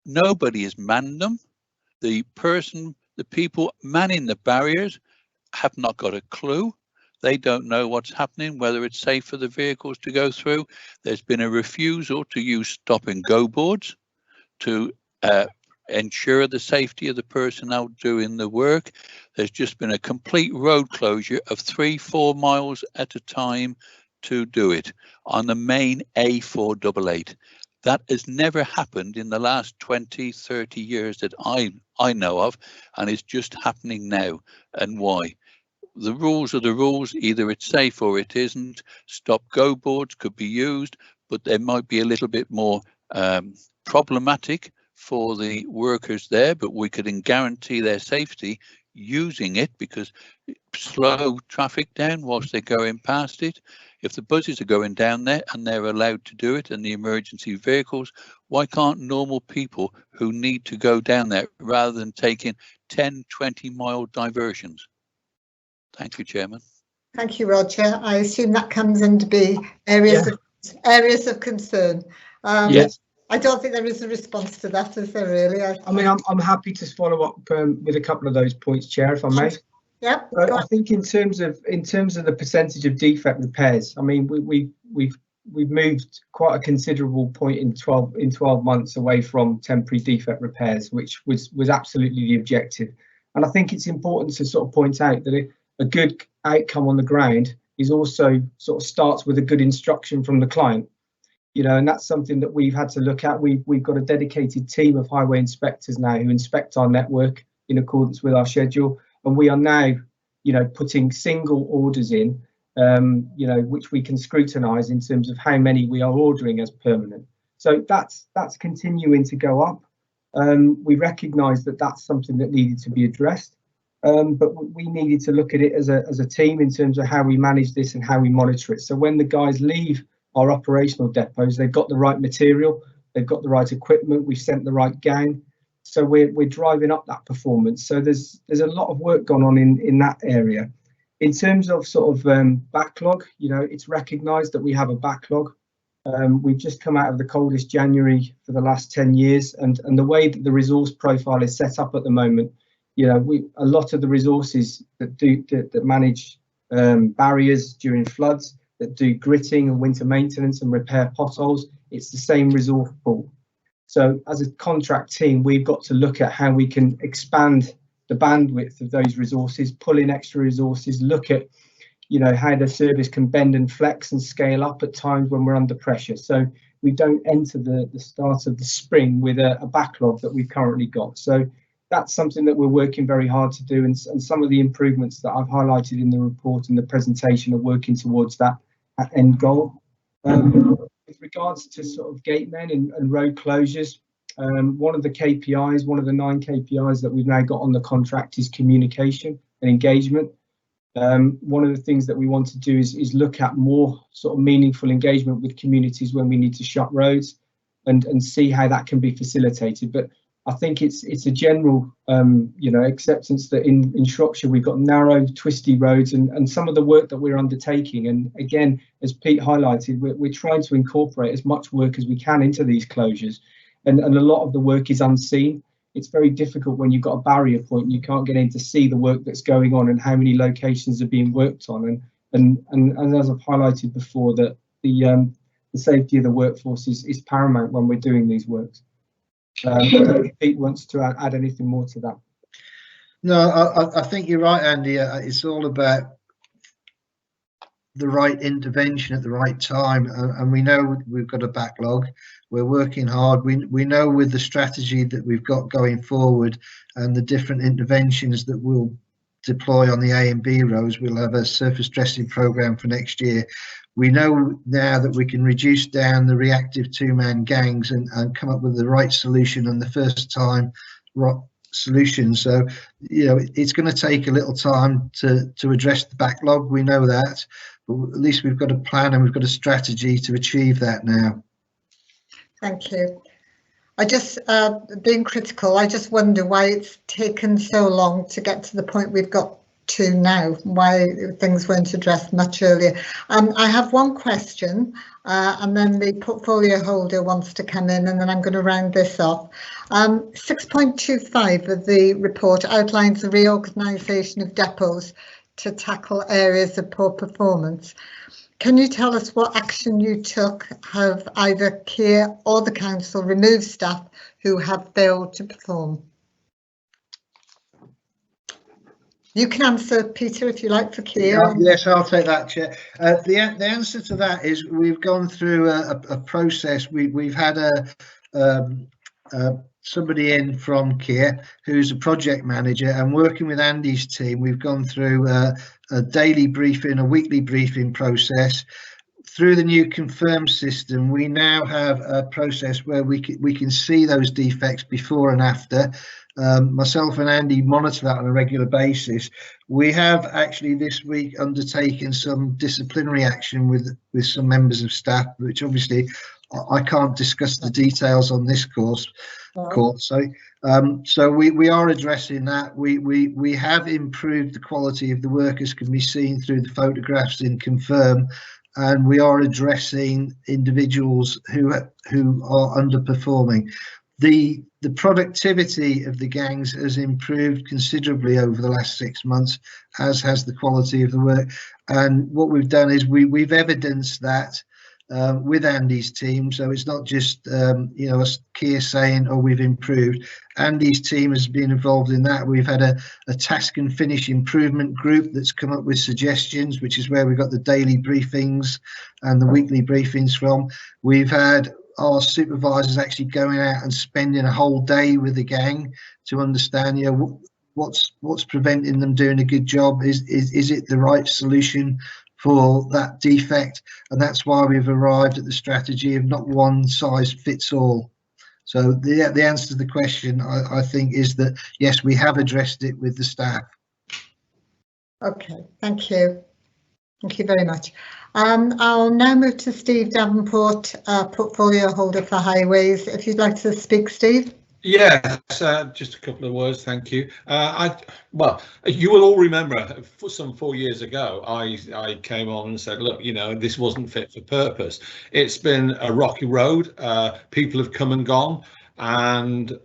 Nobody has manned them. The people manning the barriers have not got a clue. They don't know what's happening, whether it's safe for the vehicles to go through. There's been a refusal to use stop and go boards to ensure the safety of the personnel doing the work. There's just been a complete road closure of 3-4 miles at a time to do it on the main A488. That has never happened in the last 20-30 years that I know of, and it's just happening now. And why? The rules are the rules. Either it's safe or it isn't. Stop go boards could be used, but they might be a little bit more problematic for the workers there, but we could guarantee their safety using it, because slow traffic down whilst they're going past it. If the buses are going down there and they're allowed to do it, and the emergency vehicles, why can't normal people who need to go down there rather than taking 10-20 mile diversions? Thank you, Chairman. Thank you, Roger. I assume that comes under the areas of concern. Yes. I don't think there is a response to that, is there really? I mean, I'm happy to follow up with a couple of those points, Chair, if I may. Yeah. I think in terms of the percentage of defect repairs, I mean, we've moved quite a considerable point in 12 months away from temporary defect repairs, which was absolutely the objective. And I think it's important to sort of point out that a good outcome on the ground is also sort of starts with a good instruction from the client. You know, and that's something that we've had to look at. We've got a dedicated team of highway inspectors now who inspect our network in accordance with our schedule, and we are now, you know, putting single orders in, you know, which we can scrutinise in terms of how many we are ordering as permanent. So that's continuing to go up. We recognise that that's something that needed to be addressed, but we needed to look at it as a team in terms of how we manage this and how we monitor it. So when the guys leave our operational depots, they've got the right material, they've got the right equipment, we've sent the right gang, so we're driving up that performance. So there's a lot of work gone on in that area. In terms of sort of backlog, you know, it's recognised that we have a backlog. We've just come out of the coldest January for the last 10 years, and the way that the resource profile is set up at the moment, you know, a lot of the resources that manage barriers during floods, that do gritting and winter maintenance and repair potholes, it's the same resource pool. So as a contract team, we've got to look at how we can expand the bandwidth of those resources, pull in extra resources, look at, you know, how the service can bend and flex and scale up at times when we're under pressure. So we don't enter the start of the spring with a backlog that we've currently got. So that's something that we're working very hard to do, and some of the improvements that I've highlighted in the report and the presentation are working towards that end goal. With regards to sort of gatemen and road closures, one of the KPIs, one of the 9 KPIs that we've now got on the contract is communication and engagement. One of the things that we want to do is look at more sort of meaningful engagement with communities when we need to shut roads and see how that can be facilitated. But I think it's a general you know, acceptance that in Shropshire we've got narrow, twisty roads, and some of the work that we're undertaking, and again, as Pete highlighted, we're trying to incorporate as much work as we can into these closures, and a lot of the work is unseen. It's very difficult when you've got a barrier point and you can't get in to see the work that's going on and how many locations are being worked on, and as I've highlighted before, that the safety of the workforce is paramount when we're doing these works. Pete wants to add anything more to that. No, I think you're right, Andy. It's all about the right intervention at the right time, and we know we've got a backlog. We're working hard. We know with the strategy that we've got going forward and the different interventions that we'll deploy on the A and B roads, we'll have a surface dressing programme for next year. We know now that we can reduce down the reactive 2-man gangs and come up with the right solution and the first time solution. So, you know, it's going to take a little time to address the backlog. We know that, but at least we've got a plan and we've got a strategy to achieve that now. Thank you. I just, being critical, I just wonder why it's taken so long to get to the point we've got to now, why things weren't addressed much earlier. I have one question, and then the portfolio holder wants to come in, and then I'm going to round this off. 6.25 of the report outlines the reorganisation of depots to tackle areas of poor performance. Can you tell us what action you took? Have either Kier or the council removed staff who have failed to perform? You can answer, Peter, if you like, for Kier. Yes, I'll take that, Chair. The answer to that is we've gone through a process. We've had somebody in from Kier who's a project manager, and working with Andy's team, we've gone through a daily briefing, a weekly briefing process. Through the new Confirm system, we now have a process where we can see those defects before and after. Myself and Andy monitor that on a regular basis. We have actually this week undertaken some disciplinary action with some members of staff, which obviously I can't discuss the details on this course. So we are addressing that. We have improved the quality of the work, as can be seen through the photographs in Confirm, and we are addressing individuals who are underperforming. The productivity of the gangs has improved considerably over the last 6 months, as has the quality of the work. And what we've done is we've evidenced that with Andy's team. So it's not just you know, us Keir saying, "Oh, we've improved." Andy's team has been involved in that. We've had a task and finish improvement group that's come up with suggestions, which is where we got the daily briefings and the weekly briefings from. We've had our supervisors actually going out and spending a whole day with the gang to understand, you know, what's preventing them doing a good job. Is it the right solution for that defect? And that's why we've arrived at the strategy of not one size fits all. So the answer to the question, I think, is that yes, we have addressed it with the staff. Okay, thank you. Thank you very much. I'll now move to Steve Davenport, portfolio holder for highways. If you'd like to speak, Steve. Yes, just a couple of words, thank you. Well, you will all remember some 4 years ago, I came on and said, look, you know, this wasn't fit for purpose. It's been a rocky road. People have come and gone, and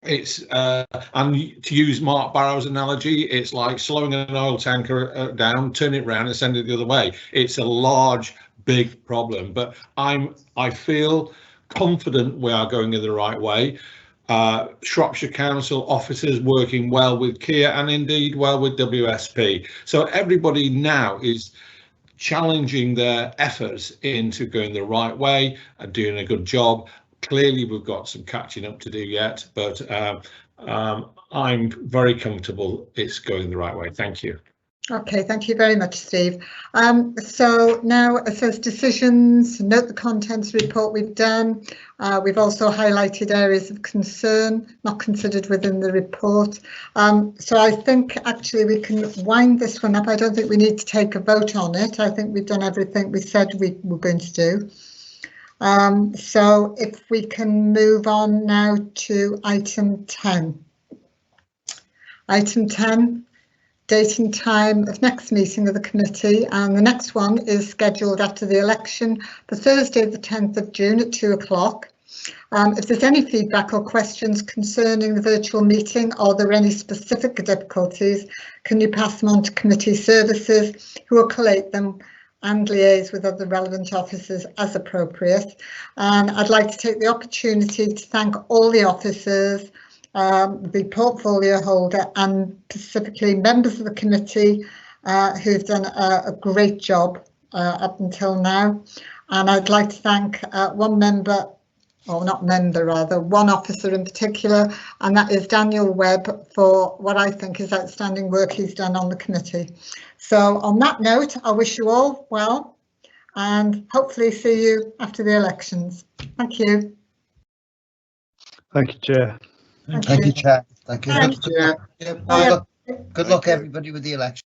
it's and to use Mark Barrow's analogy, it's like slowing an oil tanker down, turn it around and send it the other way. It's a large, big problem, but I feel confident we are going in the right way. Shropshire Council officers working well with Keir and indeed well with WSP. So everybody now is challenging their efforts into going the right way and doing a good job. Clearly, we've got some catching up to do yet, but I'm very comfortable it's going the right way. Thank you. Okay, thank you very much, Steve. So now it says decisions, note the contents report we've done. We've also highlighted areas of concern not considered within the report. So I think actually we can wind this one up. I don't think we need to take a vote on it. I think we've done everything we said we were going to do. So if we can move on now to item 10. Item 10. Date and time of next meeting of the committee, and the next one is scheduled after the election for Thursday the 10th of June at 2 o'clock. If there's any feedback or questions concerning the virtual meeting, or there are any specific difficulties, can you pass them on to committee services, who will collate them and liaise with other relevant officers as appropriate. And I'd like to take the opportunity to thank all the officers, the portfolio holder, and specifically members of the committee who've done a great job up until now. And I'd like to thank one member, or not member rather, one officer in particular, and that is Daniel Webb, for what I think is outstanding work he's done on the committee. So on that note, I wish you all well and hopefully see you after the elections. Thank you. Thank you, Chair. Thank you, Chair. Thank you. Thanks. Good luck, everybody, with the election.